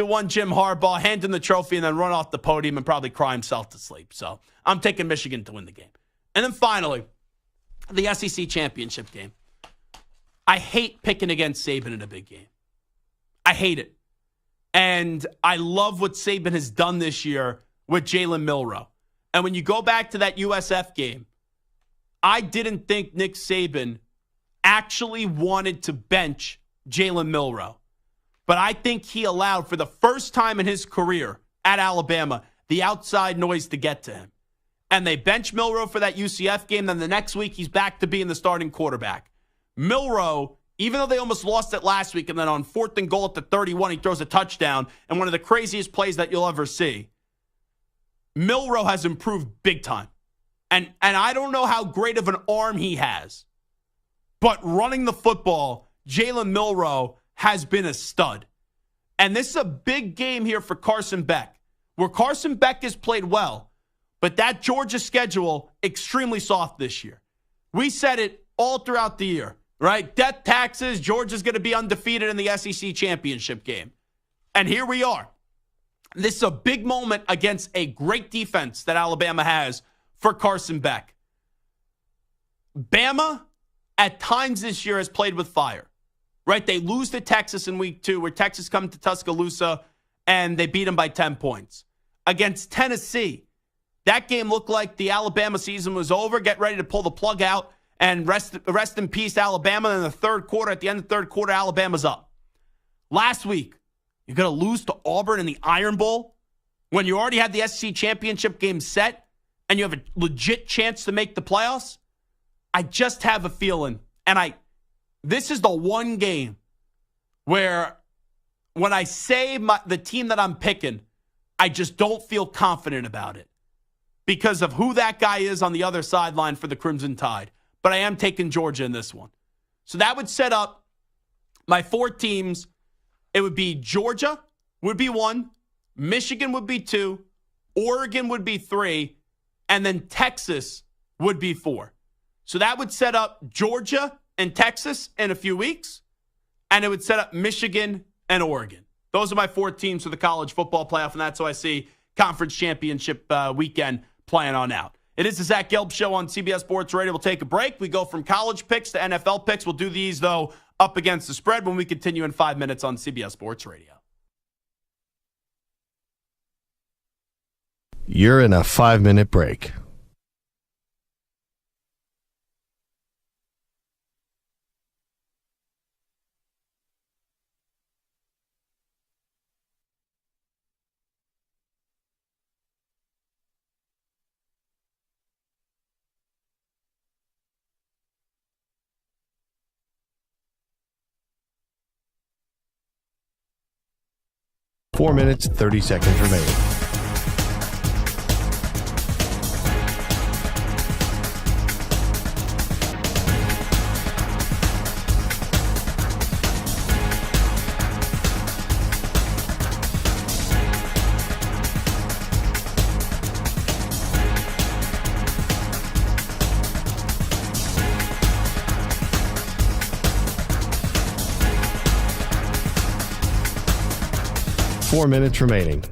one Jim Harbaugh, hand him the trophy, and then run off the podium and probably cry himself to sleep. So I'm taking Michigan to win the game. And then finally, the SEC championship game. I hate picking against Saban in a big game. I hate it. And I love what Saban has done this year with Jalen Milroe. And when you go back to that USF game, I didn't think Nick Saban actually wanted to bench Jalen Milroe. But I think he allowed, for the first time in his career at Alabama, the outside noise to get to him. And they bench Milroe for that UCF game. Then the next week, he's back to being the starting quarterback. Milroe, even though they almost lost it last week, and then on 4th and goal at the 31, he throws a touchdown, and one of the craziest plays that you'll ever see. Milroe has improved big time. And I don't know how great of an arm he has, but running the football, Jalen Milroe has been a stud. And this is a big game here for Carson Beck, where Carson Beck has played well, but that Georgia schedule, extremely soft this year. We said it all throughout the year, right? Death taxes, Georgia's going to be undefeated in the SEC championship game. And here we are. This is a big moment against a great defense that Alabama has for Carson Beck. Bama, at times this year, has played with fire, right? They lose to Texas in week 2, where Texas come to Tuscaloosa, and they beat them by 10 points. Against Tennessee, that game looked like the Alabama season was over, get ready to pull the plug out, and rest in peace, Alabama. And in the third quarter, at the end of the third quarter, Alabama's up. Last week, you're going to lose to Auburn in the Iron Bowl when you already had the SEC championship game set and you have a legit chance to make the playoffs? I just have a feeling, and this is the one game where when I say the team that I'm picking, I just don't feel confident about it because of who that guy is on the other sideline for the Crimson Tide. But I am taking Georgia in this one. So that would set up my 4 teams. It would be Georgia would be 1, Michigan would be 2, Oregon would be 3, and then Texas would be 4. So that would set up Georgia and Texas in a few weeks, and it would set up Michigan and Oregon. Those are my 4 teams for the college football playoff, and that's how I see conference championship weekend playing on out. It is the Zach Gelb Show on CBS Sports Radio. We'll take a break. We go from college picks to NFL picks. We'll do these, though, up against the spread when we continue in 5 minutes on CBS Sports Radio. You're in a 5-minute break. Four minutes, 30 seconds remaining. Four minutes remaining.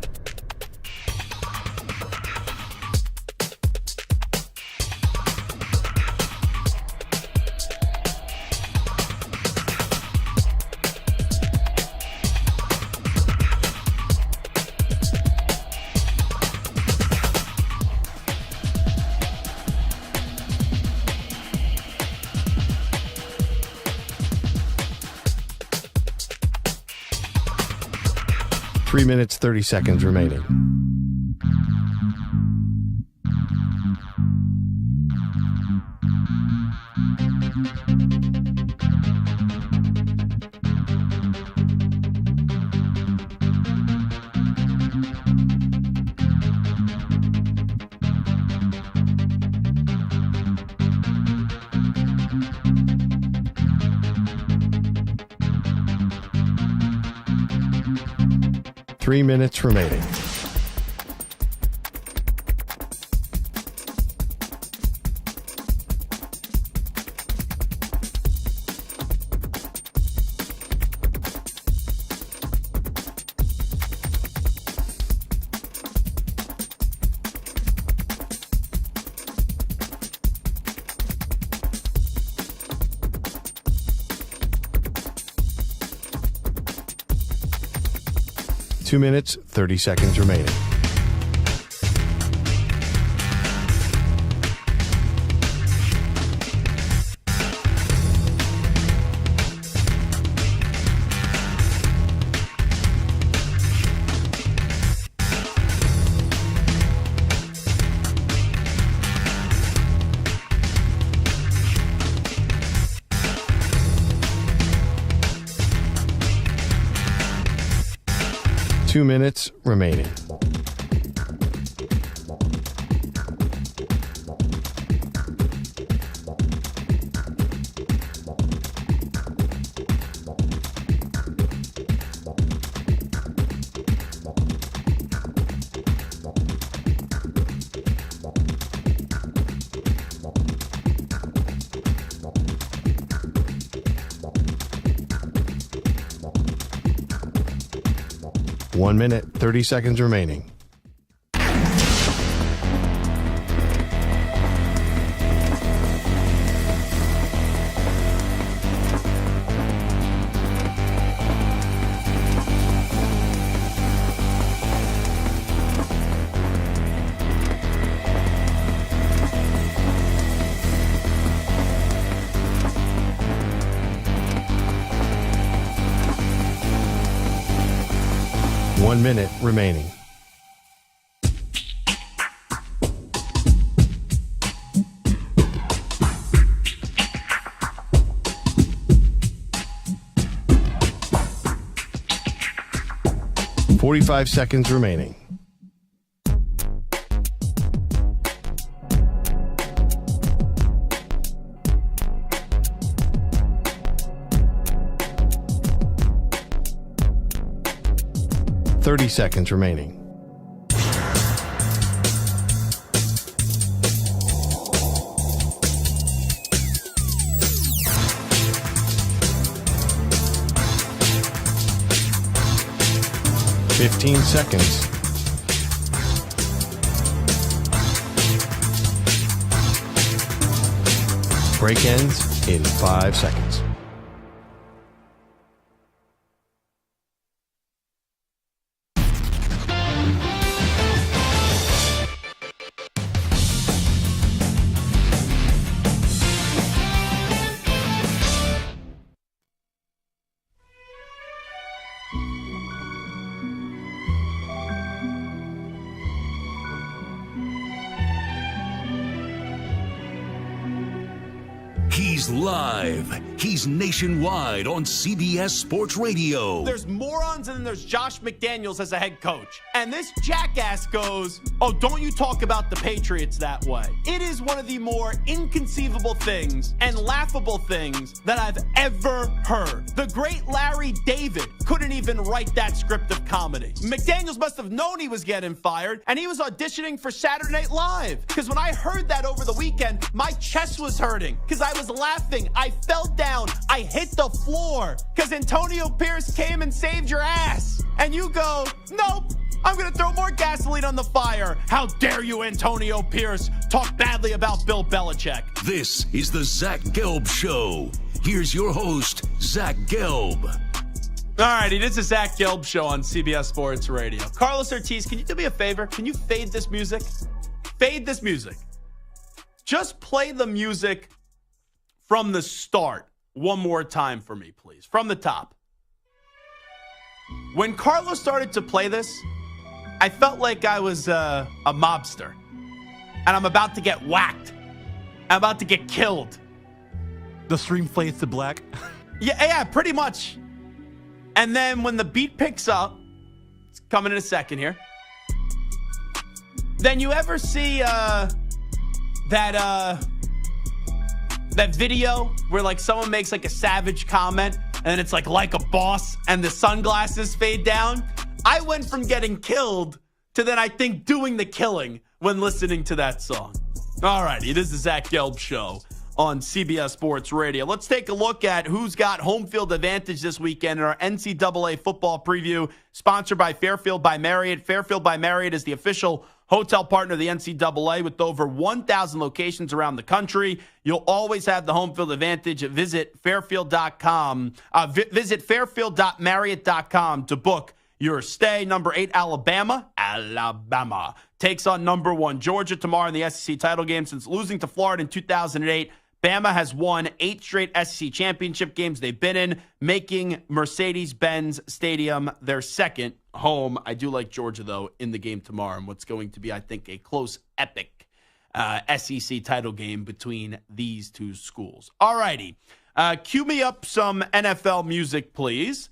3 minutes, 30 seconds remaining. Three minutes remaining. Two minutes, 30 seconds remaining. Two minutes remaining. One minute, 30 seconds remaining. One minute remaining. .45 seconds remaining. .30 seconds remaining. .15 seconds. Break ends in 5 seconds. He's live. He's nationwide on CBS Sports Radio. There's morons and then there's Josh McDaniels as a head coach. And this jackass goes, oh, don't you talk about the Patriots that way. It is one of the more inconceivable things and laughable things that I've ever heard. The great Larry David couldn't even write that script of comedy. McDaniels must have known he was getting fired, and he was auditioning for Saturday Night Live. Because when I heard that over the weekend, my chest was hurting because I was laughing. I fell down. I hit the floor because Antonio Pierce came and saved your ass. And you go, nope, I'm going to throw more gasoline on the fire. How dare you, Antonio Pierce, talk badly about Bill Belichick. This is the Zach Gelb Show. Here's your host, Zach Gelb. All righty, this is Zach Gelb Show on CBS Sports Radio. Carlos Ortiz, can you do me a favor? Can you fade this music? Fade this music. Just play the music from the start one more time for me, please. From the top. When Carlos started to play this, I felt like I was a mobster. And I'm about to get whacked. I'm about to get killed. The stream fades to black. Yeah, pretty much. And then when the beat picks up, it's coming in a second here. Then you ever see that video where like someone makes like a savage comment and it's like a boss and the sunglasses fade down? I went from getting killed to then I think doing the killing when listening to that song. All righty, it is the Zach Gelb Show on CBS Sports Radio. Let's take a look at who's got home field advantage this weekend in our NCAA football preview, sponsored by Fairfield by Marriott. Fairfield by Marriott is the official hotel partner of the NCAA with over 1,000 locations around the country. You'll always have the home field advantage. Visit Fairfield.com. Visit Fairfield.Marriott.com to book your stay. Number 8, Alabama takes on number 1, Georgia tomorrow in the SEC title game. Since losing to Florida in 2008, Bama has won 8 straight SEC championship games they've been in, making Mercedes-Benz Stadium their second home. I do like Georgia, though, in the game tomorrow, and what's going to be, I think, a close, epic SEC title game between these two schools. All righty. Cue me up some NFL music, please.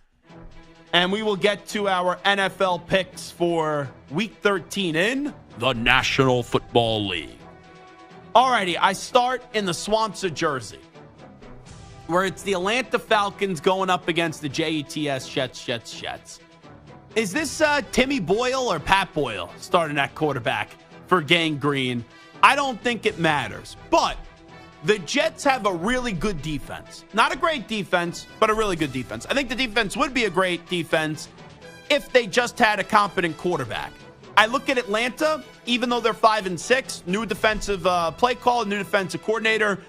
And we will get to our NFL picks for Week 13 in the National Football League. Alrighty, I start in the swamps of Jersey, where it's the Atlanta Falcons going up against the Jets. Is this Timmy Boyle or Pat Boyle starting at quarterback for Gang Green? I don't think it matters, but the Jets have a really good defense. Not a great defense, but a really good defense. I think the defense would be a great defense if they just had a competent quarterback. I look at Atlanta, even though they're 5-6, new defensive play call, new defensive coordinator,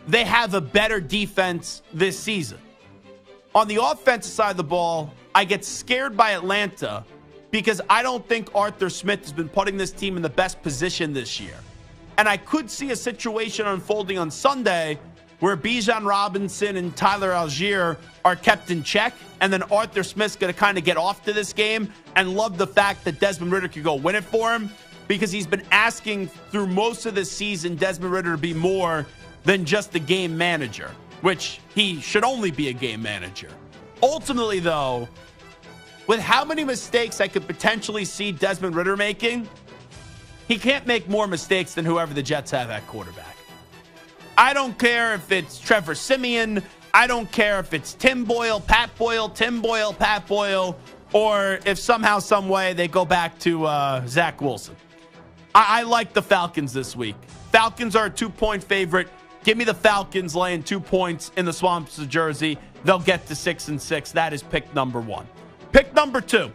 they have a better defense this season. On the offensive side of the ball, I get scared by Atlanta because I don't think Arthur Smith has been putting this team in the best position this year. And I could see a situation unfolding on Sunday where Bijan Robinson and Tyler Algier are kept in check, and then Arthur Smith's going to kind of get off to this game and love the fact that Desmond Ridder could go win it for him, because he's been asking through most of the season Desmond Ridder to be more than just a game manager, which he should only be a game manager. Ultimately, though, with how many mistakes I could potentially see Desmond Ridder making, he can't make more mistakes than whoever the Jets have at quarterback. I don't care if it's Trevor Siemian. I don't care if it's Tim Boyle, Pat Boyle, Tim Boyle, Pat Boyle, or if somehow, some way they go back to Zach Wilson. I like the Falcons this week. Falcons are a 2-point favorite. Give me the Falcons laying 2 points in the swamps of Jersey. They'll get to 6-6. That is pick number 1. Pick number 2.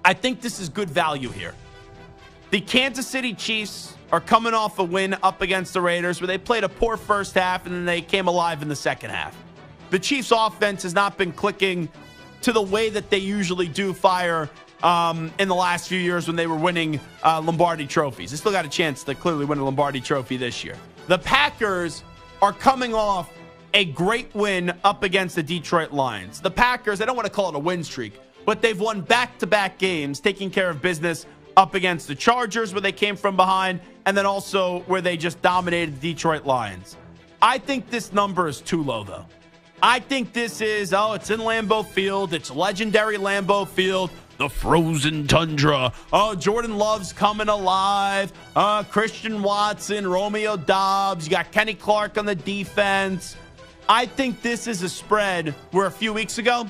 I think this is good value here. The Kansas City Chiefs are coming off a win up against the Raiders where they played a poor first half and then they came alive in the second half. The Chiefs' offense has not been clicking to the way that they usually do fire in the last few years when they were winning Lombardi trophies. They still got a chance to clearly win a Lombardi trophy this year. The Packers are coming off a great win up against the Detroit Lions. The Packers, I don't want to call it a win streak, but they've won back-to-back games, taking care of business up against the Chargers where they came from behind, and then also where they just dominated the Detroit Lions. I think this number is too low, though. I think this is, it's in Lambeau Field. It's legendary Lambeau Field. The frozen tundra. Jordan Love's coming alive. Christian Watson, Romeo Doubs. You got Kenny Clark on the defense. I think this is a spread where a few weeks ago,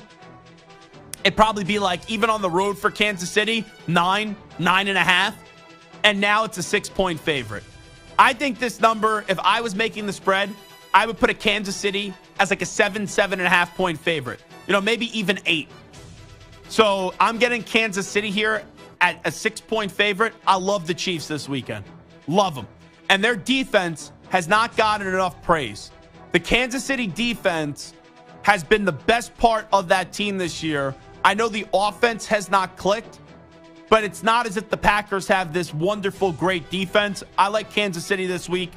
it'd probably be like, even on the road for Kansas City, 9.5. And now it's a 6-point favorite. I think this number, if I was making the spread, I would put a Kansas City as like a 7.5 point favorite. Maybe even 8. So I'm getting Kansas City here at a 6-point favorite. I love the Chiefs this weekend. Love them. And their defense has not gotten enough praise. The Kansas City defense has been the best part of that team this year. I know the offense has not clicked, but it's not as if the Packers have this wonderful, great defense. I like Kansas City this week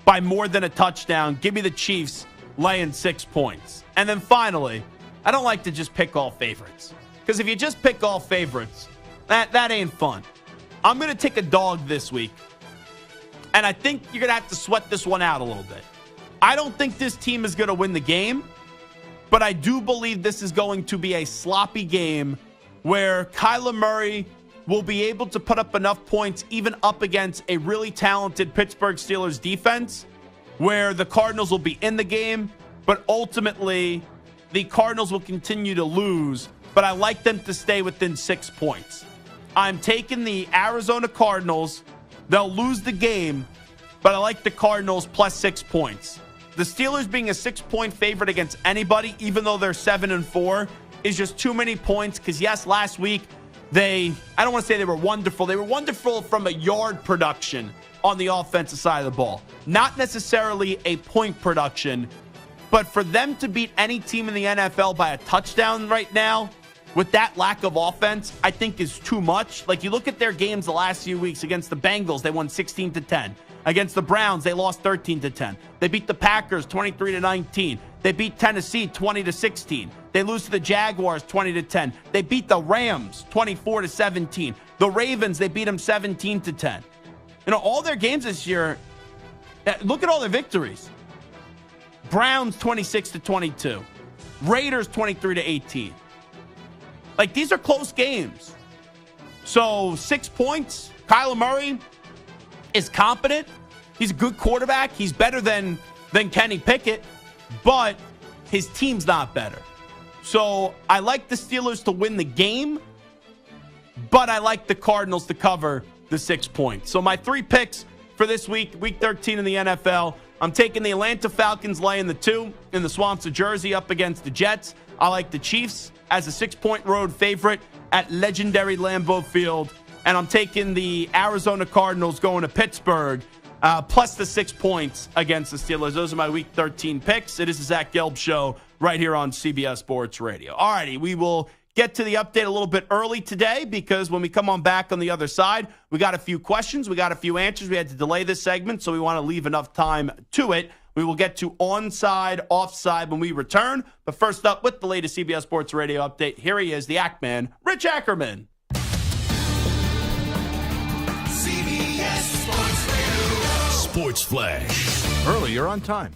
by more than a touchdown. Give me the Chiefs laying 6 points. And then finally, I don't like to just pick all favorites. Because if you just pick all favorites, that ain't fun. I'm going to take a dog this week. And I think you're going to have to sweat this one out a little bit. I don't think this team is going to win the game, but I do believe this is going to be a sloppy game where Kyler Murray will be able to put up enough points even up against a really talented Pittsburgh Steelers defense where the Cardinals will be in the game, but ultimately the Cardinals will continue to lose, but I like them to stay within 6 points. I'm taking the Arizona Cardinals. They'll lose the game, but I like the Cardinals plus 6 points. The Steelers being a 6-point favorite against anybody, even though they're 7-4, is just too many points. Because yes, last week I don't want to say they were wonderful. They were wonderful from a yard production on the offensive side of the ball. Not necessarily a point production, but for them to beat any team in the NFL by a touchdown right now, with that lack of offense, I think is too much. Like, you look at their games the last few weeks against the Bengals, they won 16-10. Against the Browns, they lost 13-10. They beat the Packers 23-19. They beat Tennessee 20-16. They lose to the Jaguars 20-10. They beat the Rams 24-17. The Ravens, they beat them 17-10. You know, all their games this year, look at all their victories. Browns 26-22. Raiders 23-18. Like, these are close games. So 6 points. Kyler Murray is competent. He's a good quarterback. He's better than Kenny Pickett, but his team's not better. So I like the Steelers to win the game, but I like the Cardinals to cover the 6 points. So my 3 picks for this week, week 13 in the NFL, I'm taking the Atlanta Falcons laying the 2 in the swamps of Jersey up against the Jets. I like the Chiefs as a 6-point road favorite at legendary Lambeau Field. And I'm taking the Arizona Cardinals going to Pittsburgh, plus the 6 points against the Steelers. Those are my Week 13 picks. It is the Zach Gelb Show right here on CBS Sports Radio. All righty, we will get to the update a little bit early today because when we come on back on the other side, we got a few questions. We got a few answers. We had to delay this segment, so we want to leave enough time to it. We will get to onside, offside when we return. But first up, with the latest CBS Sports Radio update, here he is, the Ackman, Rich Ackerman. Sports Flash. Early, you're on time.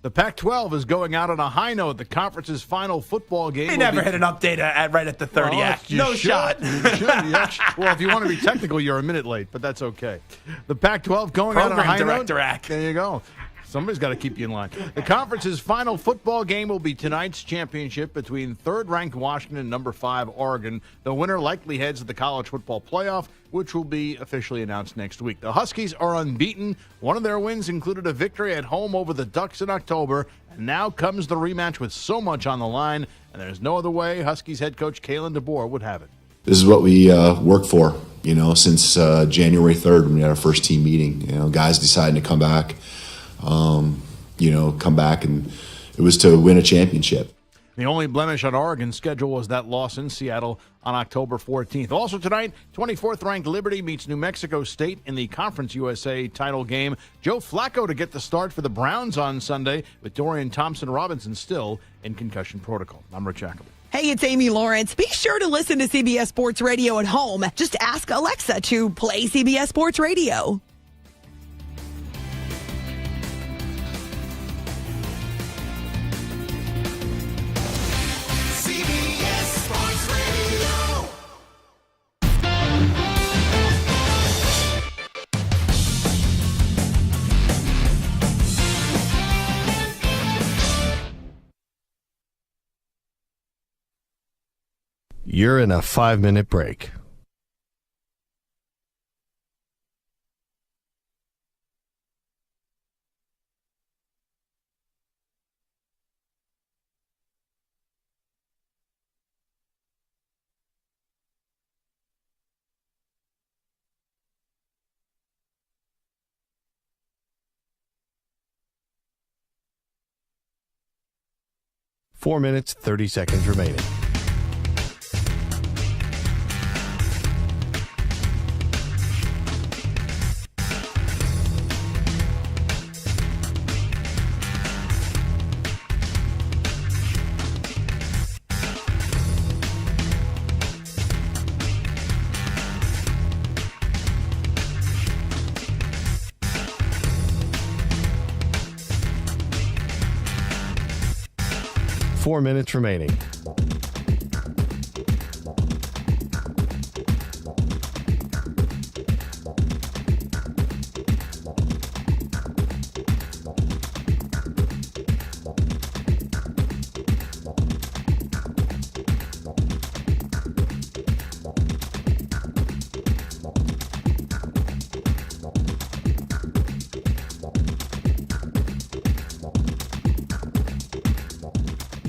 The Pac-12 is going out on a high note. The conference's final football game. They never hit an update right at the 30 act. No shot. Well, if you want to be technical, you're a minute late, but that's okay. The Pac-12 going out on a high note. There you go. Somebody's got to keep you in line. The conference's final football game will be tonight's championship between third-ranked Washington and number 5 Oregon. The winner likely heads to the college football playoff, which will be officially announced next week. The Huskies are unbeaten. One of their wins included a victory at home over the Ducks in October, and now comes the rematch with so much on the line, and there's no other way Huskies head coach Kalen DeBoer would have it. This is what we work for, since January 3rd when we had our first team meeting. Guys deciding to come back. Come back, and it was to win a championship. The only blemish on Oregon's schedule was that loss in Seattle on October 14th. Also tonight, 24th-ranked Liberty meets New Mexico State in the Conference USA title game. Joe Flacco to get the start for the Browns on Sunday, with Dorian Thompson-Robinson still in concussion protocol. I'm Rich Ackerman. Hey, it's Amy Lawrence. Be sure to listen to CBS Sports Radio at home. Just ask Alexa to play CBS Sports Radio. You're in a 5-minute break. Four minutes, 30 seconds remaining. 4 minutes remaining.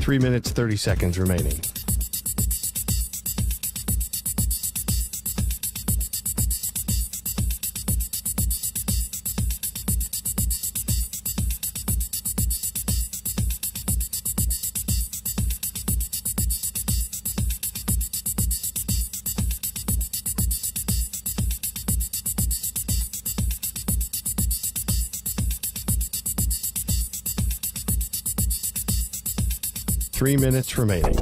Three minutes, 30 seconds remaining. Three minutes remaining.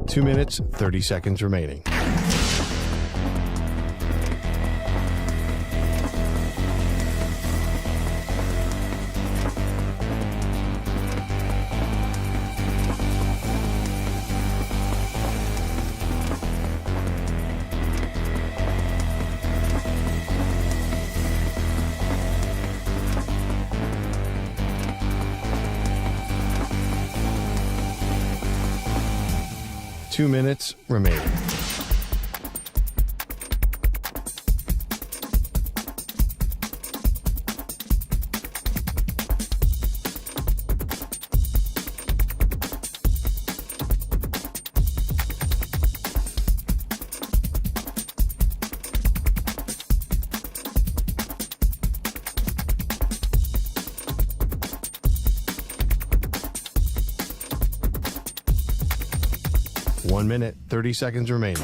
Two minutes, 30 seconds remaining. Two minutes remaining. One minute, 30 seconds remaining.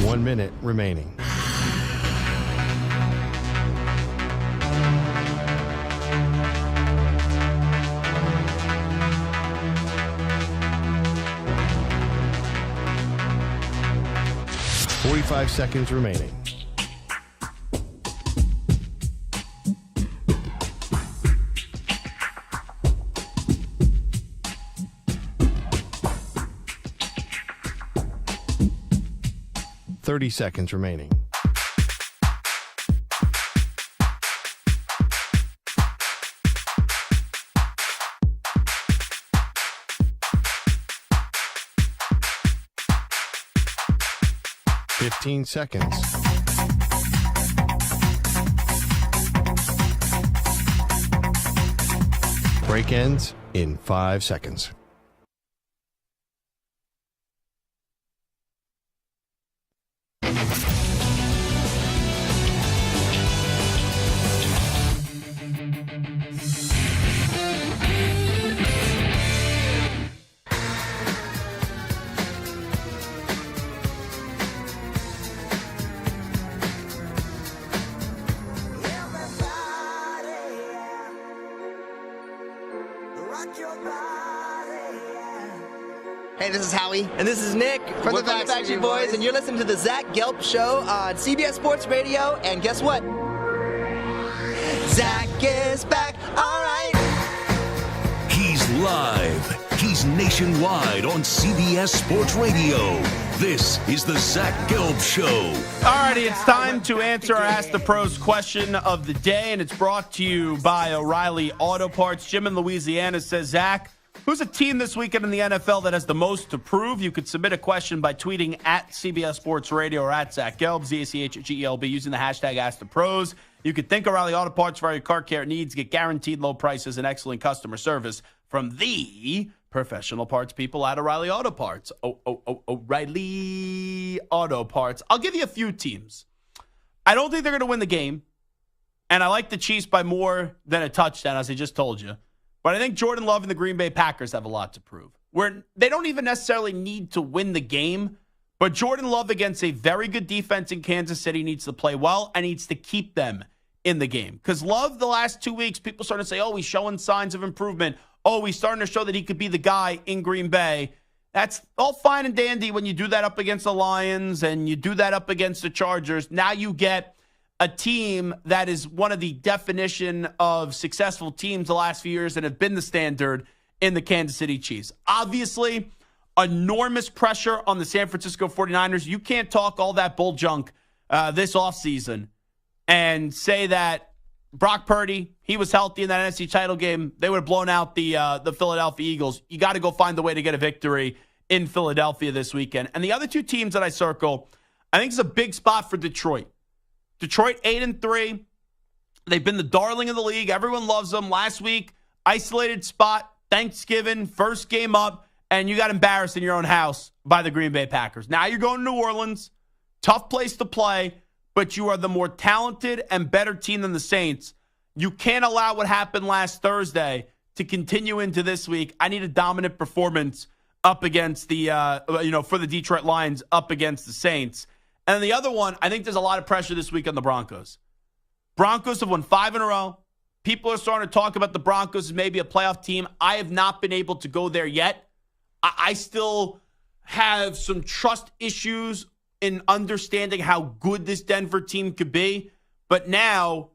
One minute remaining. Forty-five seconds remaining. Thirty seconds remaining. Fifteen seconds. Break ends in 5 seconds. Hey, this is Howie. And this is Nick from the Backstreet Boys. And you're listening to the Zach Gelb Show on CBS Sports Radio. And guess what? Zach is back. All right. He's live. He's nationwide on CBS Sports Radio. This is the Zach Gelb Show. Alrighty, it's time to answer our Ask the Pros question of the day, and it's brought to you by O'Reilly Auto Parts. Jim in Louisiana says, Zach, Who's a team this weekend in the NFL that has the most to prove? You could submit a question by tweeting at CBS Sports Radio or at Zach Gelb, ZACHGELB, using the hashtag #AskThePros. You could think O'Reilly Auto Parts for all your car care needs. Get guaranteed low prices and excellent customer service from the professional parts people at O'Reilly Auto Parts. O'Reilly Auto Parts. I'll give you a few teams. I don't think they're going to win the game, and I like the Chiefs by more than a touchdown, as I just told you. But I think Jordan Love and the Green Bay Packers have a lot to prove. Where they don't even necessarily need to win the game, but Jordan Love against a very good defense in Kansas City needs to play well and needs to keep them in the game. Because Love, the last 2 weeks, people starting to say, oh, he's showing signs of improvement. Oh, he's starting to show that he could be the guy in Green Bay. That's all fine and dandy when you do that up against the Lions and you do that up against the Chargers. Now you get a team that is one of the definition of successful teams the last few years and have been the standard in the Kansas City Chiefs. Obviously, enormous pressure on the San Francisco 49ers. You can't talk all that bull junk this offseason and say that Brock Purdy, he was healthy in that NFC title game. They would have blown out the Philadelphia Eagles. You got to go find the way to get a victory in Philadelphia this weekend. And the other two teams that I circle, I think it's a big spot for Detroit. Detroit 8-3. They've been the darling of the league. Everyone loves them. Last week, isolated spot, Thanksgiving, first game up, and you got embarrassed in your own house by the Green Bay Packers. Now you're going to New Orleans. Tough place to play, but you are the more talented and better team than the Saints. You can't allow what happened last Thursday to continue into this week. I need a dominant performance up against the, for the Detroit Lions up against the Saints. And the other one, I think there's a lot of pressure this week on the Broncos. Broncos have won 5 in a row. People are starting to talk about the Broncos as maybe a playoff team. I have not been able to go there yet. I still have some trust issues in understanding how good this Denver team could be. But now,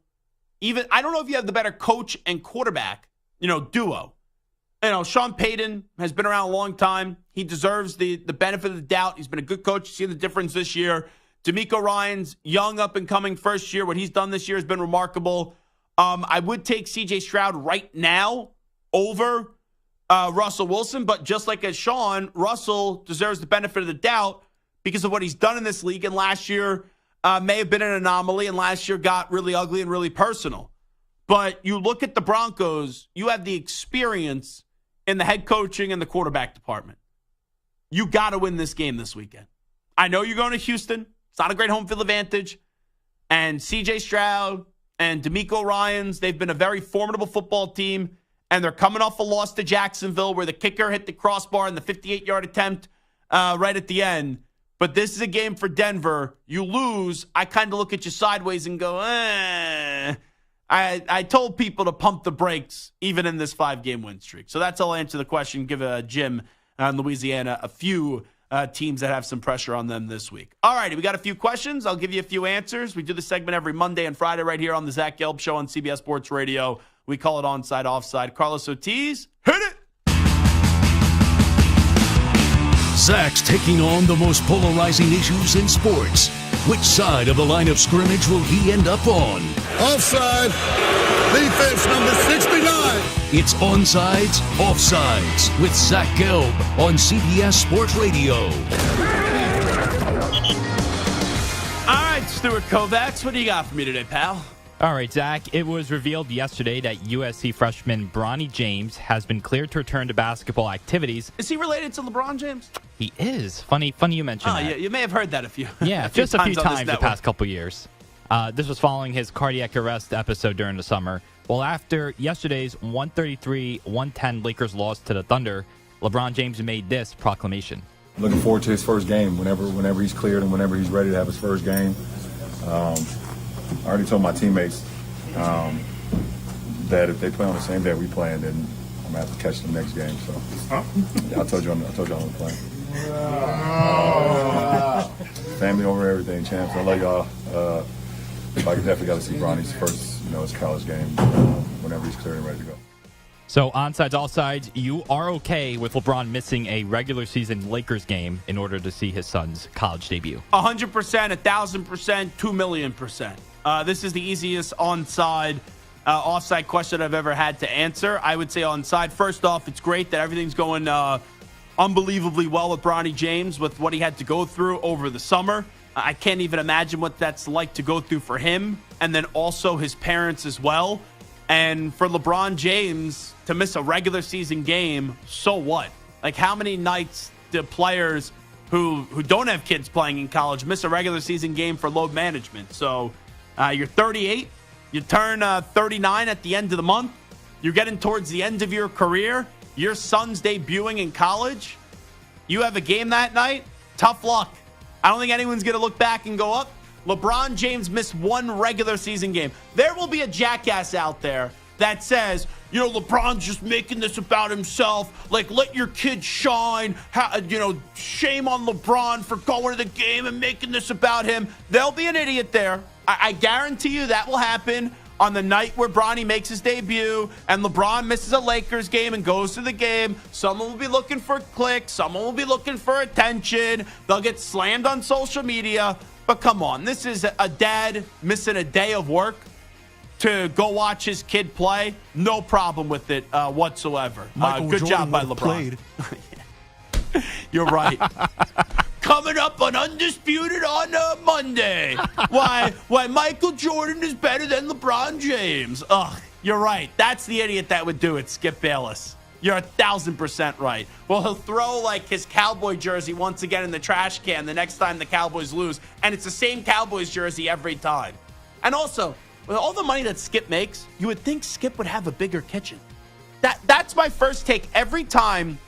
I don't know if you have the better coach and quarterback, duo. Sean Payton has been around a long time. He deserves the benefit of the doubt. He's been a good coach. You see the difference this year. DeMeco Ryans, young up-and-coming first year. What he's done this year has been remarkable. I would take C.J. Stroud right now over Russell Wilson, but just like as Sean, Russell deserves the benefit of the doubt because of what he's done in this league. And last year may have been an anomaly, and last year got really ugly and really personal. But you look at the Broncos, you have the experience in the head coaching and the quarterback department. You got to win this game this weekend. I know you're going to Houston. It's not a great home field advantage. And C.J. Stroud and DeMeco Ryans, they've been a very formidable football team, and they're coming off a loss to Jacksonville where the kicker hit the crossbar in the 58-yard attempt right at the end. But this is a game for Denver. You lose, I kind of look at you sideways and go, I told people to pump the brakes even in this 5-game win streak. So that's how I'll answer the question. Give Jim in Louisiana a few teams that have some pressure on them this week. All righty, we got a few questions. I'll give you a few answers. We do the segment every Monday and Friday right here on the Zach Gelb Show on CBS Sports Radio. We call it onside, offside. Carlos Ortiz, hit it! Zach's taking on the most polarizing issues in sports. Which side of the line of scrimmage will he end up on? Offside. Defense number 69. It's Onsides, Offsides with Zach Gelb on CBS Sports Radio. All right, Stuart Kovacs, what do you got for me today, pal? All right, Zach, it was revealed yesterday that USC freshman Bronny James has been cleared to return to basketball activities. Is he related to LeBron James? He is. Funny you mentioned that. Yeah, you may have heard that a few just a few times the past couple years. This was following his cardiac arrest episode during the summer. Well, after yesterday's 133-110 Lakers loss to the Thunder, LeBron James made this proclamation. Looking forward to his first game whenever he's cleared and whenever he's ready to have his first game. I already told my teammates that if they play on the same day we playing, then I'm gonna have to catch them next game. So yeah, I told you I'm gonna play. Family over everything, champs. I love y'all. I definitely got to see Bronny's first, his college game whenever he's clear and ready to go. So, onsides, offsides, you are okay with LeBron missing a regular season Lakers game in order to see his son's college debut? 100%, 1,000%, 2,000,000%. This is the easiest onside offside question I've ever had to answer. I would say onside. First off, it's great that everything's going unbelievably well with Bronny James with what he had to go through over the summer. I can't even imagine what that's like to go through for him and then also his parents as well. And for LeBron James to miss a regular season game, so what? Like, how many nights do players who don't have kids playing in college miss a regular season game for load management? So you're 38. You turn 39 at the end of the month. You're getting towards the end of your career. Your son's debuting in college. You have a game that night. Tough luck. I don't think anyone's going to look back and go, up. LeBron James missed one regular season game. There will be a jackass out there that says, LeBron's just making this about himself. Like, let your kid shine. Shame on LeBron for going to the game and making this about him. There'll be an idiot there. I guarantee you that will happen on the night where Bronny makes his debut and LeBron misses a Lakers game and goes to the game. Someone will be looking for clicks. Someone will be looking for attention. They'll get slammed on social media. But come on, this is a dad missing a day of work to go watch his kid play. No problem with it whatsoever. Good job by LeBron. You're right. Coming up on Undisputed on Monday. Why Michael Jordan is better than LeBron James. Ugh, you're right. That's the idiot that would do it, Skip Bayless. You're 1,000% right. Well, he'll throw like his Cowboy jersey once again in the trash can the next time the Cowboys lose, and it's the same Cowboys jersey every time. And also, with all the money that Skip makes, you would think Skip would have a bigger kitchen. That's my first take. Every time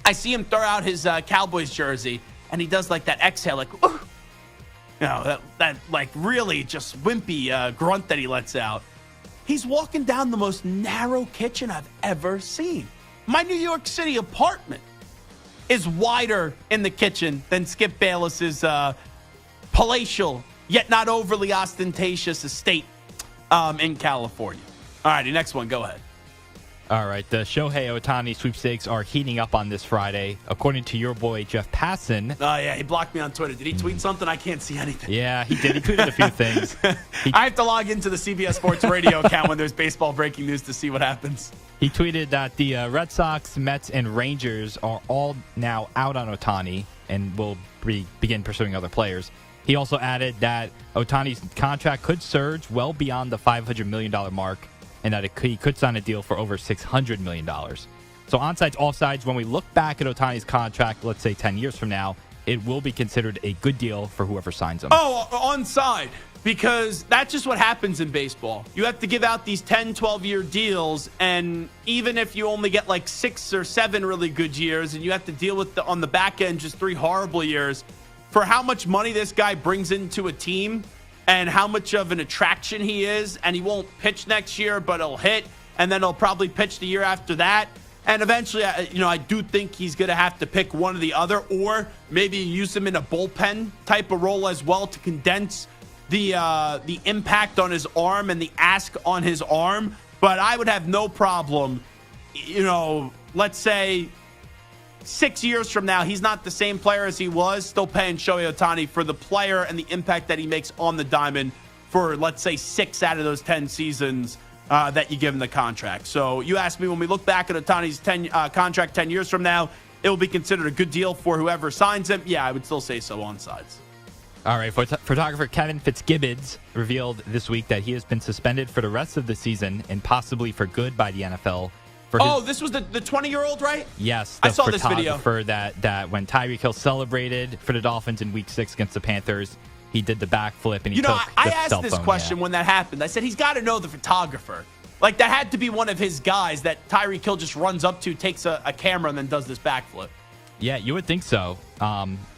I see him throw out his Cowboys jersey, and he does like that exhale, like, ooh. That like really just wimpy grunt that he lets out. He's walking down the most narrow kitchen I've ever seen. My New York City apartment is wider in the kitchen than Skip Bayless's palatial, yet not overly ostentatious estate in California. All righty, next one. Go ahead. All right, the Shohei Ohtani sweepstakes are heating up on this Friday. According to your boy, Jeff Passan. Oh, yeah, he blocked me on Twitter. Did he tweet something? I can't see anything. Yeah, he did. He tweeted a few things. I have to log into the CBS Sports Radio account when there's baseball breaking news to see what happens. He tweeted that the Red Sox, Mets, and Rangers are all now out on Ohtani and will begin pursuing other players. He also added that Ohtani's contract could surge well beyond the $500 million mark, and that he could sign a deal for over $600 million. So onsides, offsides, when we look back at Ohtani's contract, let's say 10 years from now, it will be considered a good deal for whoever signs him. Oh, onside, because that's just what happens in baseball. You have to give out these 10, 12-year deals, and even if you only get like 6 or 7 really good years, and you have to deal with, on the back end, just 3 horrible years, for how much money this guy brings into a team, and how much of an attraction he is, and he won't pitch next year, but he'll hit, and then he'll probably pitch the year after that. And eventually, I do think he's going to have to pick one or the other, or maybe use him in a bullpen type of role as well to condense the impact on his arm and the ask on his arm. But I would have no problem, let's say 6 years from now, he's not the same player as he was, still paying Shohei Ohtani for the player and the impact that he makes on the diamond for, let's say, 6 out of those 10 seasons that you give him the contract. So you asked me, when we look back at Ohtani's contract 10 years from now, it will be considered a good deal for whoever signs him. Yeah, I would still say so on sides. All right, photographer Kevin Fitzgibbons revealed this week that he has been suspended for the rest of the season and possibly for good by the NFL. This was the 20-year-old, right? Yes, I saw this video. That when Tyreek Hill celebrated for the Dolphins in Week 6 against the Panthers, he did the backflip and he took I the asked cell this phone, question when that happened. I said he's got to know the photographer. Like, that had to be one of his guys that Tyreek Hill just runs up to, takes a camera, and then does this backflip. Yeah, you would think so.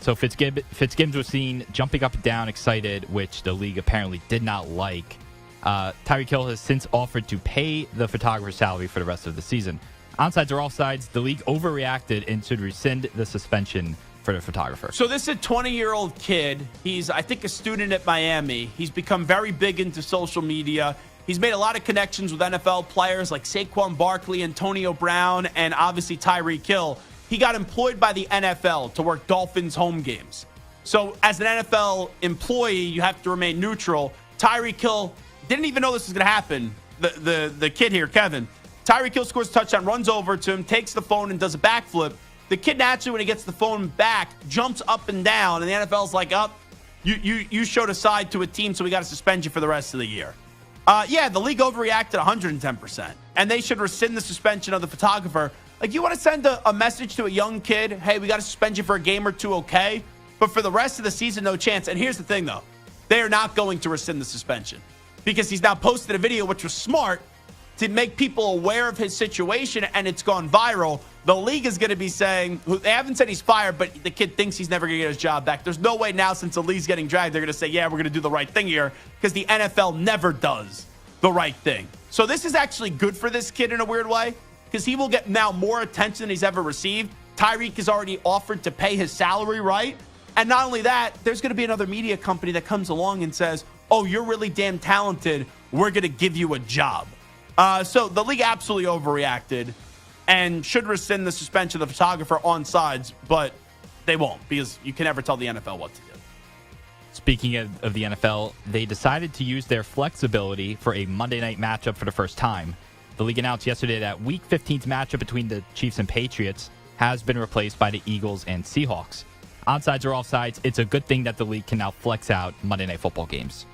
So Fitzgibbons was seen jumping up and down, excited, which the league apparently did not like. Tyreek Hill has since offered to pay the photographer's salary for the rest of the season. Onsides or offsides, the league overreacted and should rescind the suspension for the photographer. So this is a 20-year-old kid. He's, I think, a student at Miami. He's become very big into social media. He's made a lot of connections with NFL players like Saquon Barkley, Antonio Brown, and obviously Tyreek Hill. He got employed by the NFL to work Dolphins home games. So as an NFL employee, you have to remain neutral. Tyreek Hill didn't even know this was going to happen. the kid here, Kevin. Tyreek Hill scores a touchdown, runs over to him, takes the phone, and does a backflip. The kid naturally, when he gets the phone back, jumps up and down, and the NFL's like, you showed a side to a team, so we got to suspend you for the rest of the year. Yeah, the league overreacted 110%, and they should rescind the suspension of the photographer. Like, you want to send a message to a young kid, hey, we got to suspend you for a game or two, okay? But for the rest of the season, no chance. And here's the thing, though. They are not going to rescind the suspension because he's now posted a video, which was smart, to make people aware of his situation, and it's gone viral. The league is going to be saying, they haven't said he's fired, but the kid thinks he's never going to get his job back. There's no way now, since the league's getting dragged, they're going to say, yeah, we're going to do the right thing here, because the NFL never does the right thing. So this is actually good for this kid in a weird way, because he will get now more attention than he's ever received. Tyreek has already offered to pay his salary, right? And not only that, there's going to be another media company that comes along and says, oh, you're really damn talented. We're going to give you a job. So the league absolutely overreacted and should rescind the suspension of the photographer on sides, but they won't, because you can never tell the NFL what to do. Speaking of the NFL, they decided to use their flexibility for a Monday night matchup for the first time. The league announced yesterday that Week 15's matchup between the Chiefs and Patriots has been replaced by the Eagles and Seahawks. Onsides or offsides, it's a good thing that the league can now flex out Monday Night Football games.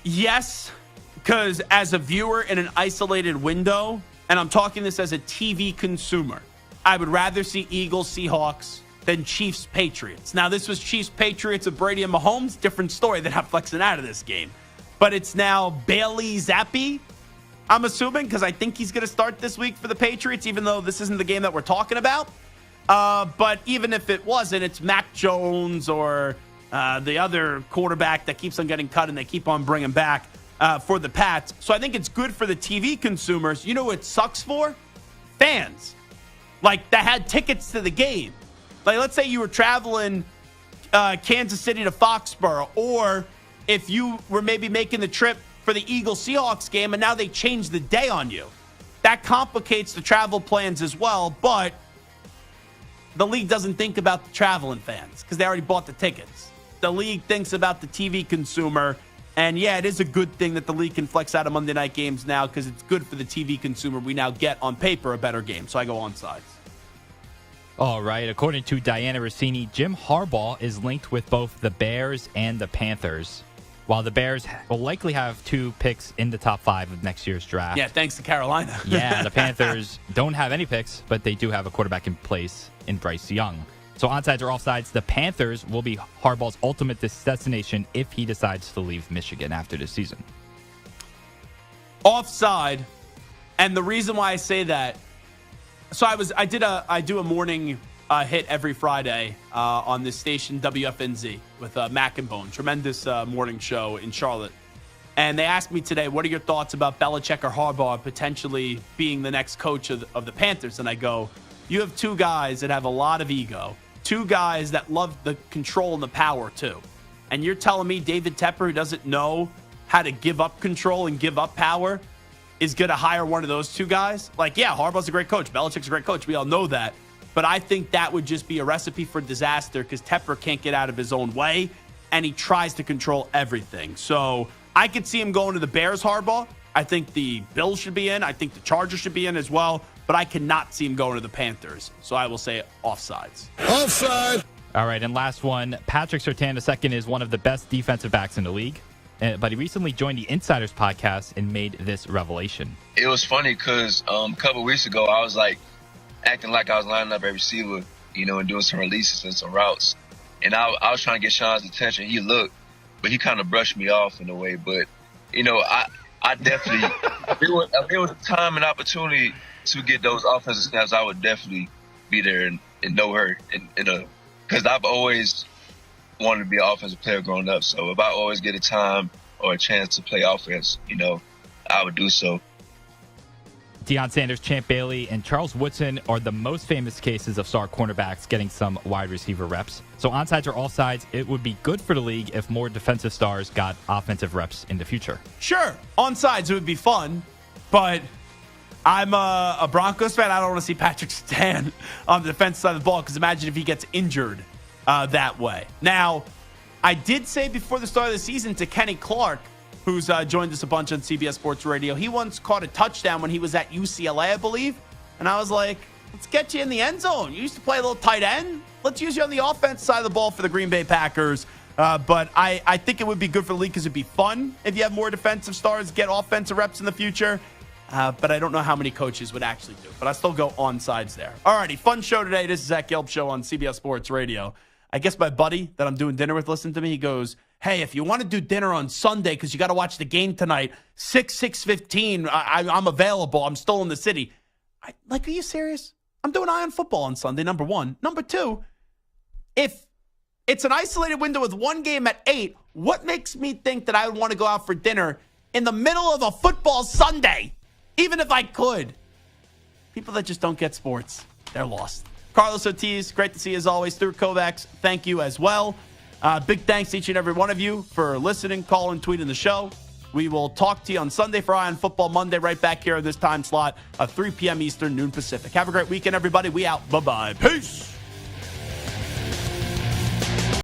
Yes, because as a viewer in an isolated window, and I'm talking this as a TV consumer, I would rather see Eagles, Seahawks than Chiefs, Patriots. Now, this was Chiefs, Patriots of Brady and Mahomes. Different story. They're not flexing out of this game. But it's now Bailey Zappi, I'm assuming, because I think he's going to start this week for the Patriots, even though this isn't the game that we're talking about. But even if it wasn't, it's Mac Jones or the other quarterback that keeps on getting cut and they keep on bringing back for the Pats. So I think it's good for the TV consumers. You know what it sucks for? Fans. Like, that had tickets to the game. Like, let's say you were traveling Kansas City to Foxborough, or if you were maybe making the trip for the Eagles-Seahawks game and now they changed the day on you. That complicates the travel plans as well, but the league doesn't think about the traveling fans because they already bought the tickets. The league thinks about the TV consumer. And yeah, it is a good thing that the league can flex out of Monday night games now because it's good for the TV consumer. We now get on paper a better game. So I go on sides. All right. According to Diana Rossini, Jim Harbaugh is linked with both the Bears and the Panthers. While the Bears will likely have 2 picks in the top 5 of next year's draft. Yeah, thanks to Carolina. Yeah, the Panthers don't have any picks, but they do have a quarterback in place in Bryce Young. So onsides or offsides, the Panthers will be Harbaugh's ultimate destination if he decides to leave Michigan after this season. Offside, and the reason why I say that, so I do a morning hit every Friday on this station, WFNZ, with Mac and Bone. Tremendous morning show in Charlotte. And they asked me today, what are your thoughts about Belichick or Harbaugh potentially being the next coach of the Panthers? And I go, you have 2 guys that have a lot of ego. 2 guys that love the control and the power, too. And you're telling me David Tepper, who doesn't know how to give up control and give up power, is going to hire one of those 2 guys? Like, yeah, Harbaugh's a great coach. Belichick's a great coach. We all know that. But I think that would just be a recipe for disaster because Tepper can't get out of his own way, and he tries to control everything. So I could see him going to the Bears, Harbaugh. I think the Bills should be in. I think the Chargers should be in as well. But I cannot see him going to the Panthers. So I will say offsides. Offside. All right, and last one. Patrick Surtain II is one of the best defensive backs in the league. But he recently joined the Insiders podcast and made this revelation. It was funny because a couple weeks ago, I was like acting like I was lining up a receiver, and doing some releases and some routes. And I was trying to get Sean's attention. He looked, but he kind of brushed me off in a way. But, I definitely, if it was a time and opportunity to get those offensive snaps, I would definitely be there and know her. Because I've always wanted to be an offensive player growing up. So if I always get a time or a chance to play offense, I would do so. Deion Sanders, Champ Bailey, and Charles Woodson are the most famous cases of star cornerbacks getting some wide receiver reps. So onsides or offsides, it would be good for the league if more defensive stars got offensive reps in the future. Sure, onsides it would be fun, but I'm a Broncos fan. I don't want to see Patrick Surtain on the defensive side of the ball because imagine if he gets injured that way. Now, I did say before the start of the season to Kenny Clark, who's joined us a bunch on CBS Sports Radio. He once caught a touchdown when he was at UCLA, I believe. And I was like, let's get you in the end zone. You used to play a little tight end. Let's use you on the offense side of the ball for the Green Bay Packers. But I think it would be good for the league because it'd be fun if you have more defensive stars get offensive reps in the future. But I don't know how many coaches would actually do it. But I still go on sides there. Alrighty, fun show today. This is Zach Gelb Show on CBS Sports Radio. I guess my buddy that I'm doing dinner with listened to me. He goes, hey, if you want to do dinner on Sunday because you got to watch the game tonight, 6:15, I'm available. I'm still in the city. Are you serious? I'm doing Eye on Football on Sunday, number one. Number two, if it's an isolated window with one game at 8, what makes me think that I would want to go out for dinner in the middle of a football Sunday, even if I could? People that just don't get sports, they're lost. Carlos Ortiz, great to see you as always. Stuart Kovacs, thank you as well. Big thanks to each and every one of you for listening, calling, tweeting the show. We will talk to you on Sunday for Eye on Football Monday, right back here at this time slot, 3 p.m. Eastern, noon Pacific. Have a great weekend, everybody. We out. Bye-bye. Peace.